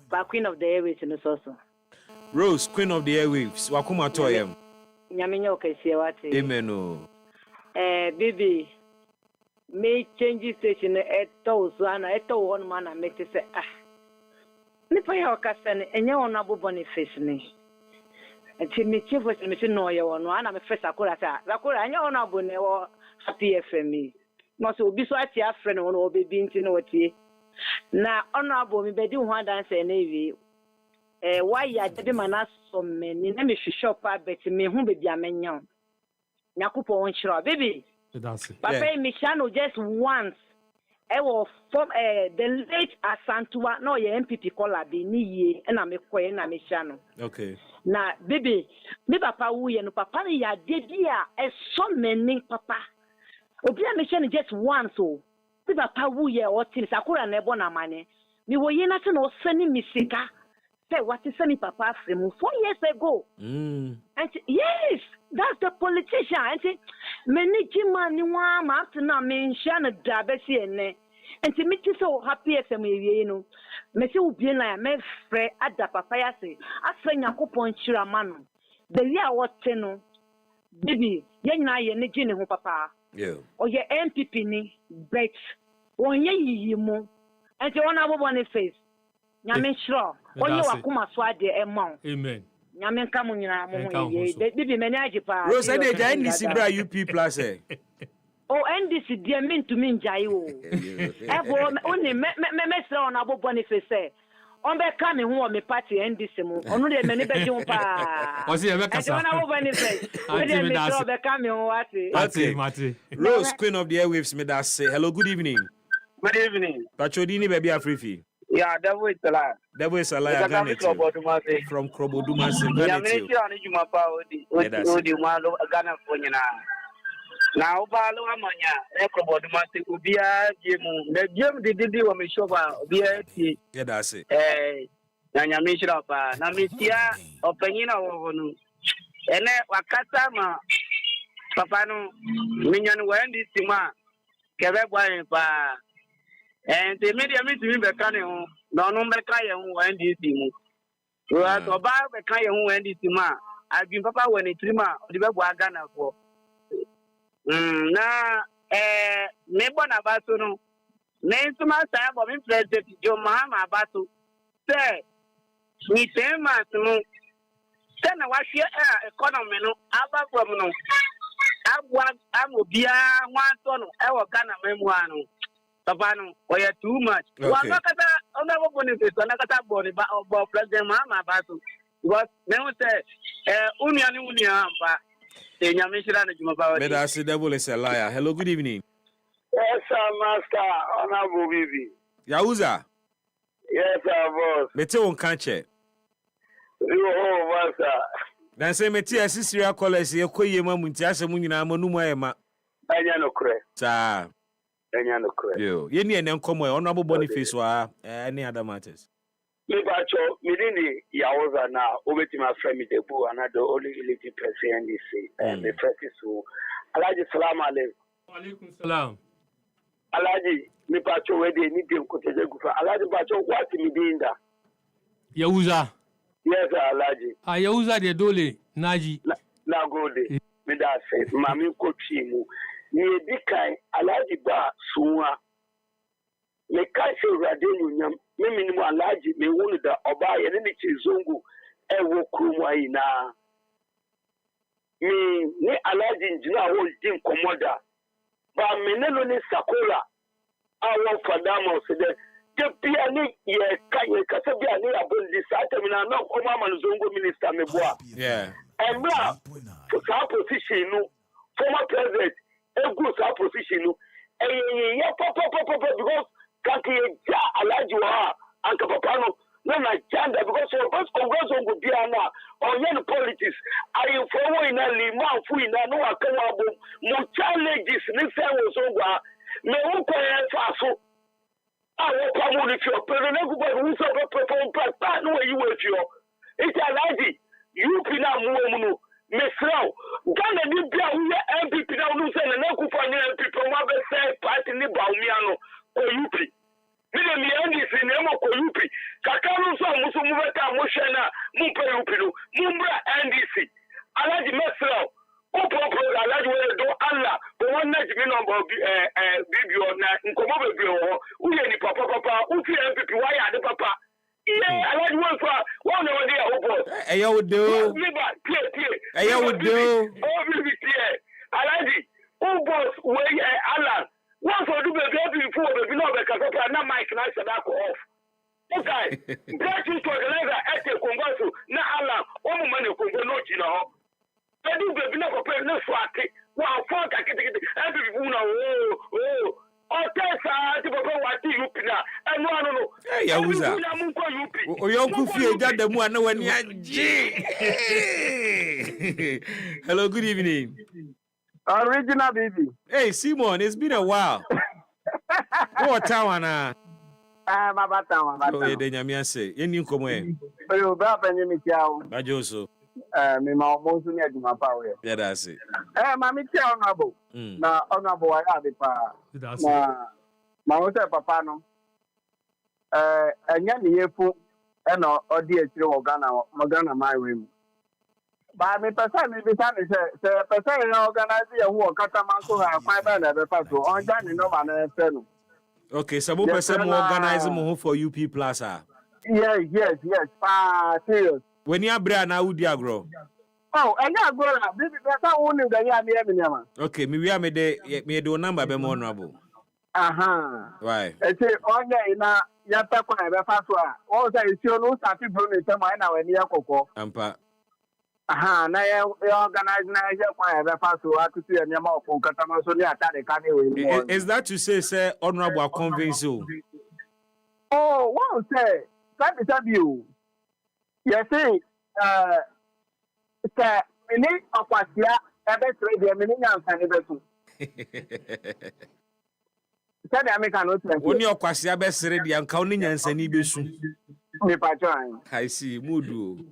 ba queen of the airwaves no so Rose queen of the airwaves wakoma to yam nyame nya okasie wate amen o bibi me change station eto so ana eto won man na make say ni pa ya okasa ne enye won abobo ne face ne enti me chief was me no ye won ana me face akora ta akora enye won abo ne wo happy fm no so obi so ati afre ne won obebi nti no tie na ono abo me bedi ho adanse na evi why ya de mana so me ni na me shop abet me hu bebi amenya nyakopo won chiro baby. Papa Michano just once. I was from the late Asantua, no, your MPP caller be ni and I'm a queen and Michano. Okay. Now, baby, me papa we and papa ya did ya as so many papa. Obia Michano just once so. Me papa we or things Sakura nebona money. Me were nothing or sending me sika. Say what is sending papa from 4 years ago. And yes, that's the politician. And say, many Jimani one after now mention a dabesi and to meet you so happy as a you know. Messi will be like a friend at the papaya say, I say, a coupon chiramano. The year what tenno, baby, young I and Jenny papa. Yeah. Or your MPP ni, bet, or ye mo, and you want our one face. Yamin sure. Or you are kuma swadi amount. Amen. Yamin come on your baby manage pa. Rose, I did NDC UP plus. Oh, NDC dear mean to mean Jayo. Only me on Abu Boniface. On the coming who are me party NDC. Only the many bedroom pa. Was he a Becca? Rose, queen of the airwaves, me that say hello, good evening. Good evening. Pachodini baby Afrifi. Yeah, that way is a lie. That way is a lie. From Krobodumase. Now, Balo Amanya, Echo Domestic will be a Jim. The Jim did you want me show be a Yeah, that's it. Nanya Mishapa, Namisia, Openina, and Wakatama, Papano, Minion Wendy Sima, Kevin Pa, and the media meeting the Canyon, no number Kayan Wendy Simu. You are to buy the Kayan Wendy Sima. I've been Papa when it's Rima, the Wagana for. Na mebo na baso no na ntuma sa bo me president Jo Mahama baso say ni tema no say na wahwe economy no aba from no abwa amobia nwanto no e wo Ghana memu anu papa no oya too much wa makata ona bo boniface na kata body ba obo president Mahama baso because me say unia pa. The devil is a liar. Hello, good evening. Yes, sir, Master. Honorable Bibi. Yahuza. Yes, sir, boss. Mete on kanche. You Master. Dan say mete asisiria college ye koye ma munti asemu nyina ma numu ayema. Anya no kre. Sa. Anya no kre. Yo, ye ni ene nkomo e Honorable Boniface wa any other matters. Me bacho midini Yahuza na obeti my friend me debu another only elite person NDC and the practice so Alaji salam alaikum. Wa alaikum salam. Alaji me bacho we dey ni dem koteje gufa. Alaji bacho what me dey inda. Yahuza. Yes, Alaji. Yahuza de dole naji. Na gode. Me da say mami ko mu. Ni edikai Alaji ba suwa. Me kai se radenu nyam me minimum Alaji me wonu da oba ye ne chizungu e wo krumu ayi na ni Alaji njina wo din komoda ba menelo ni sakura awon fadama se de bia ni ye kai ka se bia ni abondi sa termina na ko mama nzongo minister me boa emra sa position no former president egu sa position no ye papa because kaki ja Alaji wa anka papa no na janda because so both congress on go bia na on politics I for we na lima fu ina no akawa bo mo challenges ni se wo so gwa me wo ko e fa so awo pa mo ni fio pero na gubo wo so pa no yi we fio ita Alaji you pina mu no me frau Ghana ni bia wo MPP na wo se na ku fa ni MPP wa be say party ni ba umiano ko UP Mide mi NDC nemo ko UP kakanu so muso mubeta moshena mumpe UP no mumbra NDC Alaji mesrao opopro Alaji we do Allah ko wonna jimi number BBO na nkomo bebi ho uye ni papa uti MPP wa ya de papa iye Alaji we fa wa no de opo eya wo de o eya wo de o Alaji o boss we Allah one for do baby before baby no be kasa na mic na say that off. Okay. Get you to organize at a converso na Allah o mo man ko no jina ho. Baby baby na ko pe na swati. Wa for ka kiti every people na o tesa ti baba wati UP na enu anu no. Yahuza. O yonku fie jada mu ana wani aje. Hello, good evening. Original baby. Hey, Simon, it's been a while. What town na? Baba town. Oh, de nyamia say. Yeni nkomo e. Oyo ba penye mi tiao. Bajoso. Me ma mo so ni aduma pa we. Yeah, that's it. Ma mi tiao na bo. Na honorable wa ya de pa. Na ma wo se papa no. Enya ni yefu e no odi akire wo Ghana my way mu. Ba me person me bisa me se person na organize ye hu okata man so ha kwan ba na be fa so on ja ni no ma na fe no. Okay, so what person organize mo for UP Plus ah? Yes. Serious. When you bra na udi agro. Oh, enya agro na bibi person who ni da ya me nyama. Okay, me we me de number be mo honorable. Aha. Why? Ete onye ina ya ta kwa na be fa so a. O say isi onu start bro ni tell my na we ni akoko. Ampa. Aha, na ya organize na ya kwa ya fa so atutu ya nyama okon katama so ni atade ka ni we mo. Is that to say honorable convince you? Oh, what say? That is you. You see, mini akwasia ebe trade mini nyansa ni betu. Said the American not. When your Kwasia best ready and counting and sending besu. Me patron. I see, Mudu.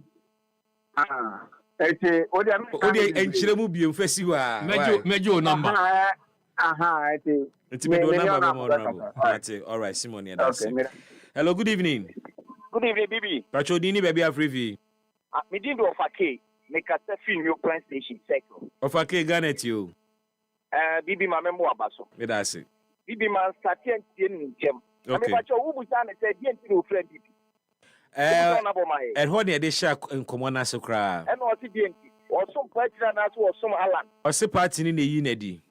Eti odi enchire mu bi mfasi wa mejo number eti me do number mo honorable ati all right Simon here that's it. Hello, good evening. Good evening, Bibi. Pacho dini baby afrivi Me din do ofake make a film your plan station circle ofake Garnet you Bibi ma memo abaso me that's it. Bibi man starting in jem okay me pacho wo busa na say di enti no friend Bibi and what they share in common as a cry. And what the DNT or some party and as or some Alan. Or say party in the unity.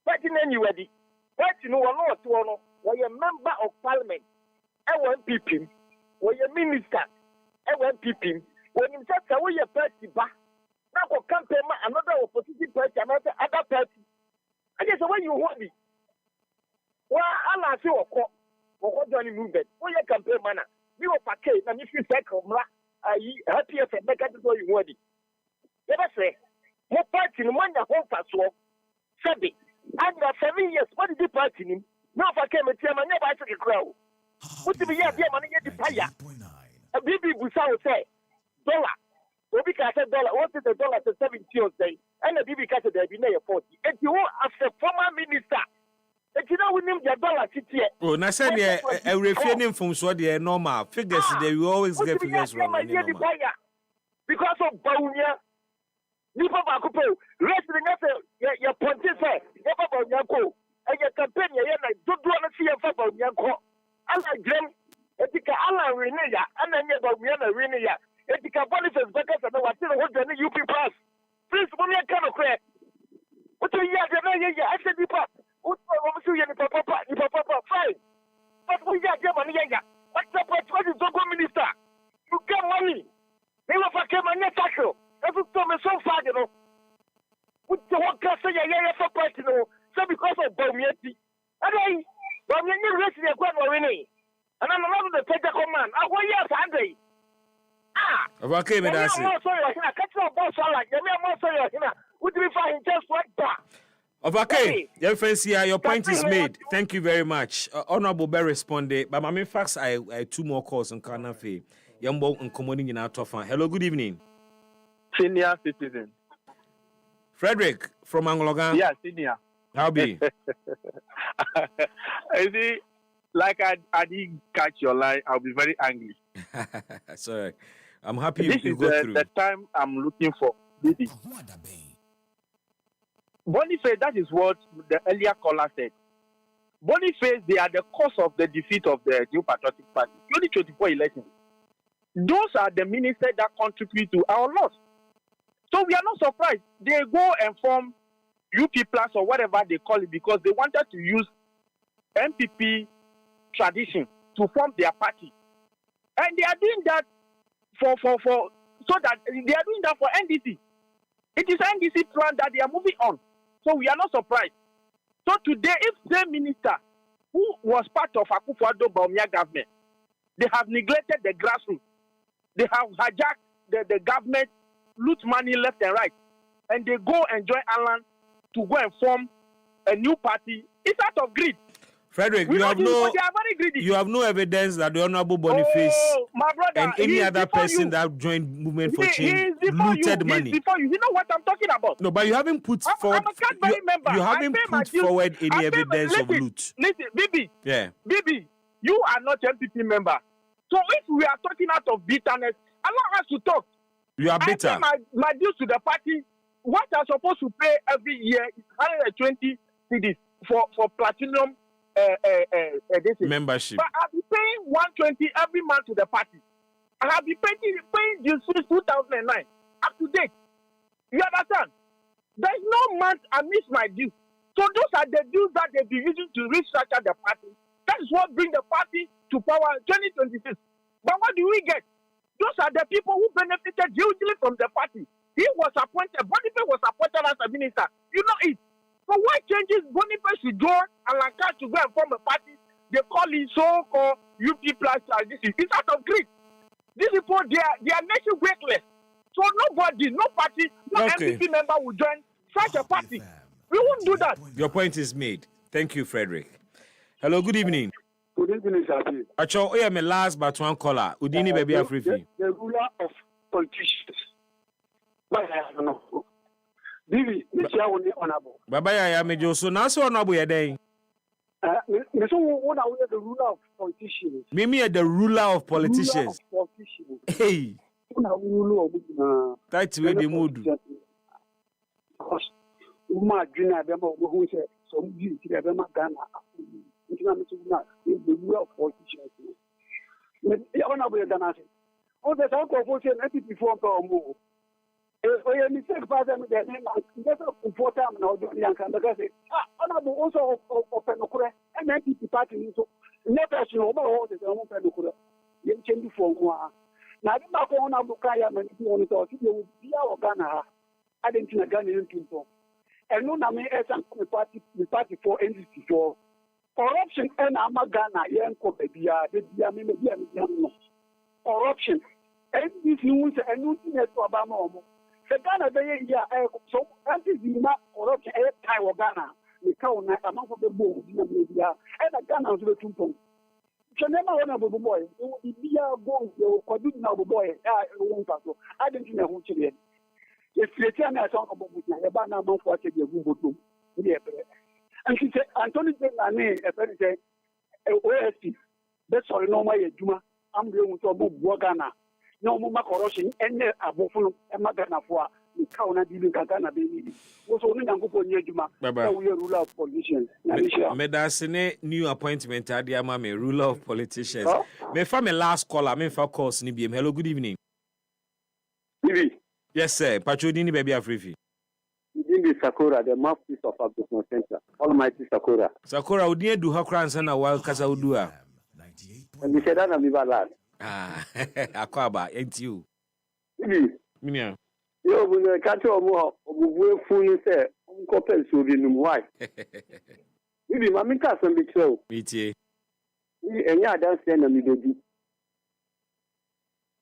Party anyway. Party no one or two or a member of parliament. I want peeping. Or a minister. I want peeping. When you just away a party back. Now campaign another opposition party, another other party. I guess when you want it. Well, I'll say or what Johnny movement. When you campaign manner. You are okay, and if you take happier for the country you want it. Never say, more party in one year home for so. Sabi, under 7 years, what did you party him? No, if I came and tell my never I took a crowd. What do we have here, money get the fire? A baby Busa will say, dollar. Obi can say dollar, what is the dollar to 70 day? And a baby catch the Binay 40. And you as a former minister. You know, we need the dollar city. Oh, na say a refraining from so the normal figures. They will always get figures wrong. Because of Baunia, Nipa Bakupo, rest the next your pontiff, never Bauniaco, and your campaign, don't want to see a Bauniaco. I like them, Etika Alan Renea, and then Baunia Renea, Etika Boniface Beckers, and what the UP Plus. Please, when you come across, what do you have? I said, Nipa. Fine. But we got your money. What's the point? What is the minister? You get money. They will forget my net tackle. That's what told me so far, you know. With the one castle, for part, you know. So because of Bomieti. And I, Bomieti rest in the ground already. And I'm allowed to take a command. I want you Sunday. Okay, me that's it. I'm sorry, I can't tell about Salah. I'm sorry, would we find just like that? Okay, your point is made. Thank you very much. Honorable Bear responded, but my facts I two more calls on Kanafe. Yambo and Commoding in our top fan. Hello, good evening. Senior citizen. Frederick from Anglogan. Yeah, senior. How be? See, like I didn't catch your line, I'll be very angry. Sorry. I'm happy this you is go through. The time I'm looking for. Boniface, that is what the earlier caller said. Boniface, they are the cause of the defeat of the New Patriotic Party. 2024 elections. Those are the ministers that contribute to our loss. So we are not surprised. They go and form UP Plus or whatever they call it because they wanted to use MPP tradition to form their party. And they are doing that so that they are doing that for NDC. It is NDC plan that they are moving on. So we are not surprised. So today, if the minister who was part of Akufo-Addo Bawumia government, they have neglected the grassroots, they have hijacked the government, loot money left and right, and they go and join Alan to go and form a new party, it's out of greed. Frederick, you have no evidence that the Honorable Boniface and any other person that joined Movement for Change looted money. Before you know what I'm talking about. No, but you haven't put forward. You haven't put forward any evidence of loot. Listen, Bibi. Yeah. Bibi, you are not MPP member. So if we are talking out of bitterness, allow us to talk. You are bitter. I pay my dues to the party. What I'm supposed to pay every year is 120 cedis for platinum. Membership. But I'll be paying 120 every month to the party. I have been paying this since 2009 up to date. You understand? There's no month I miss my dues. So those are the dues that they've been using to restructure the party. That is what brings the party to power 2026. But what do we get? Those are the people who benefited hugely from the party. He was appointed, Boniface was appointed as a minister. You know it. So why changes Boniface to join Alanka to go and form a party? They call it so-called UP Plus tradition. It's out of greed. These people, they are nation weightless. So nobody, no party, no MPP member will join such a party. We won't do that. Your point is made. Thank you, Frederick. Hello, good evening. Good evening, sir. Acho, oh yeah, my last but one caller. Udini baby Afrifi. The ruler of politicians. But I don't know. Bibi, Mr. Honorable. Baba ya mejo so na so honorable ya den. So what are we the ruler of politicians? Mimi the ruler of politicians. Ruler of politicians. Hey. That's where the mood. Because Uma Juna Bema who said so you to the Bema Ghana. The ruler of politicians. Honorable Danasi. Oh, there's alcohol for 90 before more. If you mistake person that get up for time now, young can say, honorable also of Penocre and NPP party. So, never should overhaul the own Penocre. You change before one. Now, the back on Abu Kaya and the only thought you will be our Ghana. I didn't know Ghana in people. And no, I mean, as the party for entity for corruption and Amagana, young Copia, the Yamina, corruption. And this news and nothing to Obama. The Ghana, so anti Zima corruption, Taiwan Ghana, the cow among the board in the media, and a Ghana to the two. So never honorable boy, if we are going to produce now boy, I didn't know who to be. If you tell me I talk about the Banana for the Google, and she said, Anthony, I mean, a very say, OST, that's all no my Juma, I'm going to move Ghana. No more corruption, and a buffalo, and Magana for the counter dealing Ghana baby. Was only a good Juma, we are ruler of politicians. Medasine new appointment at the Amame, ruler of politicians. Me for my last caller, me for calls Nibium. Hello, good evening. Yes, sir. Pachodini baby Afrifi. Udini Sakura, the mouthpiece of our business center. Almighty Sakura. Sakura, would you do her crowns and a wild Kasaudua? And we said that I'm lad. Ah, Aquaba, ain't you? Minia. You will catch your more of a fool, sir. Uncle will be no wife. Maybe Mammy Casson be true. Meet ye. And yeah, that's the enemy.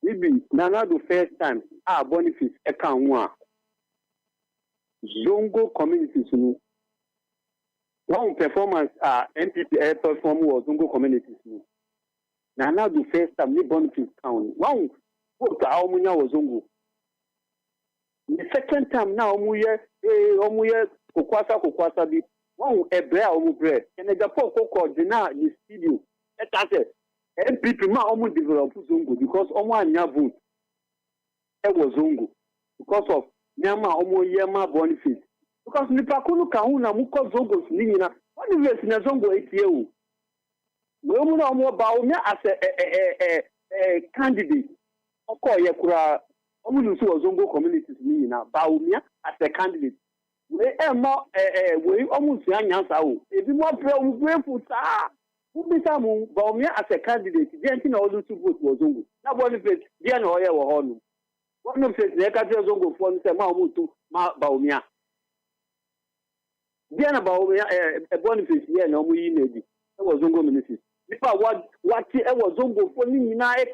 Maybe Nana the first time, Boniface account one. Zongo communities. One performance, NPP perform was Zongo communities. Now the first time we Boniface town. One vote Aumuya was Zongo. The second time now Omuye Kokwasa be one Ebrea Omubre and the Japan coordinate the studio. That's it. NPP ma almost develop Zongo because Omo vote. It was Zongo because of Nyama Omo Yema Boniface. Because Nipakunu Kahuna Muko Zongo Nina. What is this in a Zongo 8 years? We don't know more about me as a candidate. Of course, you could almost Zongo communities Nina. Baumia as a candidate. We are more we almost young answer. If you want to grateful, who be some Baumia as a candidate, then all those two votes was Zongo. Now, Boniface, Diana Oya or Honu. One of the Nekaja Zongo for Mamutu, Baumia. Diana Baumia, a Boniface, yeah, no, we need it. That was Zongo ministry. If I what was Zongo for me, now, a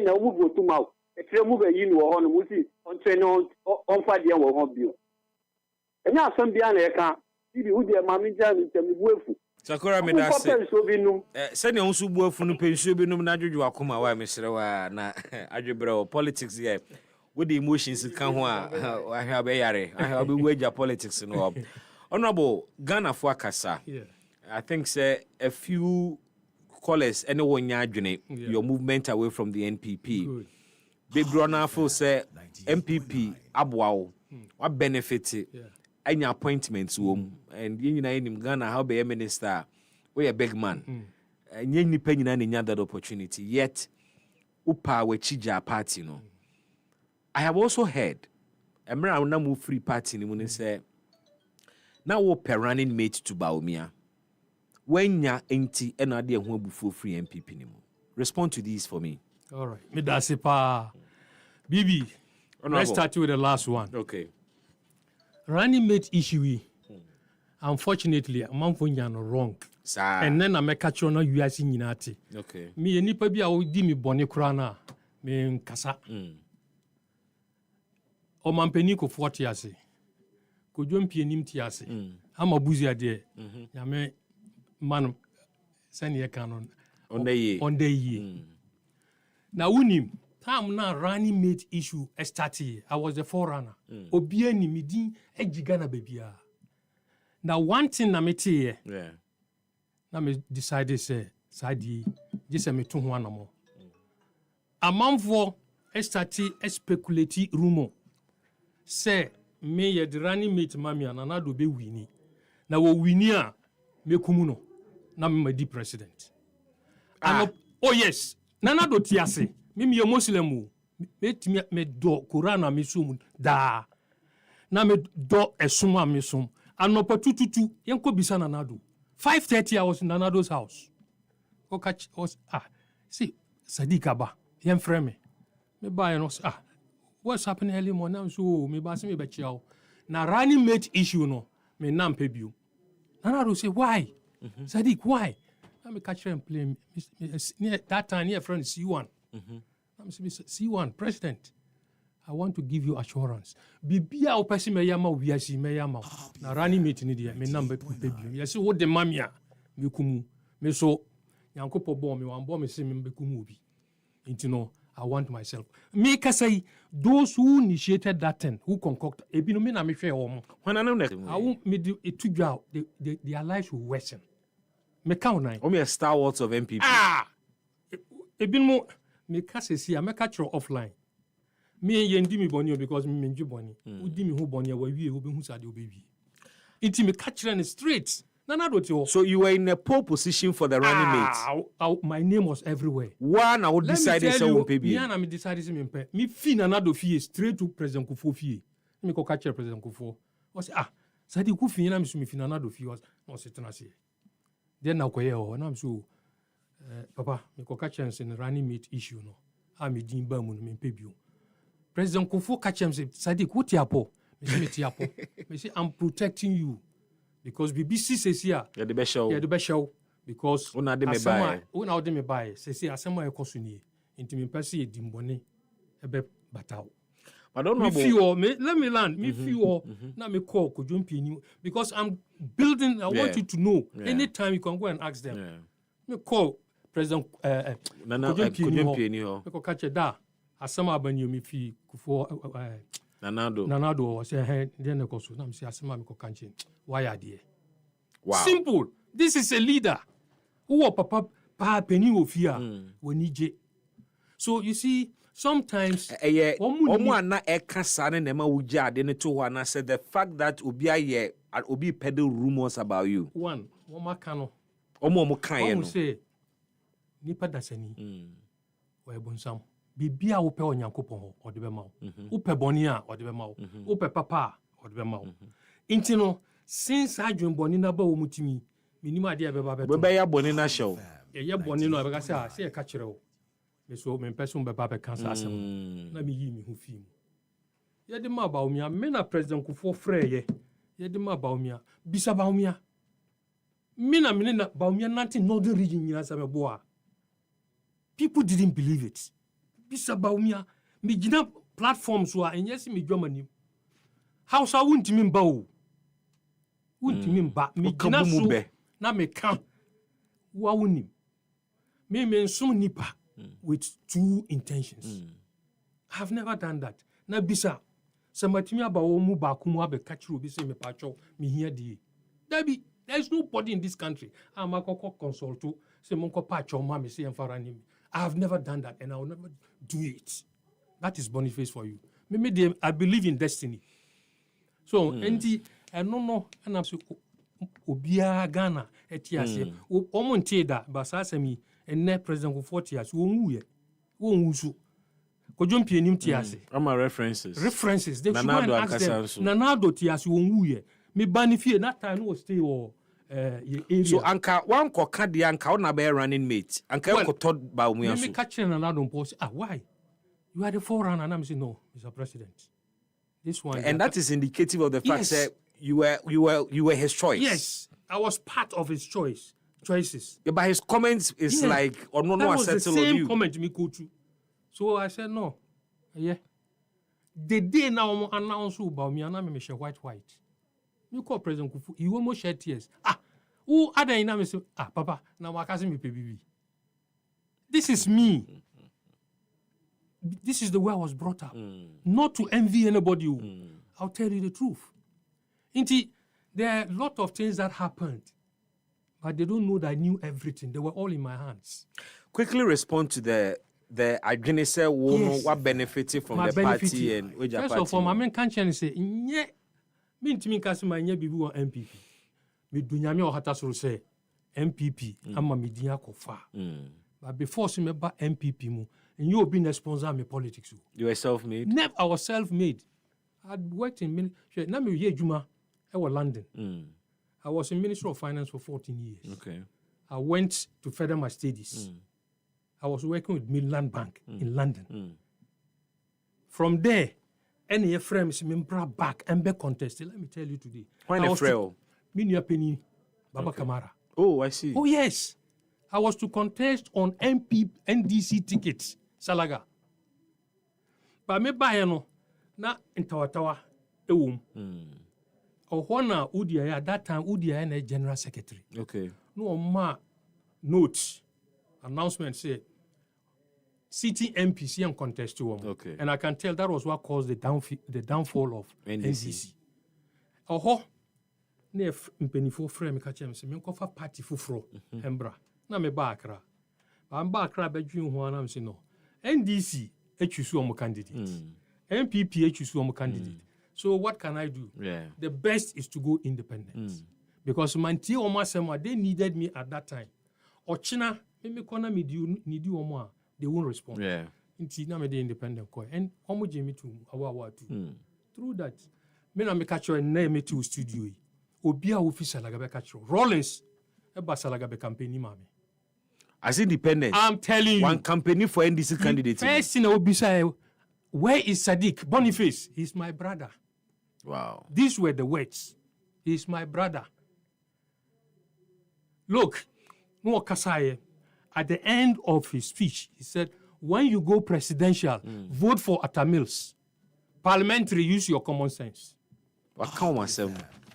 na wo go to mouth. A tremble by you or on Musi on train on 5 years or home bill. And now some Diana, I can't see the Udia Mamija and tell me willful. Sakura Medase. Send your own subu from the pension, Naju Akuma, why, Mr. Na Ajibro politics here. With the emotions that come I have a yare. I have a wager politics in all. Honorable Ghana Fuakasa. I think, say, a few callers, anyone yajune, your movement away from the NPP. Big Brother for say MPP Abwao, what benefit any appointments and you know in Ghana how be a minister, we a big man. And you penny any other opportunity. Yet Upa we chija party no. I have also heard a move free party when they say now we running mate to Baumia. When ya enti and idea who before free MPP anymore. Respond to these for me. All right. Midasipa Bibi. Let's start with the last one. Okay. Running mate issue. Unfortunately, I'm wrong. And then I make a chona US in Unati. Okay. Me and Nipa be a dimi boni krana. Me kasa. O man peniko 40 years. Kojompi nim tiase. Ama buzi ade. Yame man send ye canon on the year. Now unim time na running mate issue started. I was the forerunner. Obia ni midin ejigana bebia. Now one thing na mete here. Yeah. Na me decided say sadi just me to ho anamo. Amanfo started speculate rumor. Say me ye the running mate mami anana be wini. Na wo wini a me kumuno. Na me di president. Oh yes. Nana do tiase. Me ye Muslim. Me do Quran me sum da. Na me do esuma me sum. Anopa tututu yenko bisa nanado. 5:30 I was in Nanado's house. Go catch us see Sadiq Aba. Yen frame me. Me buy no what's happening early morning so me ba se me be chiao. Na running mate issue no me nam pebio. Nanado say why? Sadiq why? Let me catch and play. That time, near friend C1. I'm saying C1 president. I want to give you assurance. Bibia o pesi me yama wiasi me yama. Na running mate ni dia me number baby. Yes, what the mamia me kumu me so yankopo bomb me wan bomb me say me be kumu bi. Into no, I want myself. Me ka say those who initiated that thing, who concoct ebi no me na me hwe o. When I know that, I won't me it to go their lives will worsen. Me count nine. Only a stalwart of MPP. Ebi mo me ka say see me catch offline. Me ye ndi me boni because me menju boni. Udi me ho boni wa wie obi hu sade obewi. Inti me catch them straight. Nana do ti. So you were in a pole position for the running mate. My name was everywhere. One I would decide to say pay me and I decided to me me fi Nana do fie straight to President Kufuor fie. Me ko catch President Kufuor. I say sade ku fi na me so me fi Nana do fie was no sit na say. Then na ko ye o na me so papa me ko catch am in running mate issue no. A me din ba mu no me pebio. President Kufuor catch him say, Sadiq, what yapo? Me say, I'm protecting you. Because BBC says here, you're the best show. You're the best show. Because una de me buy. Una de me buy. Say, asema e kosuni. Inti me pesi e dimbone. Ebe batao. I don't know. Let me land. Me feel na me call Kojompi ni. Because I'm building, I want you to know. Anytime you can go and ask them. Me call President Kojompi ni ho. Me ko catch da. Asama abanyo mi fi Kufuor Nanado was say then ko so na me say asama me ko kanche why are there. Wow. Simple. This is a leader who papa pa peni ofia wonije. So you see sometimes omo na e kasa ne ma wuja de ne to ho na say the fact that obi aye obi peddle rumors about you. One kano omo kan ye no. Say nipa dasani. Wa ebonsam bibia wo pe onyankopon ho ode be ma wo wo pe boni a ode be ma wo wo pe papa ode be ma wo inti no since adwen boni na ba wo mutimi minima ade be ba be be ya boni na show ye boni no be ka say e ka kire wo me so me person be ba be cancer asem na me yi mi hu fi mu ye de ma ba wo mia me na president Kufuor frɛ ye de ma ba wo mia bisa ba wo mia me na ba wo mia nanti northern region nyina sa me boa people didn't believe it. Bisa baumia me gina platforms wa enyesi me dwamani Hausa wuntimi mba o wuntimi mba me gina so na me kan wa wunim me nsum nipa with two intentions. I have never done that. Na bisa samatimi aba wo mu ba ku mu abeka kiro bi se me pacho me hia die dabi there is nobody in this country amakoko consulto se monko pacho ma me se enfara ni. I have never done that and I will never do it. That is Boniface for you. Maybe I believe in destiny. So, and and I'm so Obia Ghana etiase. Omonte da basasemi and President Kufuor tiase won wusu. Kojompi enim tiase. I'm references. They should go and ask them. Nanado tiase won wuye. Me banifie that time was stay or so anka one koka de anka ona be running mate anka ko tod ba omu aso me catch na don't post why you are the forerunner and I'm saying no Mr. President this one and that is indicative of the fact that you were his choice. Yes, I was part of his choices. Yeah, but his comments is like or no that was the same you. Comment me go to. So I said no. Yeah. The day now announce about me and I'm white. Me call President Kufu, he almost shed tears. Who other in me say, Papa, now my cousin me PBB. This is me. This is the way I was brought up. Not to envy anybody. I'll tell you the truth. Indeed, there are a lot of things that happened, but they don't know that I knew everything. They were all in my hands. Quickly respond to the Adjenese Wono, what benefited from the party and which First of all, my main can't say, yeah, me intimi kasi my nye bibi wa MPP. Me dunyami o hata suru say MPP, ama me dinya kofa. But before si me ba MPP mu, and you been a sponsor me politics. You were self-made? Never, I was self-made. I'd worked in ministry. Now me here Juma, I was London. I was in Ministry of Finance for 14 years. Okay. I went to further my studies. I was working with Midland Bank in London. From there, any frames me brought back and be contested. Let me tell you today. When a frail? Minya Penny, Baba Kamara. Oh, I see. Oh, yes. I was to contest on NDC tickets, Salaga. But me buy no, na Intawatawa, ewum. Ohwana Udia at that time, Udia and General Secretary. Okay. No ma notes, announcement say, city MPC and contest to them. Okay. And I can tell that was what caused the downfall of NDC. Oho, ne mpenifo frame me kache me se me kofa party fufuro embra na me ba akra ba mba akra ba dwun ho na me se no NDC echusu omo candidate MPP echusu omo candidate so what can I do? The best is to go independent because mantie omo asema they needed me at that time ochina me kona me need omo a they won't respond nti na me dey independent ko and omo jemi to awa too through that me na me catch your name me to studio yi obi a official Salaga be catch Rollins e ba Salaga be campaign ni mame as independent. I'm telling you, one company for NDC candidate. First thing obi say, where is Sadiq Boniface? He's my brother. Wow. These were the words. He's my brother. Look, no Kasaye, at the end of his speech, he said, when you go presidential, vote for Atamils. Parliamentary, use your common sense. What can one say?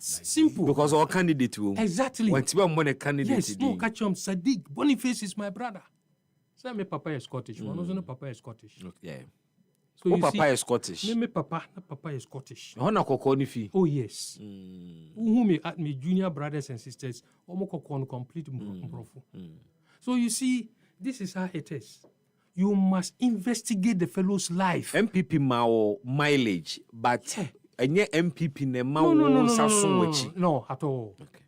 Simple. Because our candidate will. Exactly. When a candidate. Yes, no, catch him. Sadiq Boniface is my brother. Say me papa is Scottish. One also papa is Scottish. Yeah. So you papa is Scottish. Me papa is Scottish. Hona koko ni fi. Oh yes. Who me junior brothers and sisters, omo koko complete mprofu. So you see, this is how it is. You must investigate the fellow's life. MPP mao mileage, but enye MPP ne ma no at all. Okay.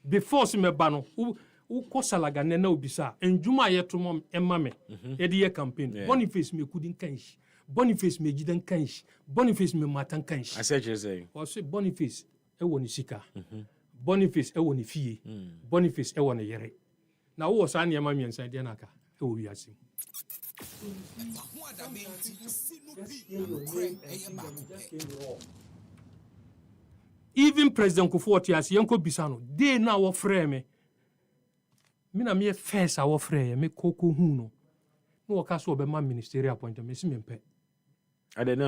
Before si me ba no, u ko Salaga ne na obisa, enjuma yeto mom emame, e de ye campaign. Boniface me kudin kanshi. Boniface me gidan kanshi. Boniface me matan kanshi. I said you say. O say Boniface e woni sika. Boniface e woni fie. Boniface e woni yere. Na wo sa na ema miensa de naka e wo wiase. Even President Kufuor as Yanko Bisano, they now offer me. Me na me first I offer me koko huno. No kaso be man ministerial appointment me si me mpe.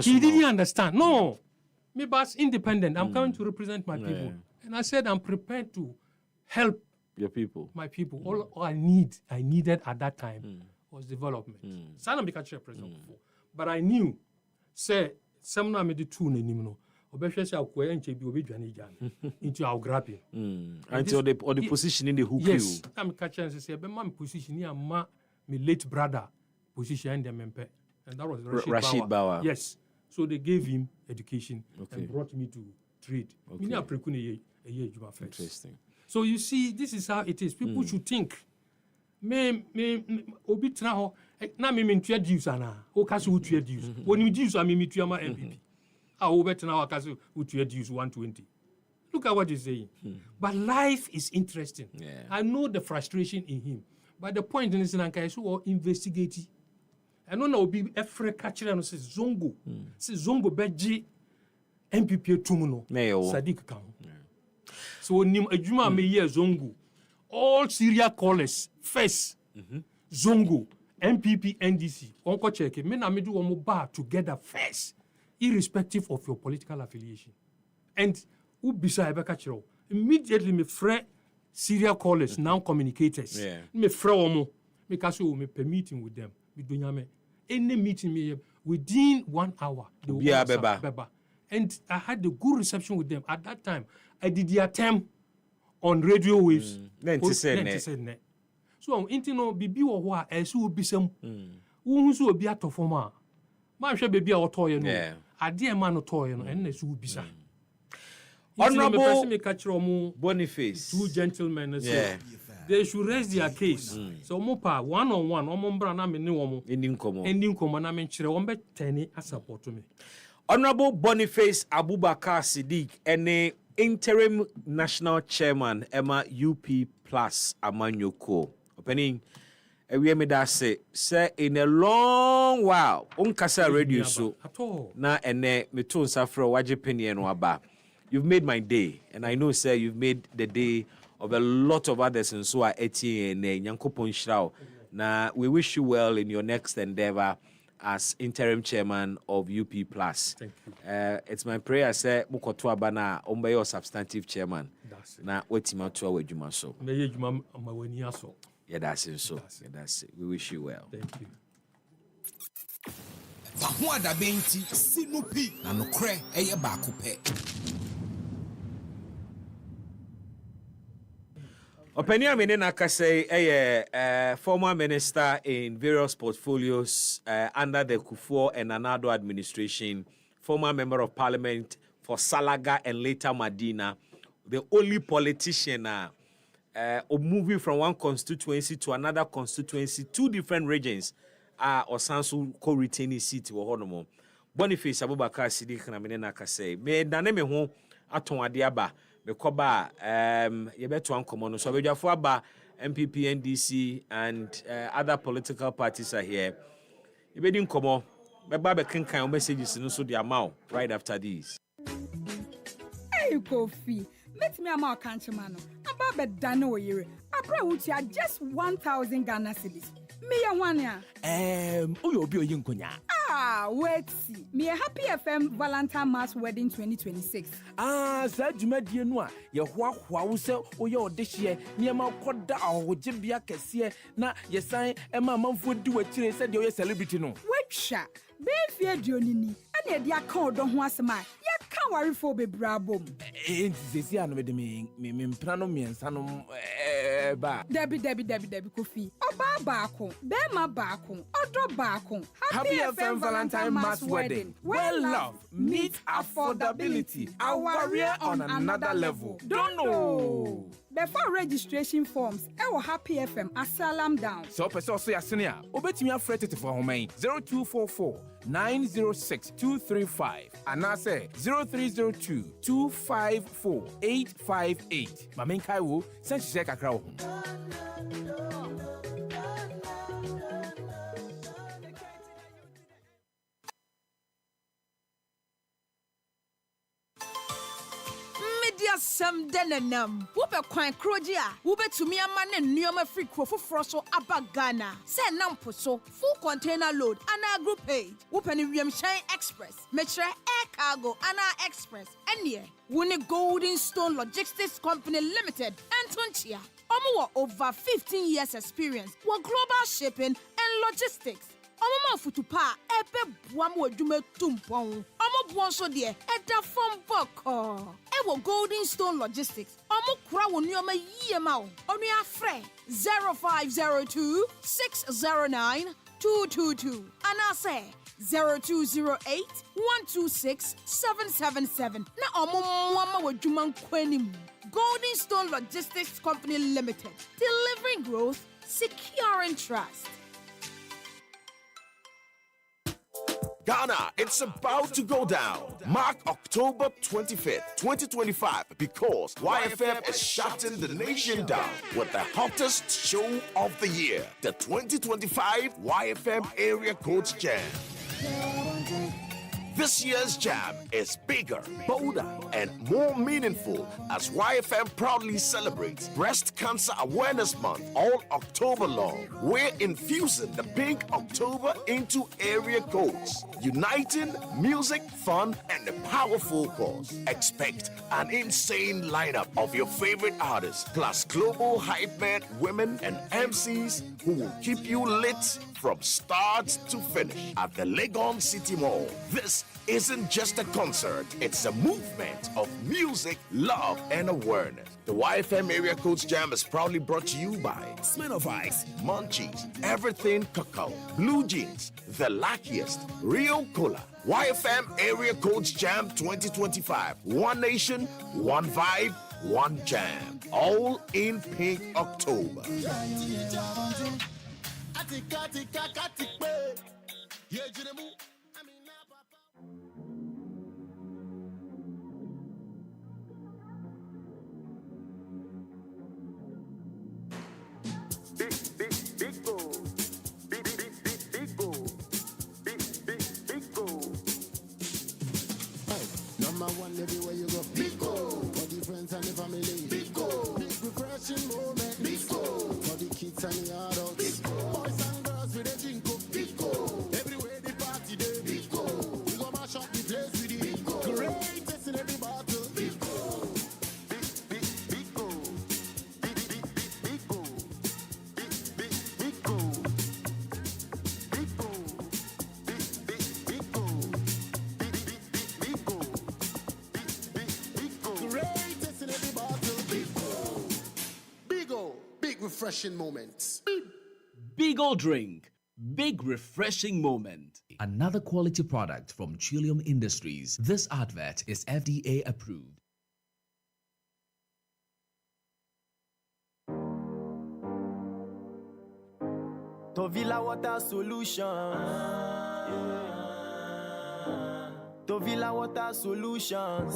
He didn't understand. No. Me bas independent. I'm coming to represent my people. And I said I'm prepared to help your people. My people. All I needed at that time was development. Sana became President Kufuor. But I knew say some na me the two nenim no. Obehwe say akoya nche bi obedwane jan into our grabbing until the position in the hook. Yes, I'm catching say be my position here ma my late brother position in the mempe, and that was Rashid Bawa. Yes, so they gave him education and brought me to trade. Me na preku na ye juma first. Interesting. So you see, this is how it is. People should think. Me obi tra ho na me ntua dues ana o ka so tua dues woni dues a me tua ma MPP. Now 120. Look at what he's saying. But life is interesting. I know the frustration in him. But the point in this is to investigate. I know now be a free catcher and says Zongo. Says Zongo Beji MPP Tumuno. Sadiq Kang. So Nim Ajuma me year Zongo. All Syria callers first. Zongo, MPP, NDC. Uncle check it. Me na me do one bar together first. Irrespective of your political affiliation. And Ubisa ebeka chiro. Immediately me friend serial callers, now communicators. Me friend omo. Me kaso me per meeting with them. Me do nyame. Any meeting me within 1 hour. They will beba. And I had a good reception with them. At that time, I did the attempt on radio waves. So, intino bibi wo ho a esu obisam. Wo so obi atofoma. Ma hwe baby a otoye no. Ade e ma no toye no, en na esu obisa. Honorable Boniface. Two gentlemen say they should raise their case. So mopa one on one, omo mbra na me ne omo. Ending komo na me nkyere won be tani support me. Honorable Boniface Abubakar Siddiq, any interim national chairman, Emma UP Plus Amanyoko. Opening, we made that say in a long while, unkasa radio so na ene metun safro waje penny and waba. You've made my day, and I know, sir, you've made the day of a lot of others, and so are Etienne and Yankopon Shrao. Now, we wish you well in your next endeavor as interim chairman of UP Plus. Thank you. It's my prayer, sir, Mukotua Bana, Ombayo substantive chairman. Now, what's my tour with Juma so? Yeah, that's it. So, yeah, that's it. We wish you well. Thank you. EpaHoaDaben ti sinupi na nokre eye baako pe. Openia Menena Kase, former minister in various portfolios under the Kufuor and Anado administration, former member of parliament for Salaga and later Madina, the only politician moving from one constituency to another constituency, 2 different regions, or Sansu co-retaining seat or Honomo. Boniface Abubakar Siddiq na Menena Kase, me dane me ho aton adiaba. Bekoba yebeto ankomo so abedwafo aba MPP NDC and other political parties are here. Yebedi nkomo beba be kenkan messages no so the amount right after these. Hey Kofi, let me amount kanchemano. Aba be dane oyire. Abra wutia just 1,000 Ghana cedis. Me ya wania. Uyo obi oyi nkonya. Wait see. Me a Happy FM Valentine Mass Wedding 2026. Sa dwumadie no a ye hoahoa wo se oye odehye niema koda ahogye kese na yesan ema manfo di wakire se de oye celebrity no. Wetwa. Be fie duonini. Ane de aka odo ho asema. Ya ka warefo bebrabom. Sesi anu me de me mpra no miensa no ba. Debi Kofi. Oba baako, bema baako, odo baako. Happy FM Valentine Mass Wedding. Well love meet affordability. Our warrior on another level. Don't know. Before registration forms, ewo Happy FM asalam down. So person so yasene a, obetimi afrete te for homan 0244 906 235 and I say 0302 254 858. Mamen kai wo sense check akra wo. Some denenam. Wube kwan krojia. Wube tumia mane niyoma free krofo froso abagana. Se namposo full container load ana group page. Wube ni Shine Express. Metre Air Cargo ana Express. Enye. Wuni Golden Stone Logistics Company Limited. Antonchia. Omo over 15 years experience. Wa global shipping and logistics. Omo futupa ebe buamu adwuma tumpon. Omo buonso de eda from boko. Ewo Golden Stone Logistics. Omo kura wo nioma yema o. Onu afre 0502 609 222. Ana say 0208 126 777. Na omo mwama wadwuma nkwanim. Golden Stone Logistics Company Limited. Delivering growth, securing trust. Ghana, it's about to go down. Mark October 25th, 2025, because YFM is shutting the nation down with the hottest show of the year, the 2025 YFM Area Codes Jam. This year's jam is bigger, bolder, and more meaningful as YFM proudly celebrates Breast Cancer Awareness Month all October long. We're infusing the Pink October into area codes, uniting music, fun, and a powerful cause. Expect an insane lineup of your favorite artists, plus global hype men, women, and MCs who will keep you lit from start to finish at the Legon City Mall. This isn't just a concert, it's a movement of music, love, and awareness. The YFM Area Codes Jam is proudly brought to you by Smirnoff Ice, Munchies, Everything Cacao, Blue Jeans, The Luckiest, Rio Cola, YFM Area Codes Jam 2025. One nation, one vibe, one jam. All in Pink October. Number one everywhere you go. Big go. For the friends and the family. Big go. Big refreshing moment. Big go. For the kids and the adults. Big go. Boys and girls with a drink of. Big go. Everywhere the party day. Big go. We go mash up the place with it. Big go. Greatest in every battle. Big go. Big go. Big go. Big go. Big go. Big go. Greatest in every battle. Big O. Big refreshing moments. Big drink. Big refreshing moment. Another quality product from Trillium Industries. This advert is FDA approved. Tovila Water Solutions. Tovila Water Solutions.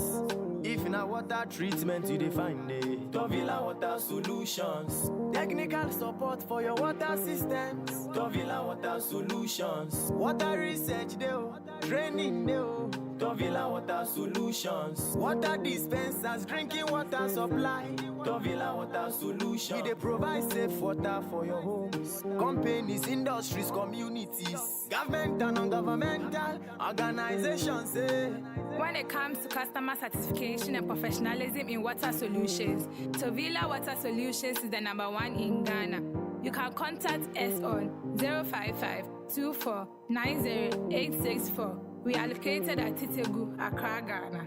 If in a water treatment you define it. Tovila Water Solutions. Technical support for your water systems. Tovila Water Solutions. Water research deo. Training deo. Tovila Water Solutions. Water dispensers, drinking water supply. Tovila Water Solutions. We dey provide safe water for your homes. Companies, industries, communities. Government and non-governmental organizations. When it comes to customer satisfaction and professionalism in water solutions, Tovila Water Solutions is the #1 in Ghana. You can contact us on 055 24 90 864. We are located at Titegu, Accra, Ghana.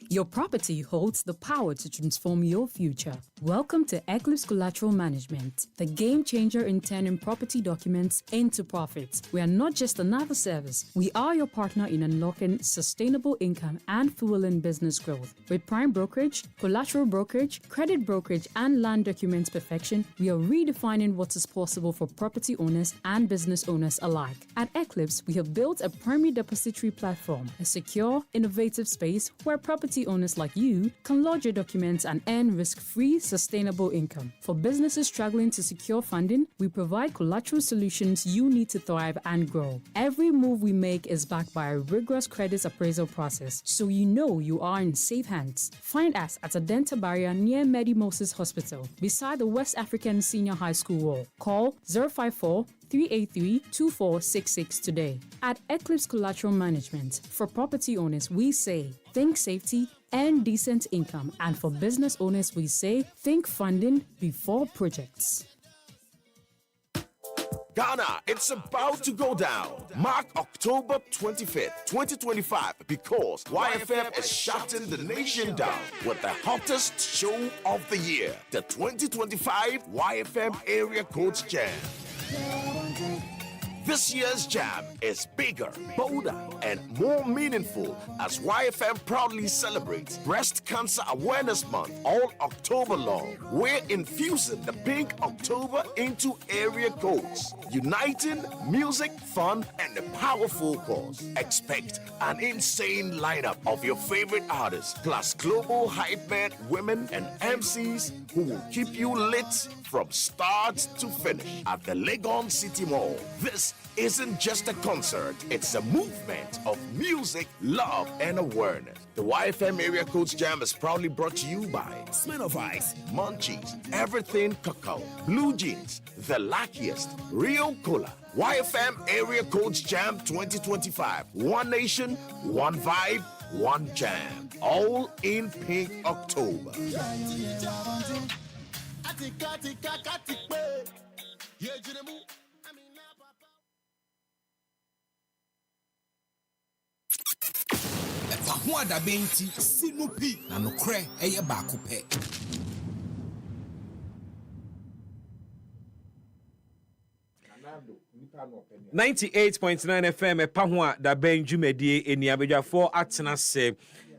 Your property holds the power to transform your future. Welcome to Eclipse Collateral Management, the game changer in turning property documents into profits. We are not just another service. We are your partner in unlocking sustainable income and fueling business growth. With prime brokerage, collateral brokerage, credit brokerage, and land documents perfection, we are redefining what is possible for property owners and business owners alike. At Eclipse, we have built a primary depository platform, a secure, innovative space where property owners like you can lodge your documents and earn risk-free, sustainable income. For businesses struggling to secure funding, we provide collateral solutions you need to thrive and grow. Every move we make is backed by a rigorous credit appraisal process, so you know you are in safe hands. Find us at Adenta Barrier near Medi Moses Hospital, beside the West African Senior High School wall. Call 054 383-2466 today. At Eclipse Collateral Management, for property owners, we say, think safety and decent income. And for business owners, we say, think funding before projects. Ghana, it's about to go down. Mark October 25th, 2025, because YFM is shutting the nation down with the hottest show of the year, the 2025 YFM Area Codes Jam. This year's jam is bigger, bolder, and more meaningful as YFM proudly celebrates Breast Cancer Awareness Month all October long. We're infusing the Pink October into area codes, uniting music, fun, and a powerful cause. Expect an insane lineup of your favorite artists, plus global hype men, women, and MCs who will keep you lit from start to finish at the Legon City Mall. This isn't just a concert, it's a movement of music, love, and awareness. The YFM Area Codes Jam is proudly brought to you by Smirnoff Ice, Munchies, Everything Cacao, Blue Jeans, The Luckiest, Rio Cola. YFM Area Codes Jam 2025. One nation, one vibe, one jam. All in pink October. EpaHoaDaben ti sinupi na nokre eye baako pe. .9 FM EpaHoaDaben Jumedie eni abedwafo atena se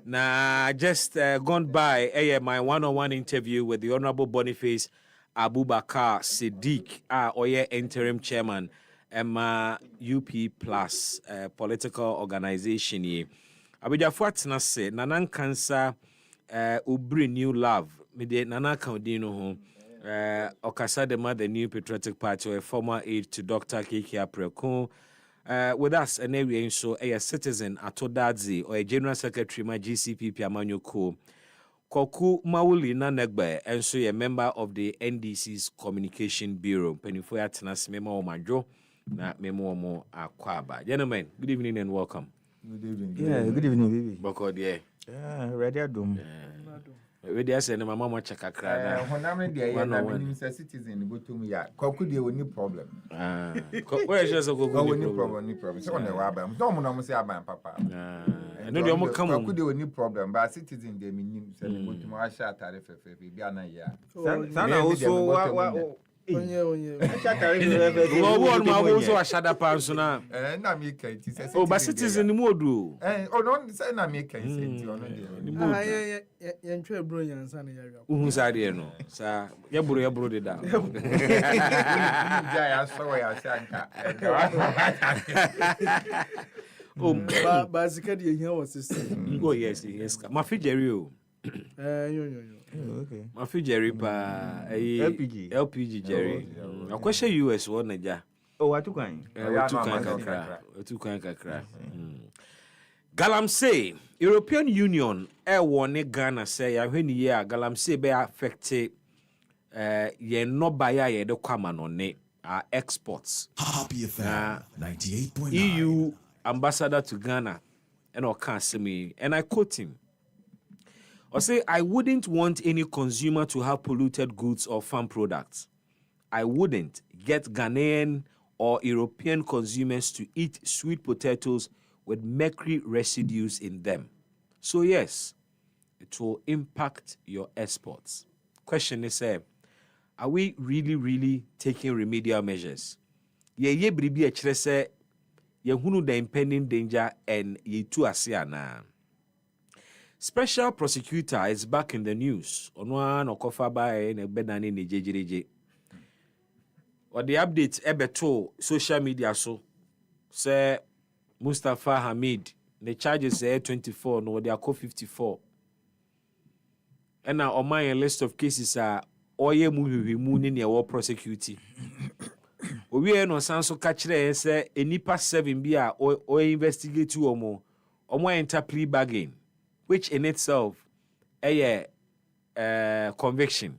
na just gone by my one-on-one interview with the Honorable Boniface Abubakar Siddiq oye interim chairman Emma UP Plus political organization ye abedwafo atena se nana kansa ubri new love me de nana kaudino ho Okasa Dema, the new patriotic party, a former aide to Dr. Kiki Apreko. With us, an area so a citizen Atodadzi or a general secretary, my GCP Piamanyoko. Koku Mauli Nanegbe, and so a member of the NDC's Communication Bureau. Penifoya Tanas Memo Majo, na Memo Mo Akwaba. Gentlemen, good evening and welcome. Good evening. Yeah, good evening, baby. Boko, yeah. Ready at doom. We say na mama mo chaka kra when I'm there na me citizen go to me ya kwaku dey any problem where is just go any problem so on the wa ba don't mo say aban papa no dey mo come kwaku dey any problem but citizen dey me nim say go to mo asha tare fefe bi ana ya sana also wa onye no ma wo so ashada panso na na me kai ti say but citizen mo odu no say na me kai say ti ono dey ye ntwe bro yansa na yawa uhun sa de no sa ye bro de da ya so ya sanka basically here was system oh yes ma fi jerry o okay ma fi jerry pa LPG jerry akweshe US won naja watukan kakra Galamsey European Union warning Ghana say ya hweni ye Galamsey be affect ye no buy ye de kwama no ne our exports. Happy FM 98.9 EU ambassador to Ghana and Okasemi and I quote him. I say I wouldn't want any consumer to have polluted goods or farm products. I wouldn't get Ghanaian or European consumers to eat sweet potatoes with mercury residues in them. So yes, it will impact your exports. Question is, are we really taking remedial measures? Ye bribi a chere se ye hunu the impending danger and ye tu asiana. Special prosecutor is back in the news. Onwa no kofa ba na bedani ne jejereje. Or the update ebeto social media so say Mustafa Hamid, the charges are 24, no, they are 54. And now, on my list of cases are Oye Muhi near war prosecuting. We are no sanso catch and say, a nipa 7 be or investigate 2 or more enter plea bargain, which in itself a conviction.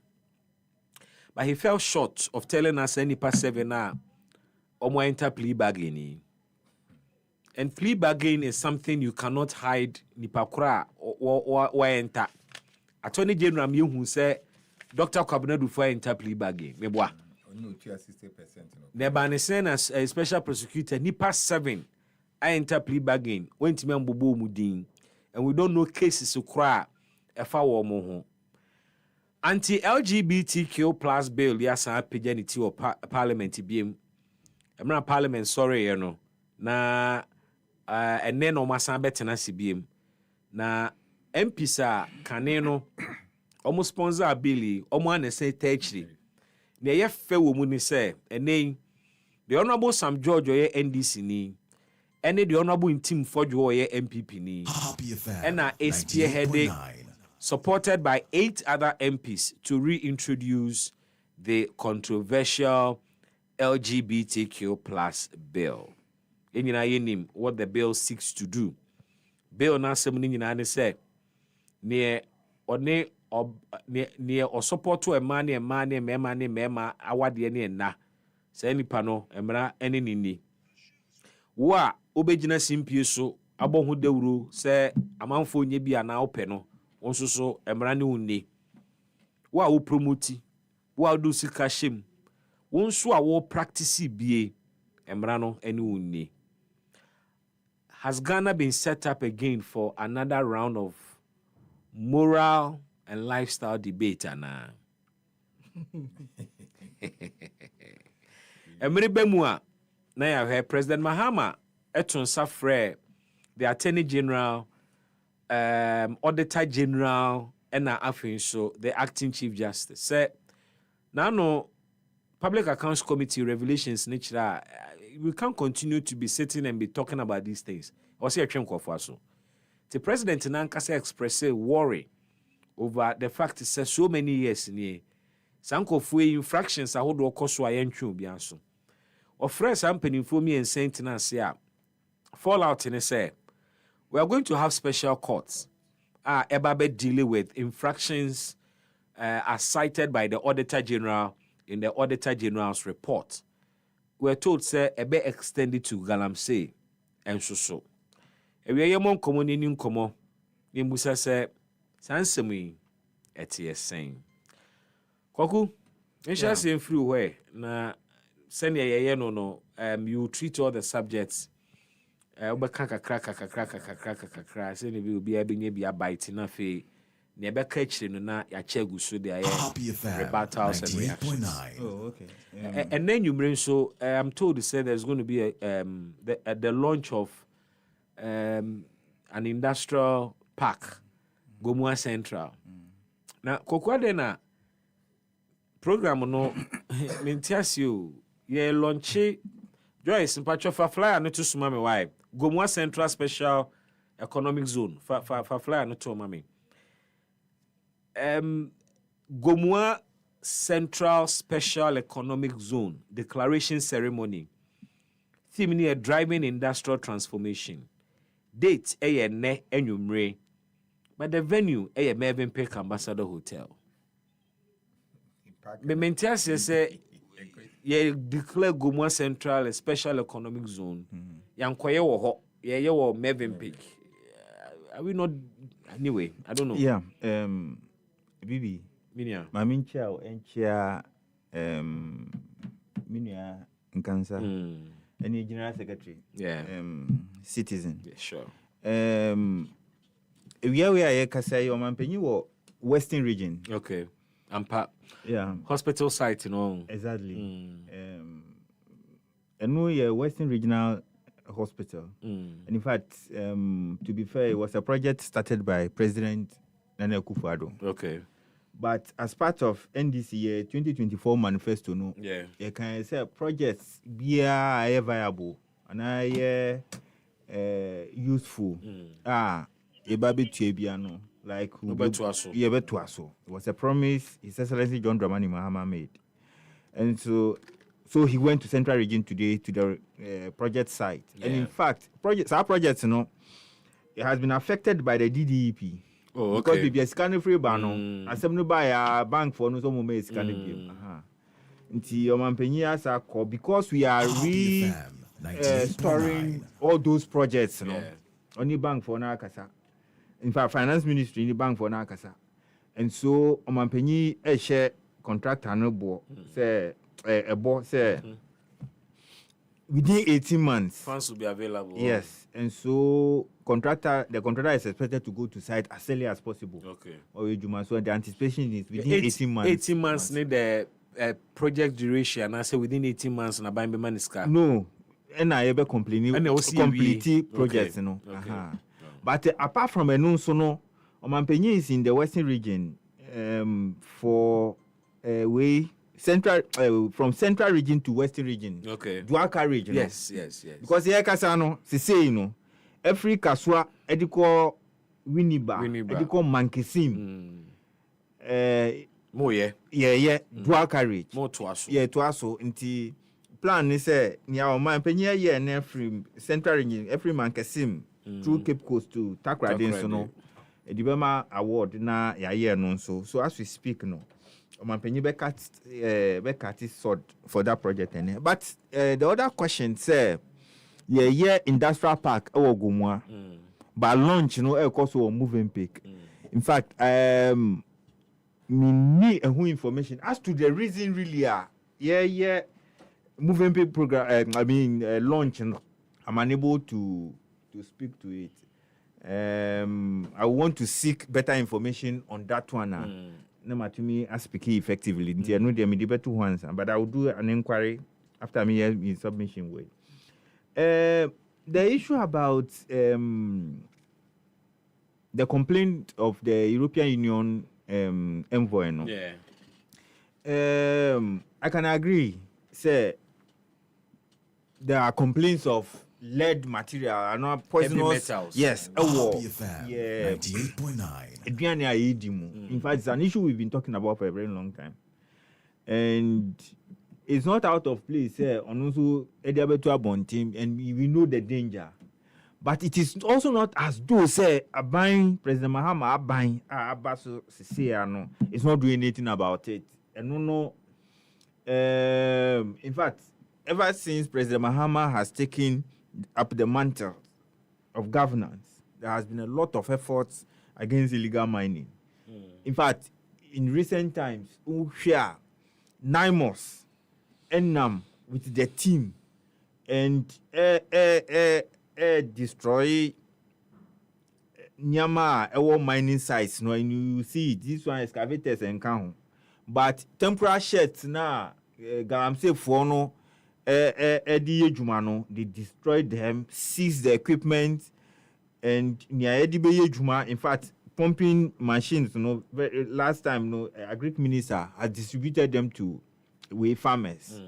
But he fell short of telling us any nipa 7 now or more enter plea bargain. And plea bargain is something you cannot hide nipakura or enter. Attorney General who say Dr. Kwabena for enter plea bargain. Meboa. No, 60%. Nebane sen as a special prosecutor nipa 7 I enter plea bargain. Went me mbobo mudin. And we don't know cases to cry efa wo mo ho. Anti-LGBTQ plus bill yasa paganity or parliament biem. Emra parliament sorry you know. Na and then omasan betena CBM na MPs kaneno almost sponsor Billy omo say techri na ye fe wo mu ni say enen the honorable Sam George oye NDC ni ene the honorable Ntim Fodwo oye MPP ni and na spearheaded supported by 8 other MPs to reintroduce the controversial LGBTQ plus bill. Yenim what the bill seeks to do. Bill na sem ni nyina ne say near or support to a man mema awade ne na. Say nipa no emra ene nini. Wo a obegyina simpie so abɔ ho dawuro sɛ amanfo nye bia na opɛ no wonso so emra ne unni. Wo a wo promote, wo a do sika hyem, wonso a wo practice bie emra no ene unni. Has Ghana been set up again for another round of moral and lifestyle debate, Anna? Emre Bemua, na ya heard President Mahama Eton Safre, the Attorney General, Auditor General, and so the Acting Chief Justice said, now no Public Accounts Committee revelations nature. We can't continue to be sitting and be talking about these things. Or say a chunk of us. The president in Ankasa expressed worry over the fact that so many years in here, Sanko Fue infractions are hold or so I entry bianso. Or fresh company for me and Saint Nancy fallout in a say. We are going to have special courts. Ebabe dealing with infractions as cited by the Auditor General in the Auditor General's report. We're told, say, a bit extended to Galamsey and so. A we are among common commo. Yembusa say, Sansemi, ets saying. Koku, and shall say through way. Na send ye no, you treat all the subjects. Crack, say you will be a bite in a fee. Never catch na ya chegu so there rebuttals and reactions. Oh, okay. And then you bring so I'm told to say there's going to be the launch of an industrial park, Gomua Central. Now, Kokwadena program no mintias you ye launch Joyce in Pacho for flyer no to sumami wife. Gomua Central Special Economic Zone for flyer no to mami. Gomua Central Special Economic Zone Declaration Ceremony. Theme near driving industrial transformation. Date ne enyumre. But the venue Mervyn Peck Ambassador Hotel. Me mentias say ye declare Gomua Central a special economic zone. Yankwaye wo ho ye wo Mervyn Peck. Are we not anyway? I don't know. Yeah. Bibi, Minia, Mamincha, Enchia, Minia, Nkansa, any general secretary, yeah, citizen, yeah, sure. We are Kasai or Mampenu Western region. Okay, yeah, hospital site, you know. Exactly. And we are Western Regional Hospital. And in fact, to be fair, it was a project started by President Nana Akufo-Addo. Okay. But as part of NDC 2024 manifesto, no, yeah, you can say projects be viable and useful. Ebabe Tuebiano, like Yebetuaso. It was a promise His Excellency John Dramani Mahama made, and so he went to Central Region today to the project site. Yeah. And in fact, our projects, you know, it has been affected by the DDEP. Oh, okay. Because we are scanning free ban. As some buy a bank for no some may scanning. Because we are storing all those projects, you know. Only bank for Nakasa. In fact, finance ministry in the bank for Nakasa. And so Omanpenyi share contract no say a boss say within 18 months funds will be available. Yes. And so the contractor is expected to go to site as early as possible. Okay. So the anticipation is within 18 months. 18 months need the project duration, and I say within 18 months na buy money scar. No. And I ever complete projects, you know. Okay. But apart from Enunsono, Omanpenyi is in the Western region for central from Central region to Western region. Okay. Duaka region. Yes. Because here Kasano, say you know, every Kaswa ediko Winiba, ediko Mankisim. More Yeah. Duaka region. More Tuaso. Yeah, Tuaso. Inti plan is near our man penny year and every central region, every man kasim through Cape Coast to Takrady so no. A Dibema award na ya year no so as we speak no. Man penny be cut sword for that project but the other question say industrial park Gumwa. But launch also moving pick. In fact, me need a whole information as to the reason really moving pick program launch I'm unable to speak to it. I want to seek better information on that one. No to me as speaking effectively. I know there may be better ones, but I will do an inquiry after me in submission way. The issue about the complaint of the European Union envoy, no? I can agree. Say there are complaints of lead material and not poisonous metals. Yes, a war. Yeah, 98.9. In fact, it's an issue we've been talking about for a very long time, and it's not out of place. On also Ediabetua Bontim, and we know the danger. But it is also not as though buying President Mahama buying Abaso no, it's not doing anything about it. And no. In fact, ever since President Mahama has taken up the mantle of governance, there has been a lot of efforts against illegal mining. In fact, in recent times, Ushia, Naimos, Enam with the team and destroy Nyama mining sites. No, and you see this one excavators and count. But temporary sheds now, Galamse Fono, they destroyed them, seized the equipment, and near Edibe Juma, in fact, pumping machines, last time, Agric Minister had distributed them to farmers.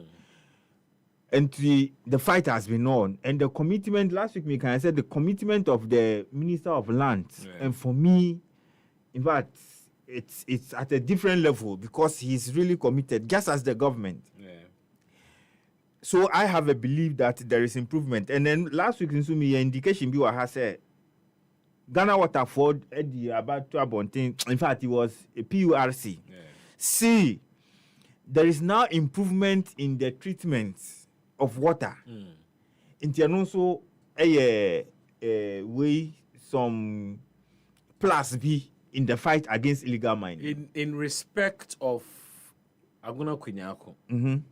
And the fight has been on. And the commitment, last week, I said the commitment of the Minister of Lands. Yeah. And for me, in fact, it's at a different level because he's really committed, just as the government. Yeah. So I have a belief that there is improvement. And then last week, in Sumi, indication Biwa has said, Ghana Waterford, about 2 in fact, it was a PURC. Yeah. See, there is now improvement in the treatment of water. And also way some plus B in the fight against illegal mining. In respect of Aguna Kwinyako,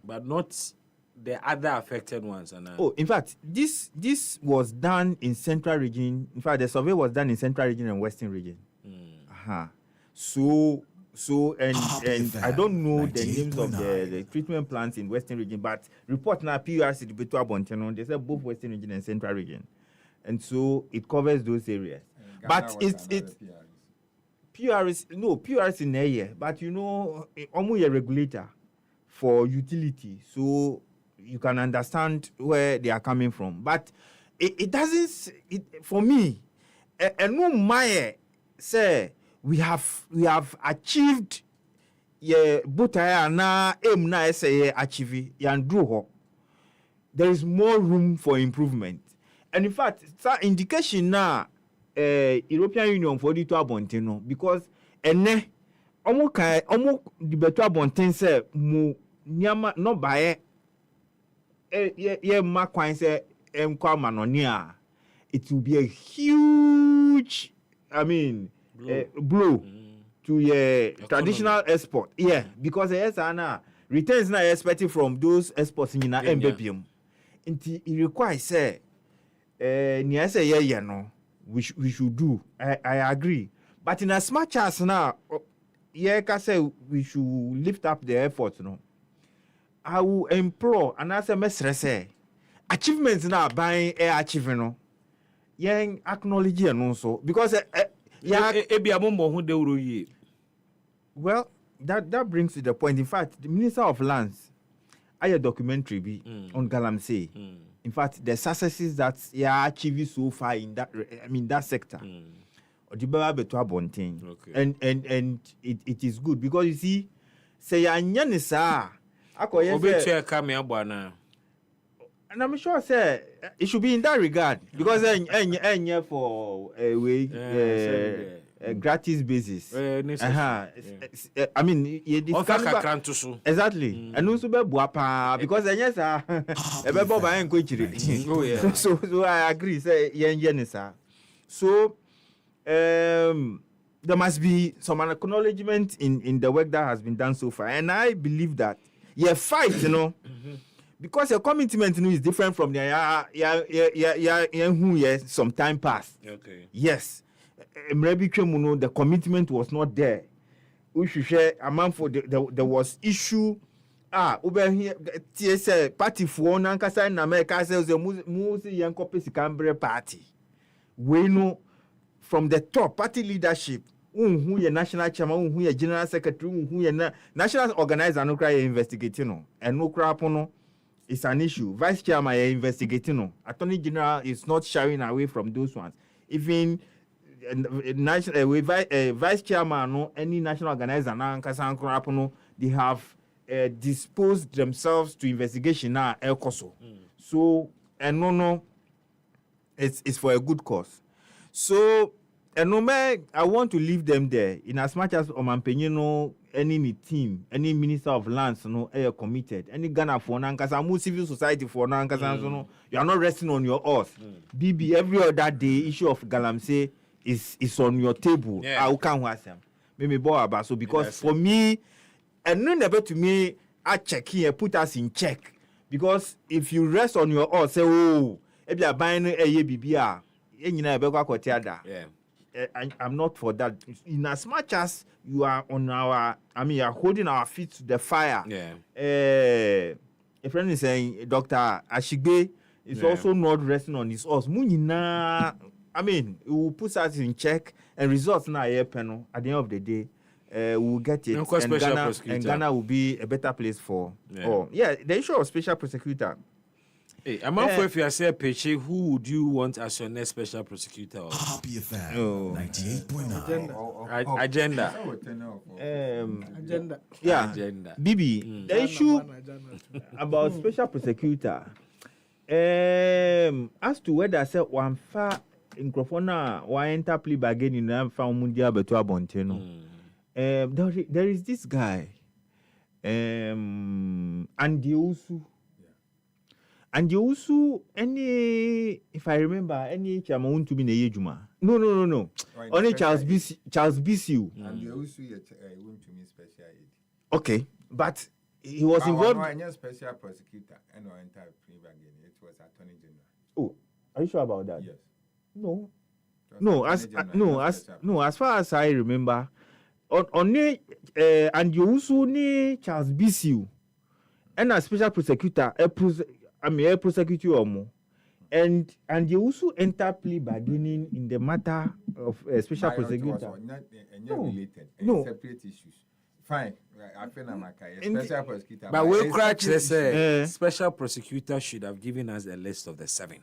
but not the other affected ones. In fact, this was done in Central Region. In fact, the survey was done in Central Region and Western Region. So I don't know the names of the treatment plants in Western Region, but report now PURC the Betua Bontenon, they said both Western Region and Central Region. And so it covers those areas. But it's PURC in a year, but almost a regulator for utility. So you can understand where they are coming from. But it doesn't for me, no Maya say we have achieved butaya na aim na say achieve yandru. There is more room for improvement. And in fact, that indication na European Union for the to abontino because ene omo the beto abontin say mu nyama no bae ma kwan say kwa manonia. It will be a huge blow to traditional export. Yeah, because returns now expected from those exports in MBPM. It requires we should do. I agree. But in as much as now, we should lift up the efforts. I will implore and as a message achievements now buying achieving. Yang acknowledge and also because well, that brings to the point. In fact, the Minister of Lands, I a documentary be on Galamsey. In fact, the successes that achieved so far in that sector. Okay. And it is good because you see, say And I'm sure, sir, it should be in that regard because for a gratis basis. I mean, exactly. And also be buapa because so I agree. Say so there must be some acknowledgement in the work that has been done so far, and I believe that fight, because your commitment is different from the some time passed. Okay. Yes, the commitment was not there. We should share a month for there was issue. Over here, TSA party for Nankasa in America says the Musi Yankopis Cambre party. We know from the top party leadership. Who your national chairman, who your general secretary, who your national organizer, no cry investigating, and no crap on. It's an issue. Vice chairman investigating. Attorney general is not shying away from those ones. Even vice chairman, no any national organizer, they have disposed themselves to investigation now. So and no, it's for a good cause. So. And no man, I want to leave them there in as much as Omanpeñino, any team, any minister of lands, are committed. Any Ghana for Nankasa, civil society for Nankasa, you are not resting on your oars. BB, every other day, issue of Galamsey is on your table. I can't watch them. Maybe about so because for me, and no never to me, I check here, put us in check. Because if you rest on your oars, say, if you are buying a BBR, yeah. I'm not for that. In as much as you are on you are holding our feet to the fire. Yeah. A friend is saying, Dr. Ashigbe is also not resting on his horse. I mean, it will put us in check and results now at the end of the day. We'll get it. And Ghana will be a better place for all. Yeah, the issue of special prosecutor. Hey, I'm not if you say Peche, who would you want as your next special prosecutor? Happy FM 98.9 Agenda. Yeah, agenda. Bibi, the issue about special prosecutor, as to whether I said one far in Crofona, one enter plea bargain in the found Mundia Betua Bonteno. There is this guy, Andy Usu. And you also any, if I remember, any chairman to be Nejuma. No. Only Charles Bisu. And you also want to me special aid. Okay, but he was involved. No, special prosecutor and no entire plea bargain. It was Attorney General. Oh, are you sure about that? Yes. No. As far as I remember, only and you also need Charles Bisu and a special prosecutor. A prosecutor or more. And you also enter plea bargaining in the matter of a special prosecutor. No. Separate issues. Fine. I feel like special prosecutor. But we'll crack special prosecutor should have given us a list of the 7.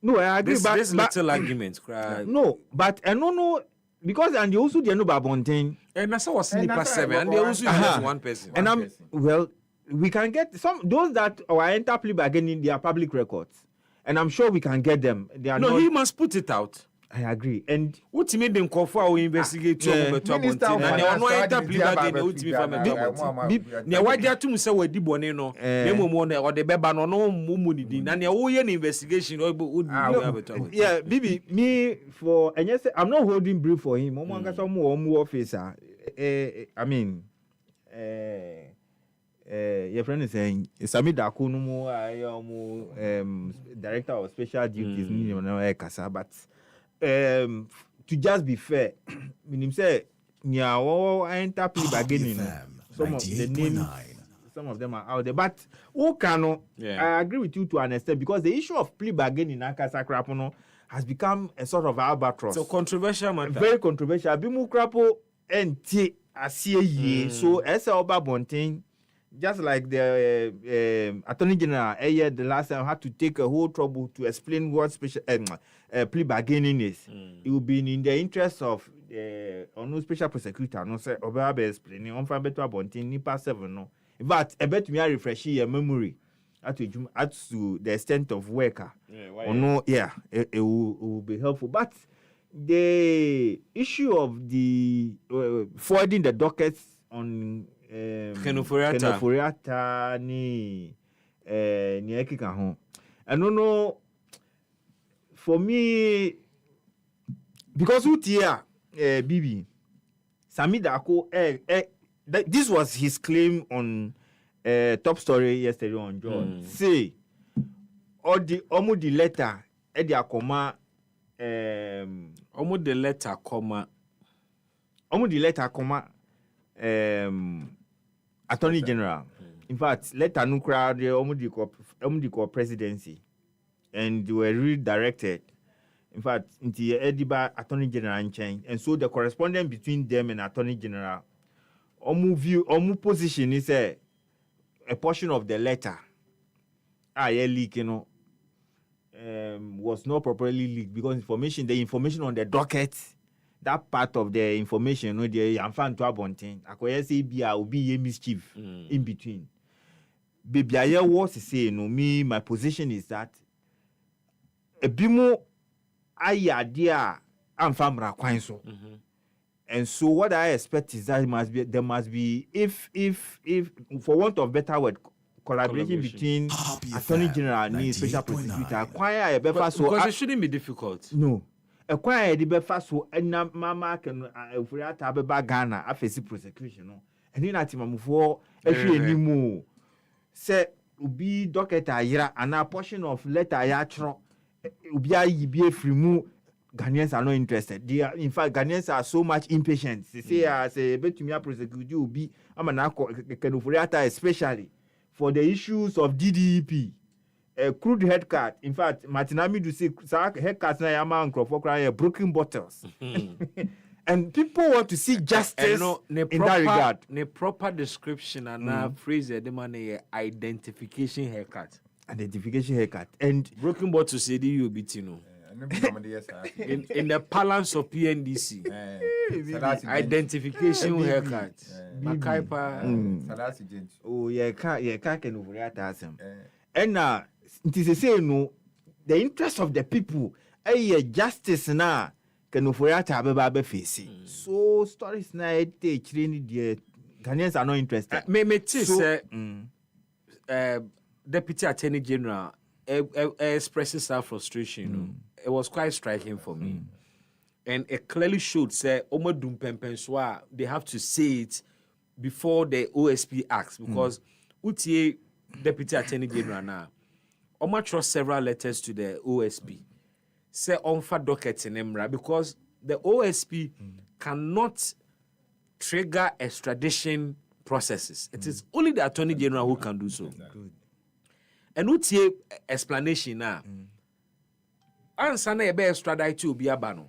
No, I agree. This little argument. No, but I don't know. Because and you also didn't know about Bontain. And that's was sleeper 7. And they also have one person. And we can get those that are enter plea bargaining, they are public records. And I'm sure we can get them. They are he must put it out. I agree. And what made them call for our investigate and they are not enter plea bargaining ultimate family. Why they are to say we dibone no. Or the beba no mumuni. And they an investigation yeah, Bibi, me for and yes, I'm not holding brief for him. More officer. I mean your friend is saying Sami Dakunumo, director of special duties, but to just be fair, meaning say I enter plea bargaining. Some of the names, some of them are out there, but I agree with you to an extent because the issue of plea bargaining in Akasa Krapono has become a sort of albatross. So controversial matter. Very controversial. Bimu Krapo and T Asie so as Oba Bonting. Just like the Attorney General, the last time had to take a whole trouble to explain what special plea bargaining is. It will be in the interest of no special prosecutor. No say Obabe explaining on Fabeto Bontin Nipa 7 no. But I bet me I refresh your memory. to the extent of worker. Or no, it will be helpful. But the issue of the forwarding the dockets on Kenoforiata ni ekika ho. I don't know. For me, because Bibi Sami Dako, this was his claim on Top Story yesterday on John. Say, all the letter, Attorney General. In fact, letter no crowd the presidency, and they were redirected. In fact, into the Ediba Attorney General and change, and so the correspondence between them and Attorney General, position is a portion of the letter. Leak, was not properly leaked because the information on the docket, that part of the information, the infant to abonting, I say will be a mischief in between. Baby, I was to say, my position is that a bimo idea and famra kwanso. And so what I expect is that there must be if for want of better word, collaboration between Attorney General and Special Prosecutor. Acquire a better because it shouldn't be difficult. No. Acquire the better so and mama can Ghana after prosecution. And then at him for anymore. Say ubi docket ayira and a portion of letter ayatro ubi be free move. Ghanaians are not interested. In fact, Ghanaians are so much impatient. They say, bet to me, prosecute you be. I'm an especially for the issues of DDEP, crude head card. In fact, Martinami do say, head cards na yama for crying broken bottles. And people want to see justice in that regard. The proper description and phrase the money identification haircut. Identification haircut. And broken bottles say you be tino. In the balance of PNDC, identification haircut. Oh, yeah, can over that. And now, it is say no, the interest of the people, justice now can over that face. So stories now the Ghanaians are not interested. Me say, Deputy Attorney General expresses her frustration. It was quite striking for me. And it clearly showed, say, they have to say it before the OSP acts, because UTA Deputy Attorney General now, trust several letters to the OSP, say for docket in Emra, because the OSP cannot trigger extradition processes. It is only the Attorney General who can do so. And UTA explanation now. Answer na ebe extradite to obi aba no.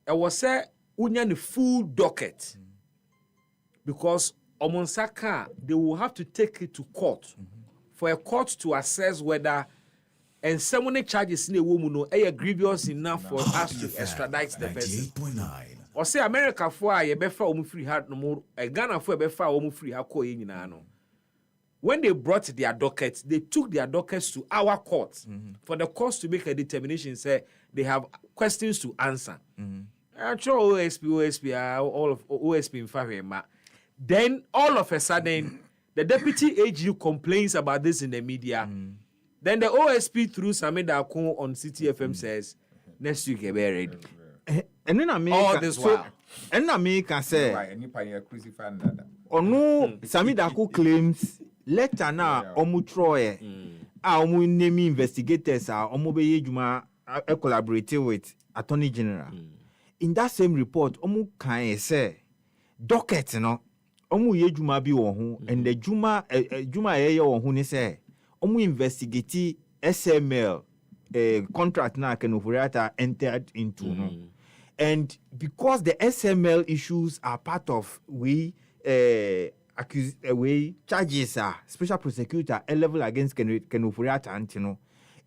E was say unya the full docket. Because omonsaka they will have to take it to court for a court to assess whether and someone charges in a woman no grievous enough for us to extradite the person. Or say America for a befa omu free heart no more Ghana for a befa omu free ha ko nyina no. When they brought their dockets, they took their dockets to our court for the courts to make a determination, say they have questions to answer. I'm sure OSP, all of OSP in Fahima. Then all of a sudden, the deputy AG complains about this in the media. Then the OSP through Samida Akon on CTFM says, next week you'll be ready. And then I mean, all this while. And I mean, can say, or no, Samida Akon claims. Letter na omutroye omu name investigators omu be yejuma collaborate with Attorney General. In that same report omu kan say docket no omu yejuma bi wo ho and the juma ye wo ho ni say omu investigate SML contract na Kenoforiata entered into no. And because the SML issues are part of charges are special prosecutor a level against Kenoforiata Antino,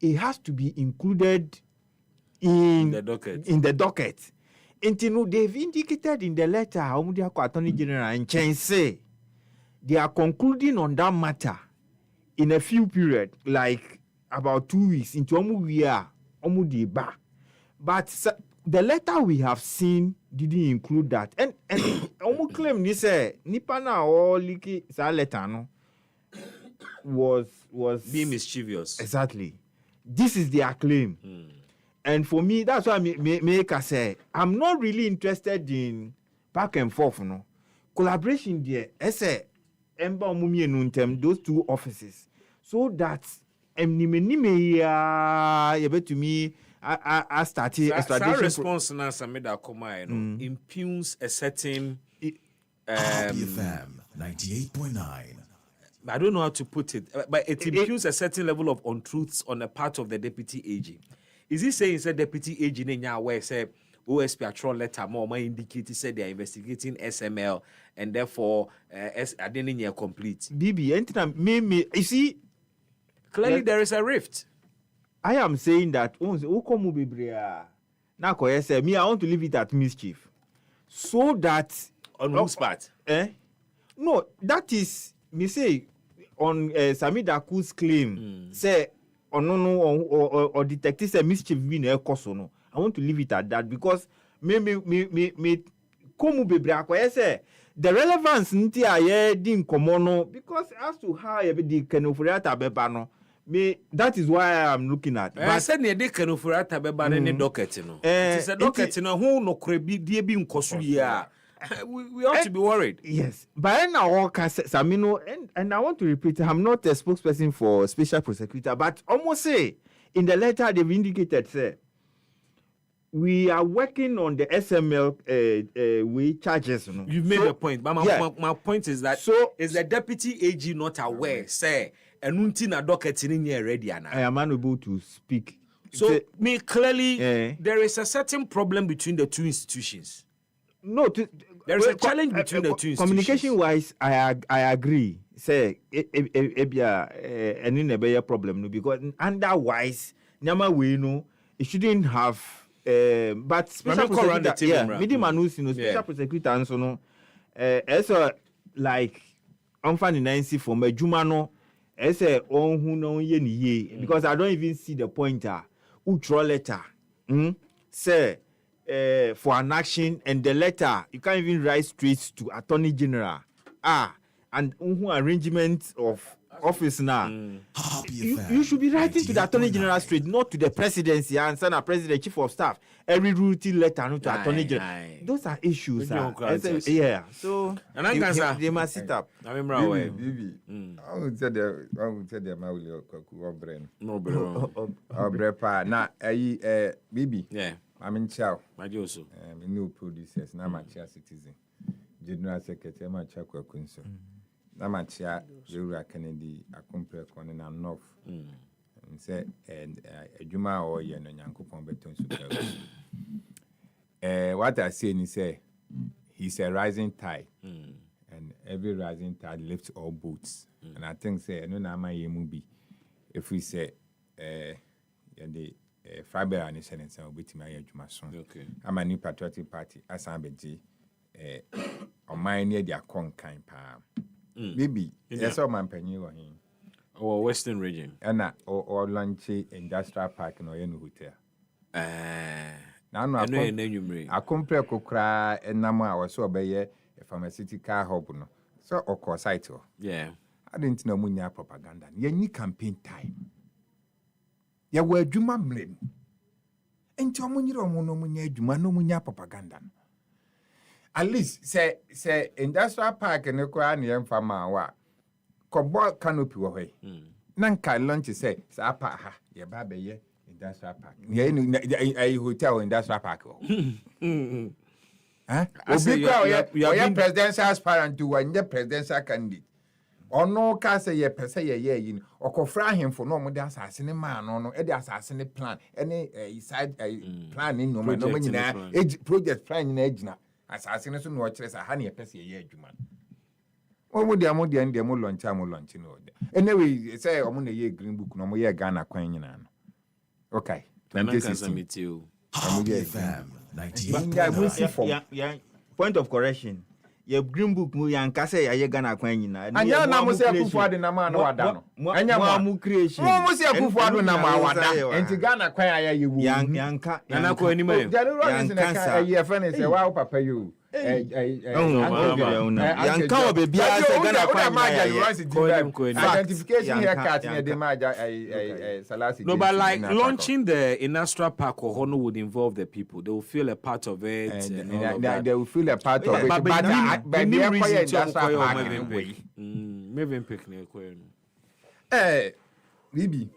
it has to be included in the docket. Intino, they've indicated in the letter Attorney General and Chain say they are concluding on that matter in a few period, like about 2 weeks into the bar. But the letter we have seen didn't include that. And almost claim this nipa na or liki sa letter no was being mischievous. Exactly. This is their claim. And for me, that's why I say I'm not really interested in back and forth, no. Collaboration there, those two offices, so that to me I started extradition response na sameda koma impugns a certain FM 98.9. I don't know how to put it, but it impugns a certain level of untruths on the part of the deputy AG. Is he saying said deputy AG nenya where say OSP actual letter more indicate said they are investigating SML and therefore I didn't complete. BB, me you see clearly there is a rift. I am saying that me I want to leave it at mischief. So that on whose part? No, that is me say on Sami Daku's claim say or detective say mischief being a cause no. I want to leave it at that because me komu bebre say the relevance nti aye din komono because as to how the kenofuriata beba no me that is why I am looking at. But said near the kenofuriata beba ne docket no. It is a docket no who no krebi die bi nkosuya. We ought to be worried. Yes. But now Samino and I want to repeat, I'm not a spokesperson for special prosecutor, but almost say in the letter they've indicated say we are working on the SML we charges. You know? You've made a point, but my point is that is the deputy AG not aware, say, and untina docket in here ready. I am unable to speak. So me clearly there is a certain problem between the two institutions. No, there is a challenge between the two institutions. Communication wise, I agree. Say any problem because otherwise, nyama we know it shouldn't have. But special prosecutor, special prosecutor, and so no. As like unfunny Nancy for me, Jumano, as a on who know ye because I don't even see the pointer. Ultra letter, say. For an action and the letter you can't even write straight to Attorney General and arrangement of office now. You should be writing to the Attorney General straight, not to the presidency and send a president, chief of staff every routine letter not to Attorney General. Those are issues. Yeah, so they must sit up. I would say the Bibi. Yeah. I'm in Chow. My also. New producers. Now my chair citizen. General Secretary, my chair Quincy. Now my chair, Zura Kennedy, a compare one in and north. And say, and a Juma or Yan and Yanko Pombeton. What I say, he say, he's a rising tide. And every rising tide lifts all boats. And I think, say, no, na my movie. If we say, Fiber and his senate will be to my education. Okay. I'm a new patriotic party as I'm on my near their kind maybe that's all my penny or him. Or Western region. And or lunch industrial park in Oyenu Hotel. Now, no, I compare Kokra and Nama or so obey a pharmaceutical hub. So, of course, I too. Yeah. I didn't know Munya propaganda. Yenny campaign time. Ya were Juma blame. And Tomuniro Monomunya Juma no Munya propaganda. At least say industrial park and the Korean farmer wa. Cobo canopy away. Nanka lunch say, Sapa ha, ye baby ye industrial park. Ye hotel industrial park. Huh? You're presidential aspirant to one presidential candidate. Or no cast a year per se a year in or confront him for no more assassin man or no assassin plan any side planning no man project planning edge now assassination watches a honey a per year man. What would the amount and the more lunch in order? Anyway, say I'm year green book no more year Ghana coin. Okay, 2016. Point of correction. Your green book mu yanka say aye Ghana kwan nyina. Anya na mo say Akufo-Addo na ma na wada no. Anya mo creation. Mo say Akufo-Addo na ma wada. Enti Ghana kwan aye ye wu. Yanka. Nana ko anim ayo. Yanka aye fa ne say wa papa you. Yanka obebi say Ghana kwan identification here card near the maja Salasi. No, but like launching the industrial park or Hono would involve the people. They will feel a part of it. They will feel a part of it. But they are quite industrial park. Maybe picnic. Bibi.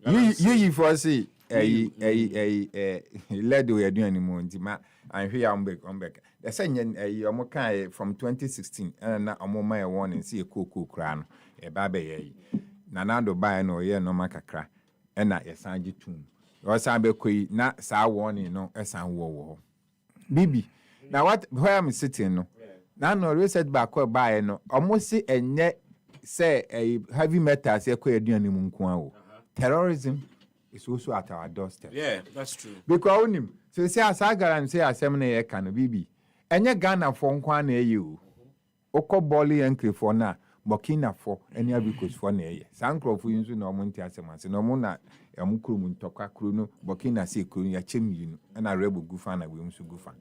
You for see led we are doing anymore. I'm here on back. The same from 2016 and na my one and see a cool crown a baby nanado buy no ye no makakra and na yasanji tomb or sambe kwe na sa warning no esan wo bibi now what where I'm sitting no na no reset back buy no almost see enye say a heavy metal say kwe aduan mu nko a terrorism is also at our doorstep. Yeah, that's true. Because onim so say asaga and say asem na ye kan bibi enye Ghana for nkwa na eye o okoboli enkre for na Burkina for any abicos for na eye sankrofu yinzu na omonti asemase na omo na amukuru muntokwa kuru no Burkina say kuru ya chem yinu na rebo gufa na we nso gufa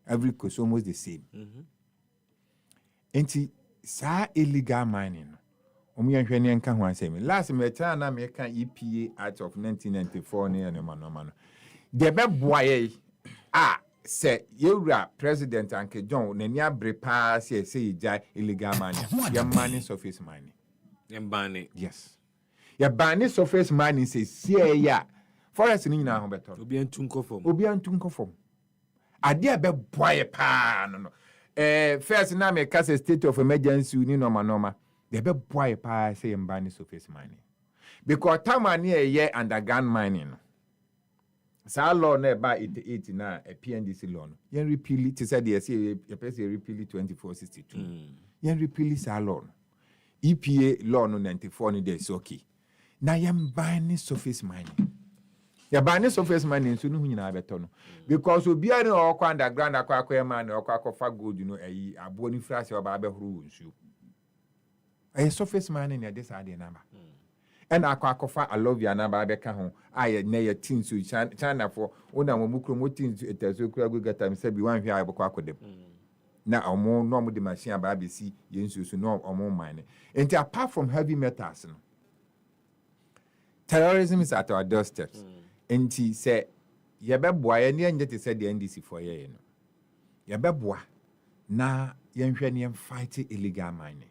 every coast almost the same. Enti sa illegal mining no omo yanhwe ne nka ho asem last metal na me kan EPA Act of 1994 ne no no de be boaye say Yura President Anke John Nenia Brepa say ija illegal mining. You're banning surface mining. You're banning. Yes. You're banning surface mining says yeah. Forest in na ho beto. Obi antunko form. Ade be boy pa no. First na me case state of emergency ni normal. They be boy pa say banning surface mining. Because time near ye underground mining. Sa law na ba 88 na a PNDC law no yen repeal it said they say you person repeal 2462 yen repeal sa law no EPA law no 94 ni dey okay na yen ban surface mining ya ban surface mining so no nyina beto no because obi ani okwa underground akwa man okwa fa gold no ayi abo ni frase oba be huru nsu ayi surface mining ya this ade number and akwakofa alovia na ba beka ho aye na ye tin so China for una mo mukro mo tin so etaso kura go gata me se bi wan hwe aye bokwa akodem na omo no mo de machine aba be si ye nsu so no omo mine and apart from heavy metals no terrorism is at our doorsteps and he say ye beboa ye ne nyete se de NDC for ye no ye beboa na ye nhwe ne fight illegal mining.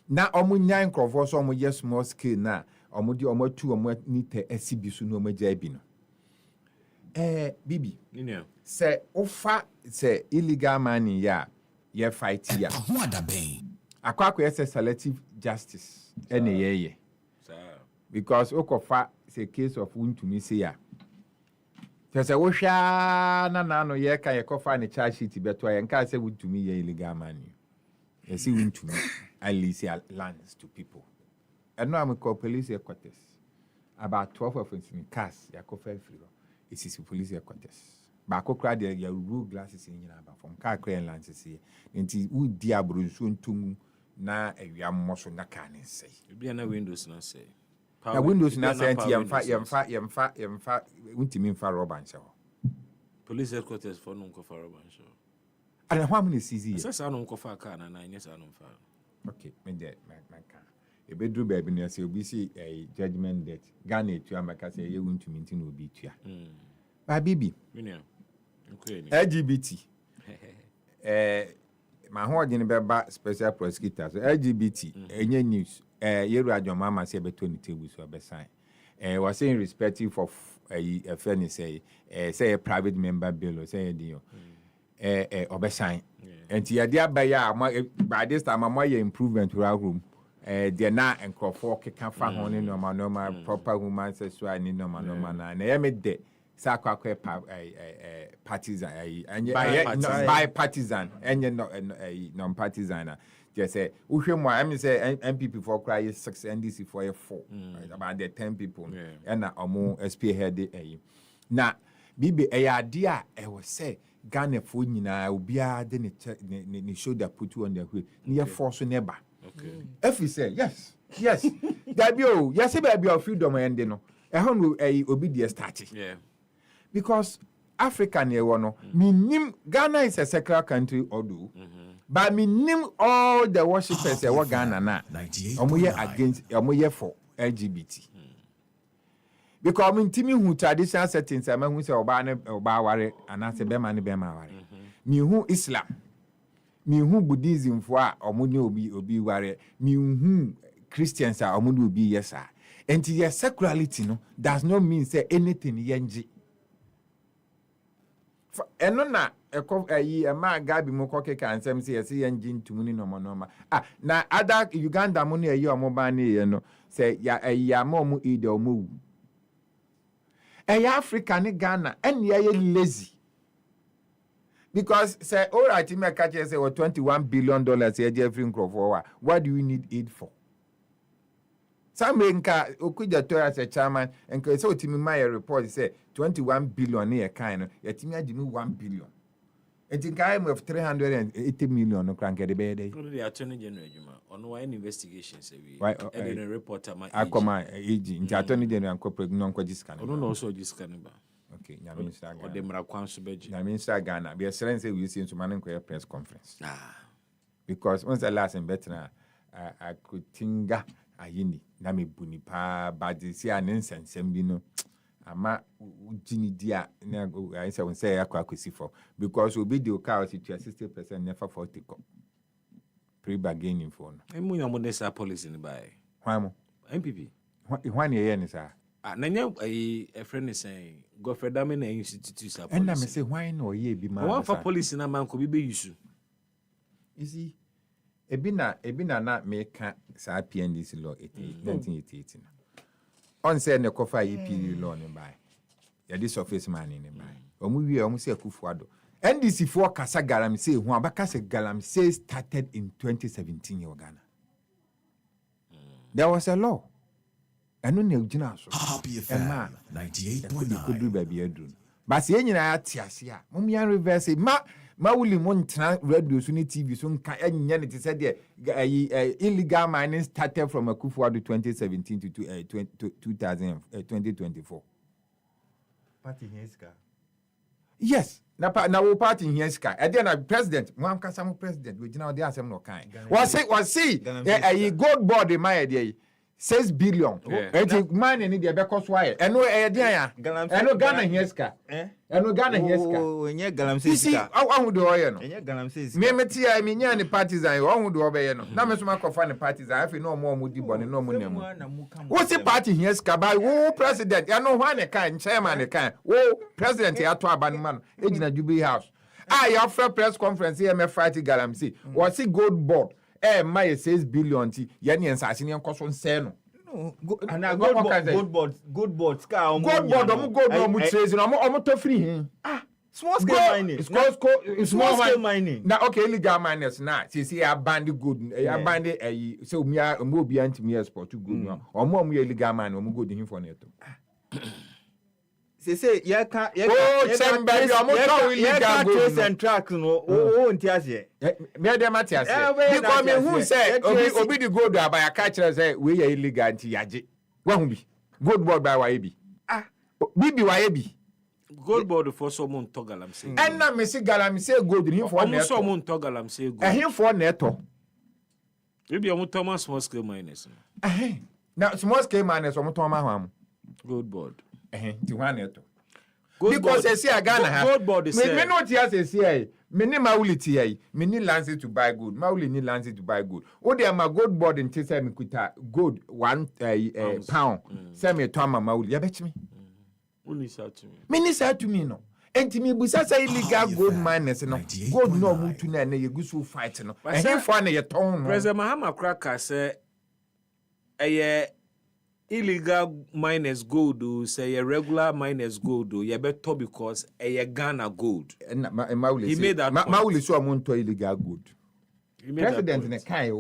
Na omu nyan krofo so omu yes small scale na omu di omu tu omu ni te SCB su no omu jai bi no. Bibi. Se ofa se illegal mining ya ye fight ya. EpaHoaDaben. Akwa yes selective justice ene ye. Because okofa se case of untumi se ya. Se wo hwa na no ye kan ye kofa ne charge sheet beto ye nka se untumi ye illegal mining. You see untumi release lands to people. And now I'm called police headquarters. About 12 of us in cars, ya coffee free. It is police headquarters. But I cried your rule glasses in your from car crane lands here. Until we diablo soon to na a young motion that can say. You be no windows not say. The windows not say, yamfa, untimin for Robin show. Police headquarters for Nunco for Robin show. And how many seasons? Says I don't go for a car and I guess I don't fire. Okay, my car. A bedroom baby, near say, we see a judgment that Ghana to America say you want to maintain will be to ya. Baby, LGBT. My whole general special prosecutors, LGBT, any news, you read your mama say between the tables or beside. Was saying respective of a friend say a private member bill or say a deal. Obesign. And the idea by this time, I'm improvement to our room. They're not and Crawford can find normal proper woman says so I need normal. And I made the Sakwa partisan and by partisan and you're not a non partisan. Just say, I say MPP for cry 6 NDC for a 4 about the 10 people and more spearhead. Now, Bibi idea I was say Ghana for nyina obiara de ne shoulder put you on their way. Near force never. Okay. If you say yes. That be oh, yes, baby of freedom and no. Obi the start. Yeah. Because Africa near one no. Ghana is a secular country although. But me name all the worshippers that Ghana na. Omoye against omoye for LGBT. Because me timi hu traditional settings I hu say oba ware anase bema ne bema ware. Me hu Islam. Me hu Buddhism for omo ne obi ware. Me hu Christians are omo ne obi yesa. And your secularity no does not mean say anything yenji. Eno na ma gabi mo koke kan sem say yenji ntumuni no na other Uganda mo ne omo ba ne no say ya mo mu ide omo Africa ni Ghana and ye lazy. Because say all right, me catch say $21 billion here every crop. What do we need aid for? Some menka okuja to as a chairman and so timi my report say 21 billion here kind yet me agi 1 billion. And in time of 380 million no crank the bed. The Attorney General on why investigations why and a reporter my age in Attorney General and corporate non-quadiscan. I don't also this cannibal. Okay, Minister or the Mrakwan Subeji. Minister Ghana, be a say we see to man press conference. Because once the last and better I could tinga ayini na me buni pa but this year nonsense bino ama ujini dia na I say akwa for because we be the car to 60% never 40 co pre-bargaining for no emu ya monesa policy ni buy hwamo MPP hwan ye ni sa nanya a friend is saying go for them na institute sa policy and na me say hwan na oye bi ma one for policy na man ko bi be use you see ebina na meka sa PNDC law 1988 na on say ne kofa EPD law ne bai ya this office man ne bai omu wi omu say Akufo-Addo NDC for kasa galamsey hu abaka say galamsey started in 2017 in Ghana. There was a law eno na ugina so Happy FM 98.9 could do baby edun but say nyina atiase a mum yan reverse ma wuli mon tran radio so ni TV so nka enya ne say there illegal mining started from Akufo-Addo 2017 to 2024 party Heska. Yes, na wo party Heska e dey na president mo am kasa mo president we gina dey asem no kan was see gold board in my idea 6 billion. And man in the Becos wire. And no idea. And no Ghana Heska. And no Ghana Heska. Oh, and yet Galamsey. See, I won't do it. And yet Galamsey. Memeti, I mean, any parties I won't do obey. Now, Mr. Marco find the parties. I have no more moody bonnet, no money. What's the party Heska by? Oh, president. I know one a kind, chairman a kind. Oh, president, you have to abandon man. Agent at Jubilee House. I offer press conference here, me fighting Galamsey. Was it gold board? My 6 billion T. Yani and Sassinian cost on Seno. No, good board. Good board, free. Small scale mining. Small scale mining. Now, okay, illegal miners now. See, I banned good. I banned so me a movie anti-me export to good. Or more me illegal mine, or good in for net. Say, yeah, somebody, I'm trace and track, no, Ntiasie. Me dem Matias. Because me who say, obi the gold by a catcher say, we are illegal anti-yaji. One be. Gold board by Wabi. Bibi Wabi. Gold board for someone Togalam say. And now me see Galam say gold in him for net. Someone Togalam say gold. And him for netto. Maybe I'm Thomas small scale miners. Now small scale miners on Thomas gold board. To one netto. Because I see a Ghana gold board is me not here say me ni mauli tie me ni lands to buy gold mauli ni lands to buy gold o dey my gold board in say me kuta gold 1 pound say me to ama mauli ya bet me only say to me me ni say to me no enti me busa say illegal gold miners no gold no mutu na na yegu so fight no e for na ye ton no President Mahama Kraka say illegal miners gold say a regular miners gold you better because a Ghana gold. He made that Mauli so amonto illegal gold. President in a kai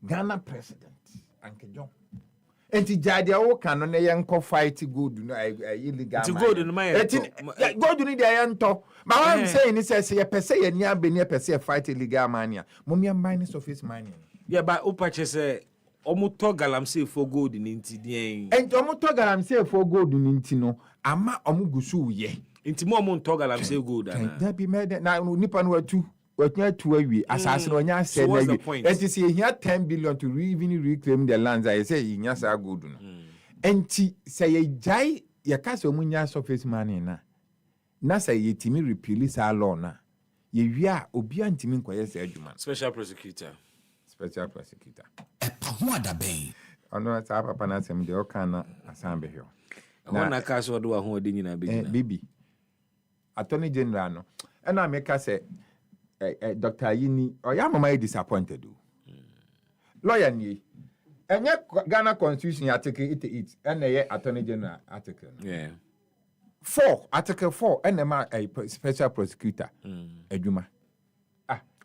Ghana president Anke John. Enti jade o kan no na yenko fight gold no illegal. Enti gold no my. Gold ni dey ento. Ma I'm saying ni say ye pese ye ni abeni pese fight illegal mania. Momia mine surface mining. Yeah, but upache say omuto galamsey for gold ni nti den. Enti omuto galamsey for gold ni nti no ama omugusu ye. Enti mo omuto galamsey gold ana. That be made na nipa no atu. Watnya to awi asase no nya say na wi. Enti say here 10 billion to even reclaim the lands. I say nya sa gold no. Enti say ye jai ye ka say omunya surface money na say ye timi repeal sa law na. Ye wi a obi antimi nkoye say adwuma. Special prosecutor. EpaHoaDaben. Ono sa papa na sem de o kan na asan be hyo. Na ka so do ho de nyina be nyina. Bibi. Attorney General no. E na me ka say Dr. Yini, oya mama disappointed. Lawyer ni. Enye Ghana Constitution article 88 and the Attorney General article. Yeah. 4 article 4 and a special prosecutor. Ejuma.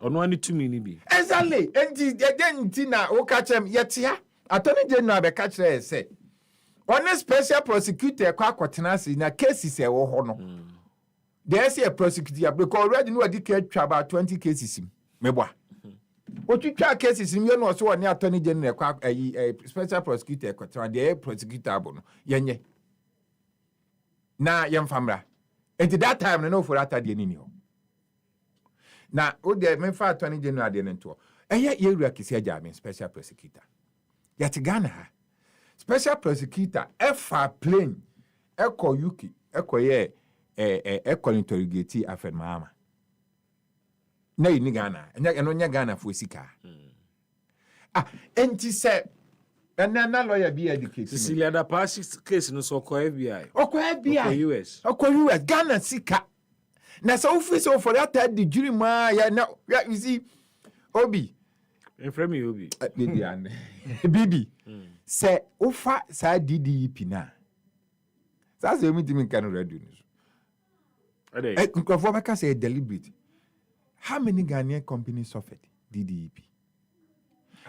Ono ani tumi ni bi. Exactly. Enti na o ka chem yetia. Attorney General be ka kire say. One special prosecutor kwa kwatena si na cases e wo ho no. There's a prosecutor because already know about 20 cases. Meboa. What you try cases in you know so one attorney general a special prosecutor the prosecutor bono. Yenye. Na yam famra. And that time no for that the nini ho. Na o de me fa attorney general de nto. Eye ye kisi aja special prosecutor. Yet Ghana ha. Special prosecutor efa plane eko UK eko ye call interrogate afed mama. Na ni Ghana. Eno nya Ghana for sika. Enti say na lawyer be educated. Cecilia da pass case no so ko FBI. Oko FBI. US. Oko US Ghana sika. Na so office for that the jury ma ya na you see Obi. In frame Obi. Bibi. Say ofa sa DDP na. That's the only thing we can read. Because say deliberate. How many Ghanaian companies suffered DDEP?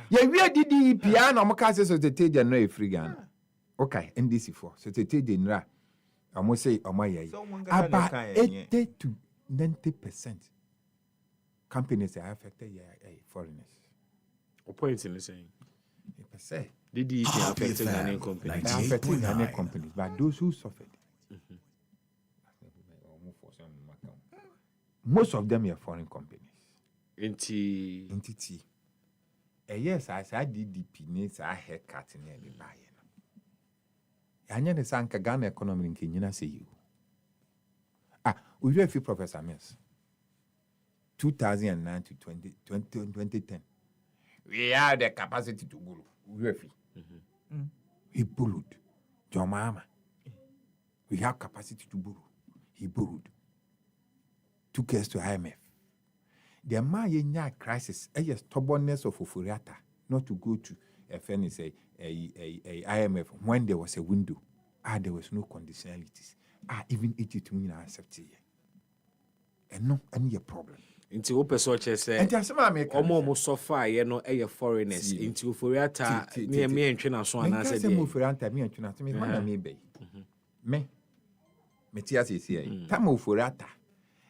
Yeah, we are DDEP and Omaka says the Tej and no free Ghana. Okay, NDC4. So the Tej and Ra. I must say, Omaya. About 80 to 90% companies are affected, foreigners. What point in the saying? Say DDEP affected Ghanaian companies. They affected Ghanaian companies, but those who suffered. Most of them are foreign companies. Entity. Yes, I said DDP needs a haircut in any buy. And the Sanka Ghana economy in Kenya say you. We have a few Professor Mills. 2009 to 2010. We have the capacity to borrow. We have He borrowed. John Mama. We have capacity to borrow. He borrowed. Took us to IMF. The Maya crisis, a stubbornness of Ofuriata not to go to a IMF when there was a window. There was no conditionalities. Even 82 million accepted. And no any problem. Into open such as almost so far, foreigners into Ofuriata, me and China so and I said, Ofuriata, me and China, me Metias is here. Tamo Ofuriata.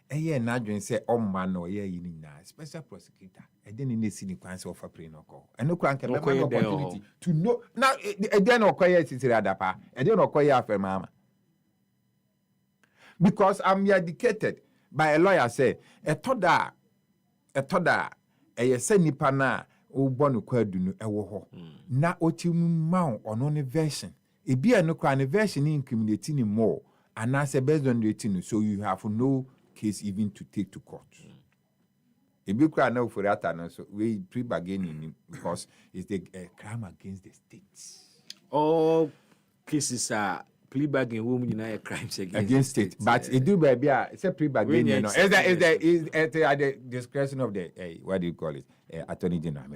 Na dwen say omma no ye yi na special prosecutor e dey ni see ni kwan say offer pray no call and no kwan can make opportunity to know now e dey no koye sisiri adapa e dey no koye afẹ mama because I'm educated by a lawyer say etoda e say nipa na o bo no kwadu no e wo ho na otimu ma ono ne version e bia no kwa ne version incriminate ni more and as based on the thing so you have no case even to take to court. If you cry now for that, so we pre-bargaining because it's the crime against the state. All cases are plea-bargaining women in crimes against state. But it do baby, it's a pre-bargaining. You know, is at the discretion of the what do you call it? Attorney General.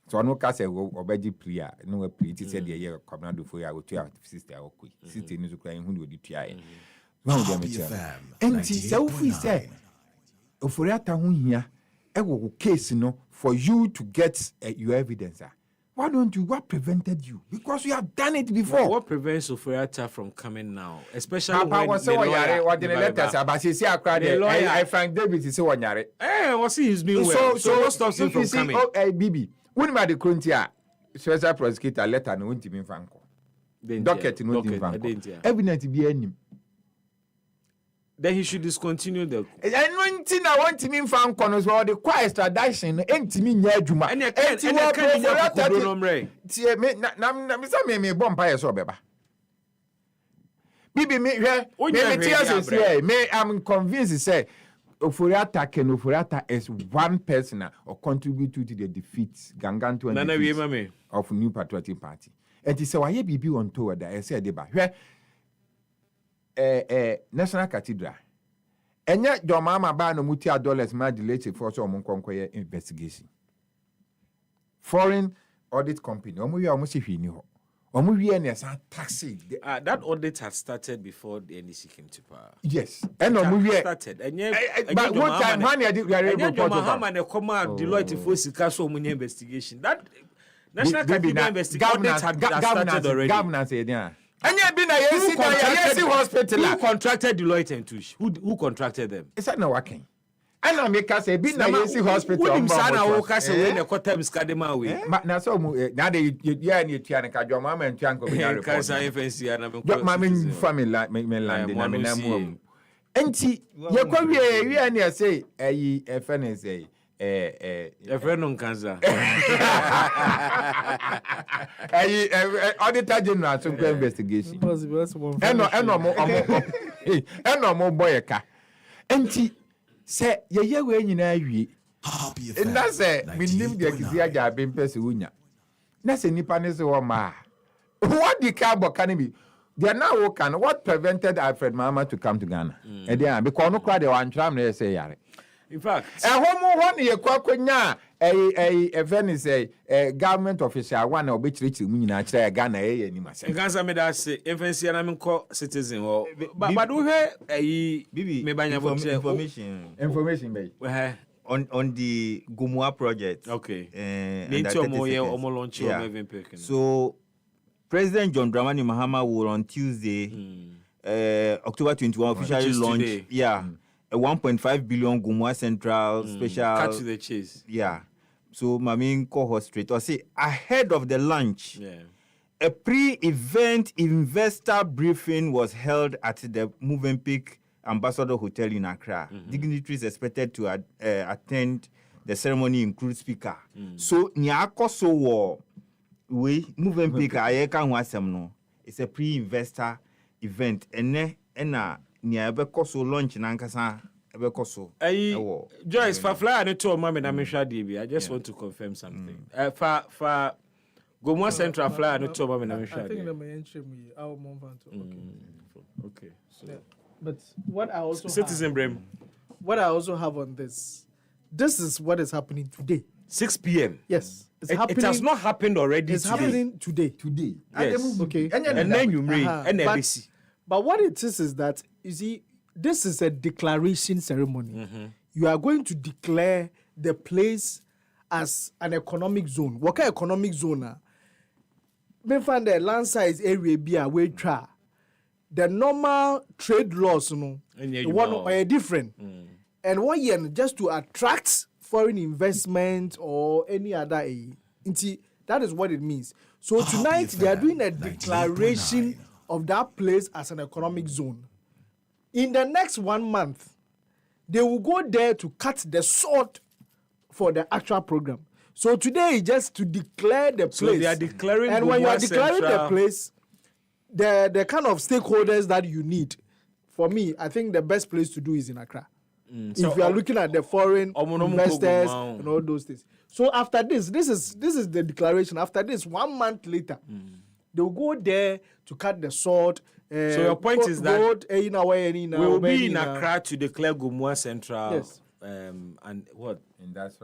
So no case obedi plea, no plea. It said the year come do for you to sister or quick. Sister needs to cry who would you try. And so we say, Ofuriata here, a case, for you to get your evidence. Why don't you? What prevented you? Because you have done it before. What prevents Oforiatta from coming now? Especially Papa when was so yare. What the letters about? She say I Frank Davis is so yare. Was he is doing well? So what stops him from coming? Oh, Bibi. When my the Kuntia special prosecutor letter no won't be franco. Docket no won't be franco. Evidence be any. Then he should discontinue the. And one thing I want to mean from corners where the quiet extradition ain't to mean yeah, Juma. And I can't me bomb by so beba. Bibi me here. Me I'm convinced say Oforiatta is one person or contribute to the defeat Gangan of New Patriotic Party. And he said why Bibi on tour that I said deba. National Cathedral. And yet, your mama buy no mutia dollars my delayed for some conquer investigation. Foreign audit company, almost if you knew. Taxi. That audit had started before the NDC came to power. Yes. And started. And but one time, honey, I did report Deloitte for Sikaso Munia investigation. That National Cathedral investigation had started already. Governance, yeah. And you been a hospital. Who contracted Deloitte and Touche? Who contracted them? Is that not working? And I make us a been a hospital. Who sana woka se we ne kotem skadema we. Na so na de ya ni tuan ka jo mama and tuan ko be report. Ka sa FNC na me ko. Mama family me land na me na mu. Enti ye ko we ni say ayi FNC say a friend on cancer. Auditor General to investigation. No more boy ka. Enti say ye we nyina awie. And na say me nim de kisi aja be mpese wunya. Na say nipa ne se wo ma. What the cabo can be? They are now working. What prevented Alfred Mama to come to Ghana? And they are because no crowd they want tram they say yare. In fact, one year kwakwenya a Venice a government official one of which rich na chira Ghana ni mase. Ganza me da say FNC na me call citizen or but do he bibi me banya information be on the Gumua project. Okay. So President John Dramani Mahama will on Tuesday October 21 officially launch a 1.5 billion Gumua Central special. Cut to the chase. Yeah. So, Mamin co-host straight. Or say, ahead of the launch, a pre-event investor briefing was held at the Movenpick Ambassador Hotel in Accra. Dignitaries expected to attend the ceremony, include speaker. So, Nyako so wo we Movenpick ayeka wasemno. It's a pre-investor event. Ena Niabeko so launch nankasa ebeko so. Joyce for fly and to mama na mesha DB. I just want to confirm something. For Gomwa Central fly and to mama na mesha. I think na my entry me our mom okay. So but what I also Citizen Brem. What I also have on this is what is happening today. 6 p.m. Yes. It has not happened already. It's happening today. Yes. Okay. And then you read NBC. But what it is that, you see, this is a declaration ceremony. You are going to declare the place as an economic zone. What kind of economic zone? We find the land size area be a way try. The normal trade laws, one are different. And one year just to attract foreign investment or any other. That is what it means. So tonight they are doing a declaration of that place as an economic zone. In the next 1 month, they will go there to cut the sod for the actual program. So today is just to declare the place. So they are declaring. And when you are declaring the place, the kind of stakeholders that you need, for me, I think the best place to do is in Accra. If you are looking at the foreign investors and all those things. So after this is the declaration. After this, 1 month later, they will go there to cut the sod. So your point is that we will be in Accra to declare Gumua Central. Yes. And what?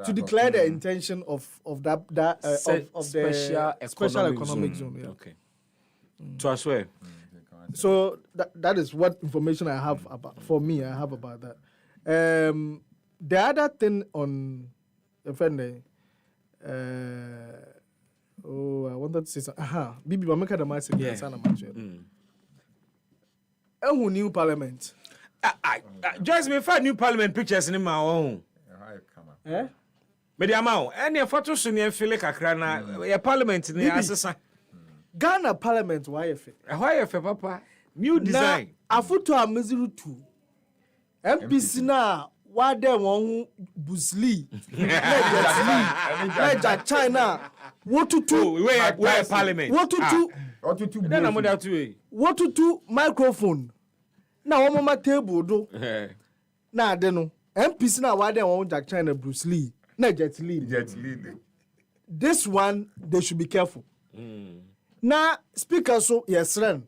To declare the intention of the special economic zone. Yeah. Okay. To I swear. So that is what information I have about. For me, I have about that. The other thing on the Oh, I wanted to say something. Bibi, I'm making the massive. Who new parliament? Just me find new parliament pictures in my own. Eh? Mediamao, any photo soon you feel like a parliament in the assassin. Ghana parliament, why papa? New design. A photo of Mizzou 2. MPC na wa dem won Busli. Niger China. What to where parliament? What to then I'm out to what to microphone. Na one mama table do. Na de no. MPC na wa dem won Jack China Bruce Lee. Na Jet Lee. This one they should be careful. Na speaker so yes ren.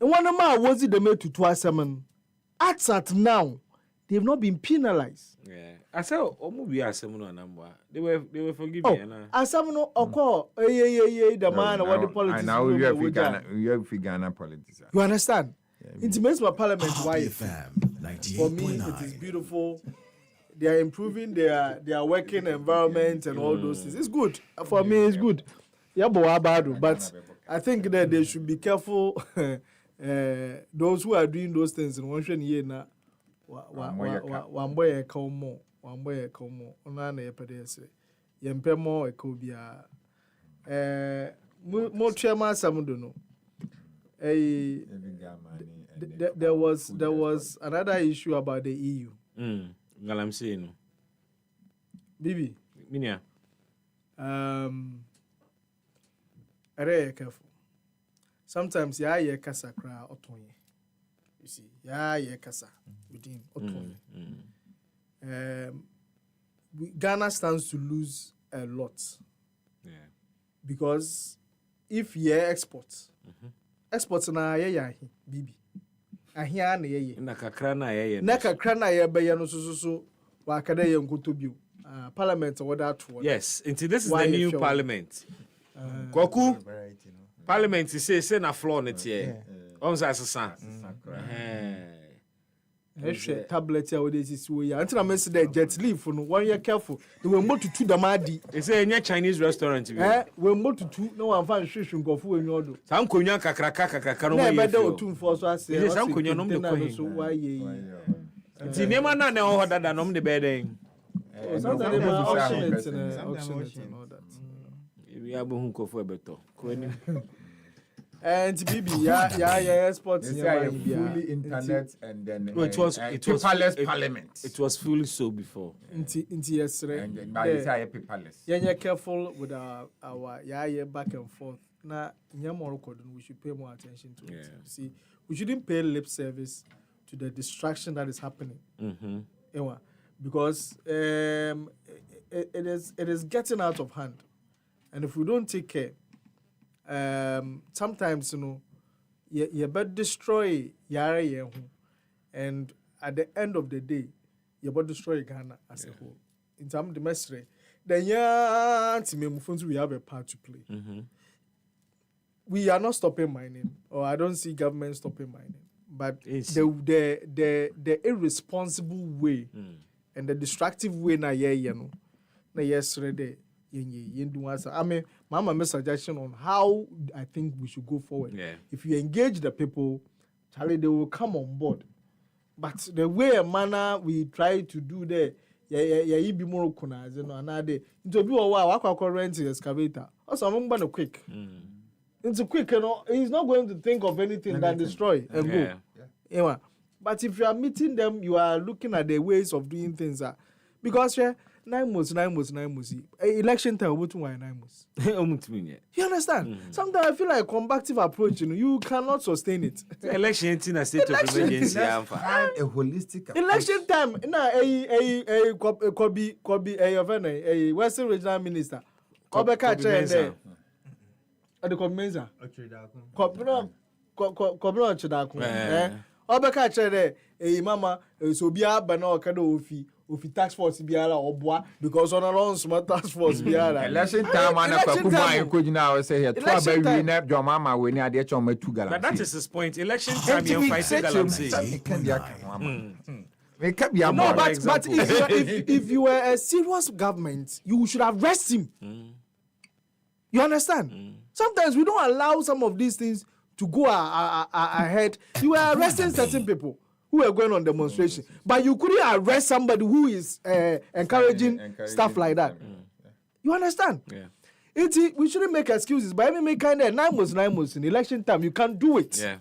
And one of my was it the made to twice at now they've not been penalized. Yeah. I said we are similar number. They were forgiven. Asamono oko the man what the politics. Now we have Ghana politics. You understand? Intimates my parliament why for me it is beautiful. They are improving their working environment and all those things. It's good. For me it's good. Yeah, but I think that they should be careful. Those who are doing those things in one year now, one boy a come on a pedestre. Yempe more a cobia. More chairman, some don't know. There was another issue about the EU. I'm saying, Bibi, Minia. Very careful. Sometimes ya kasa kra otonye. You see, ya kasa within otonye. Ghana stands to lose a lot. Yeah. Because if ye exports na ye bibi. Ahia na ye. Na kakra na ye. Na kakra na ye be ye no so wa kada ye nkotobio. Parliament what that one. Yes, until this is the new parliament. Koku parliament say na floor net here. On say assassin. Tablet here with this way. Until I mess the jet leave no 1 year careful. They were more to 2 damadi. They say any Chinese restaurant we more to 2 no one find shish go fu enyo do. Sam konya kakra no ye. Na be do 2 for so ase. Sam konya no de so why ye. Ti nema na na ho dada no de be den. Sometimes they auction it and all that. We are going to go better. And BB, yeah, sports. Fully internet and then it was paperless parliament. It was fully so before. Yesterday. And by the time paperless. Yeah, careful with our back and forth. Now, we should pay more attention to it. See, we shouldn't pay lip service to the distraction that is happening. Because it is getting out of hand, and if we don't take care, sometimes you better destroy yare and at the end of the day, you better destroy Ghana as a whole. In terms of the mestre, then we have a part to play. We are not stopping mining, or I don't see government stopping mining, but the irresponsible way. And the destructive way na yesterday I mean, my suggestion on how I think we should go forward. If you engage the people, Charlie, they will come on board. But the way and manner we try to do there, you be more organized, another to be a while, I rent the excavator. Also, I'm going to quick. It's a quick, he's not going to think of anything than destroy and go. Yeah. But if you are meeting them, you are looking at the ways of doing things. Because 9 months. Election time, what 9 months? You understand? Sometimes I feel like a combative approach, you cannot sustain it. Election in a state of emergency. A holistic approach. Election time, a Western Regional Minister. Obeka chair there. The commencer. Kobro Chidakun. Obeka chere mama so bia ba na okada ofi tax force biara oboa because on alone smart tax force biara election time ana kwa ko gina we say here to aba wi na jomama we ni ade choma 2 gallons. But that is his point. Election time you fight gallons. No, but if you were a serious government, you should arrest him. You understand? Sometimes we don't allow some of these things to go ahead. You are arresting certain people who are going on demonstration, but you couldn't arrest somebody who is encouraging stuff like that. You understand? Yeah. We shouldn't make excuses. But I mean, kind of 9 months in election time, you can't do it. Yeah.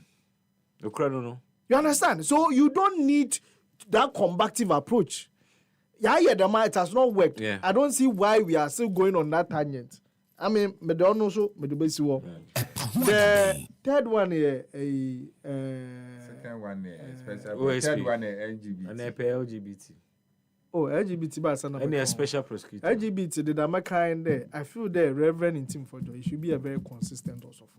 You understand? So you don't need that combative approach. Yeah, it has not worked. Yeah. I don't see why we are still going on that tangent. I mean, me don't know so me do basic work. The third one here, second one special. OSP. Third one LGBT. And LGBT. Oh, LGBT but any a special prosecutor. LGBT did I kind there. I feel the Reverend in Team for Joy. It should be a very consistent also.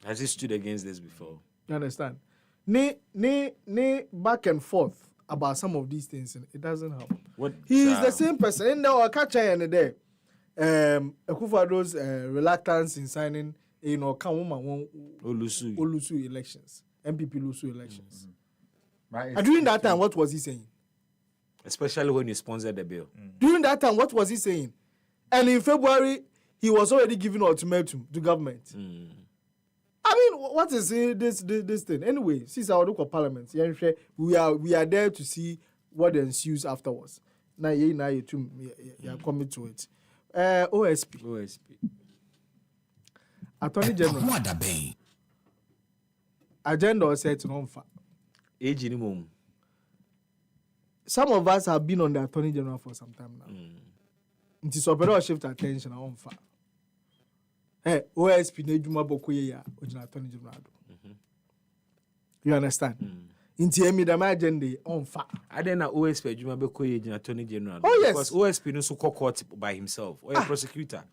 Has he stood against this before? You understand? Back and forth about some of these things, it doesn't help. He is the same person. In the catcher and there. Akufo-Addo's reluctance in signing, Olusu elections, MPP Lusu elections. And during that time, what was he saying? Especially when he sponsored the bill. During that time, what was he saying? And in February, he was already giving an ultimatum to government. I mean, what is this thing? Anyway, since our local parliament, we are there to see what ensues afterwards. Now you are coming to it. OSP. Attorney General. EpaHoaDaben. Agenda set on fire. Age minimum. Some of us have been on the Attorney General for some time now. It is opera shift attention on fire. Hey, OSP Nejuma Bokoye ya Attorney General. You understand? Inti emi da my agenda on fire. I then OSP Nejuma Bokoye Attorney General. Oh yes. Because OSP no so court by himself or a prosecutor.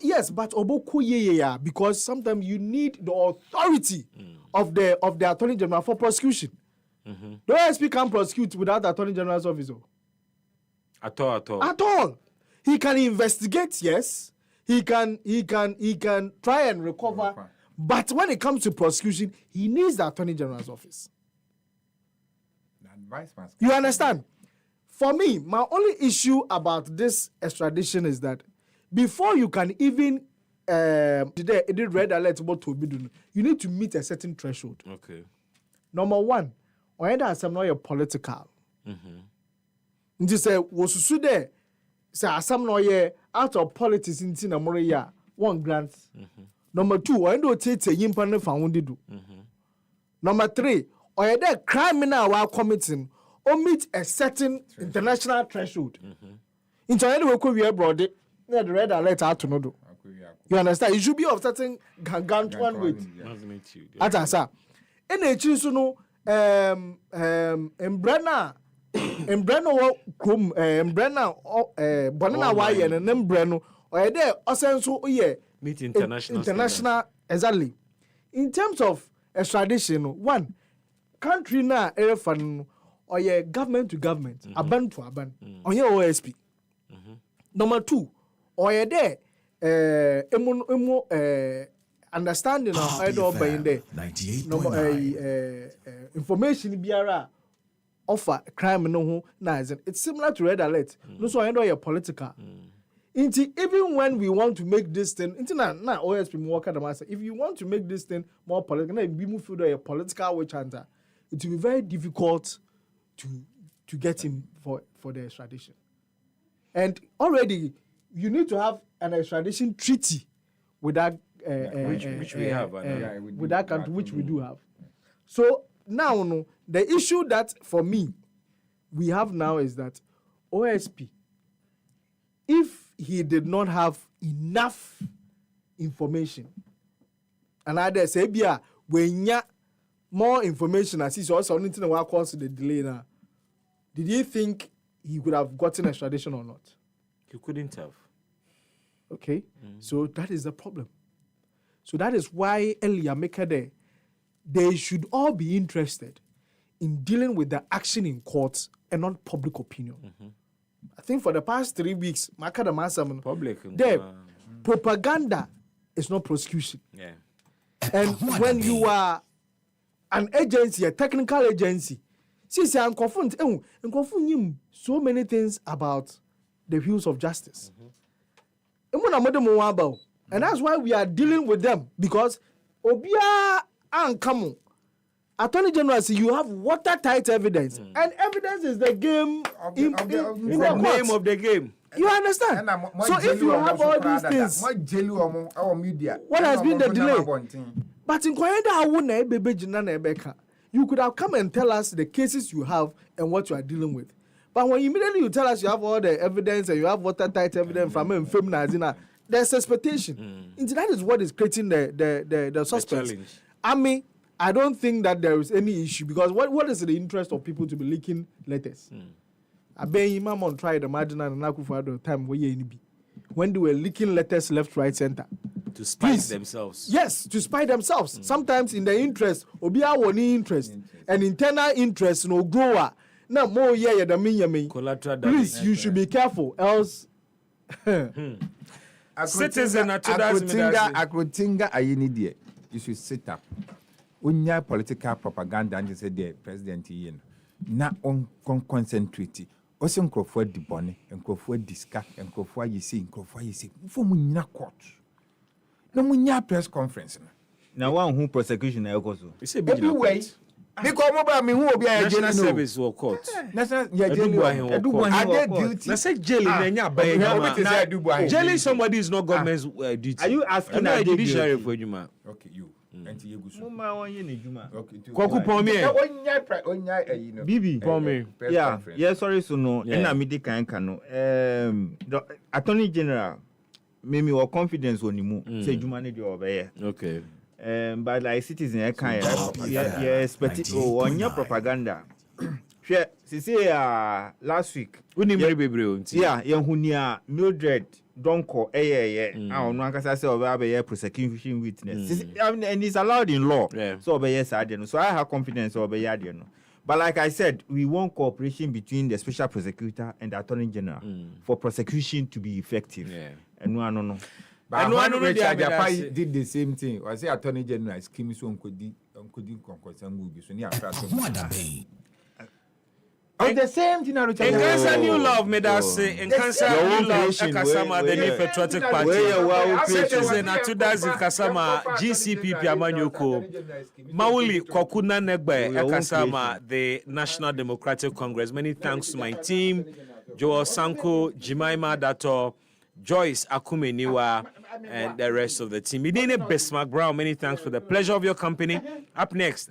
Yes, but Obokoye ya because sometimes you need the authority of the Attorney General for prosecution. The OSP can't prosecute without the Attorney General's office. At all. At all. He can investigate, yes. He can try and recover. But when it comes to prosecution, he needs the Attorney General's office. You understand? For me, my only issue about this extradition is that before you can even today it did red alert about to be done, you need to meet a certain threshold. Okay. Number one, when that's not political. Nti say wosusu there say asam no ye out of politics nti na more ya one grant. Number two, when do tete yimpa ne fa wondi do. Number three, or there criminal while committing or meet a certain international threshold. Into any way we abroad the red alert out to no do. You understand? It should be of certain gargantuan weight. Atasa. Ene chisu no embrana embrana bonana wa ye ne embrano or there osenso ye meet international exactly. In terms of extradition, one country na erefan or ye government to government, aban to aban on your OSP. Number two, or ye there understanding of either by in there. 98.9 information biara offer crime no nice. It's similar to red alert. No so I know you're political. Even when we want to make this thing, na OSP more kind of master. If you want to make this thing more political, na be move through a political witch hunter, it will be very difficult to get him for the extradition. And already you need to have an extradition treaty with that which we have with that country, which we do have. So now the issue that for me we have now is that OSP, if he did not have enough information, and I say when ya more information as he's also anything that cause the delay now, did you think he could have gotten extradition or not? He couldn't have. Okay, so that is the problem. So that is why earlier maker there, they should all be interested in dealing with the action in courts and not public opinion. I think for the past 3 weeks, propaganda is not prosecution. Yeah. And when you are an agency, a technical agency, see, I'm confronting so many things about the views of justice. And that's why we are dealing with them, because Obia and Kamu, Attorney General, you have watertight evidence, and evidence is the game in the name of the game. You understand? So if you have all these things, what has been the delay? But in you could have come and tell us the cases you have and what you are dealing with. But when immediately you tell us you have all the evidence and you have watertight evidence from him, there's expectation. And that is what is creating the suspense. I mean, I don't think that there is any issue, because what is the interest of people to be leaking letters? I bet Imam on tried imagine and Nakufado time when they were leaking letters left, right, center. To spite themselves. Yes, to spite themselves. Sometimes in the interest, Obia woni interest, and internal interest no grower. Now more collateral. Please, you should be careful, else. Citizen Akrotinga ayini you should sit up. Unya political propaganda and say the president yin. Na on concentrate. Osi nkrofo di bone, nkrofo diska, nkrofo yisi. Mfo munyina court. No munya press conference. Na one who prosecution na yokoso. You say anyway. Because mobile me who obi a national service or court. National duty. Na say jail na nya ba ejuma. Jailing somebody is not government's duty. Are you asking a judiciary for ejuma? Okay, you. Mama wonye na ejuma. Kwaku pomi e. Onya Bibi pomi. Yeah, sorry so no. Na me dey kan no. The Attorney General me wa confidence on him. Say ejuma ne dey obeye. Okay. But like citizen, I can't. Yeah, expect on your propaganda. Last week. Yeah, Mildred Donko, I don't say obey prosecution witness. And it's allowed in law. So obey yes, I didn't. So I have confidence obey I didn't. But like I said, we want cooperation between the special prosecutor and the Attorney General for prosecution to be effective. And no. But Richard did the same thing. I say Attorney General scheme so onkodi konkosan will be so near the same thing in cancer new love made us say in cancer new love Kasama the new patriotic party citizen atudas in Kasama GCP Piamanyoko Mauli Kokuna Negbe Kasama the National Democratic Congress. Many thanks to my team, Joel Sanko, Jimaima Dato, Joyce Akumeniwa, and the rest of the team. Idine Bismark Brown, many thanks for the pleasure of your company. Up next,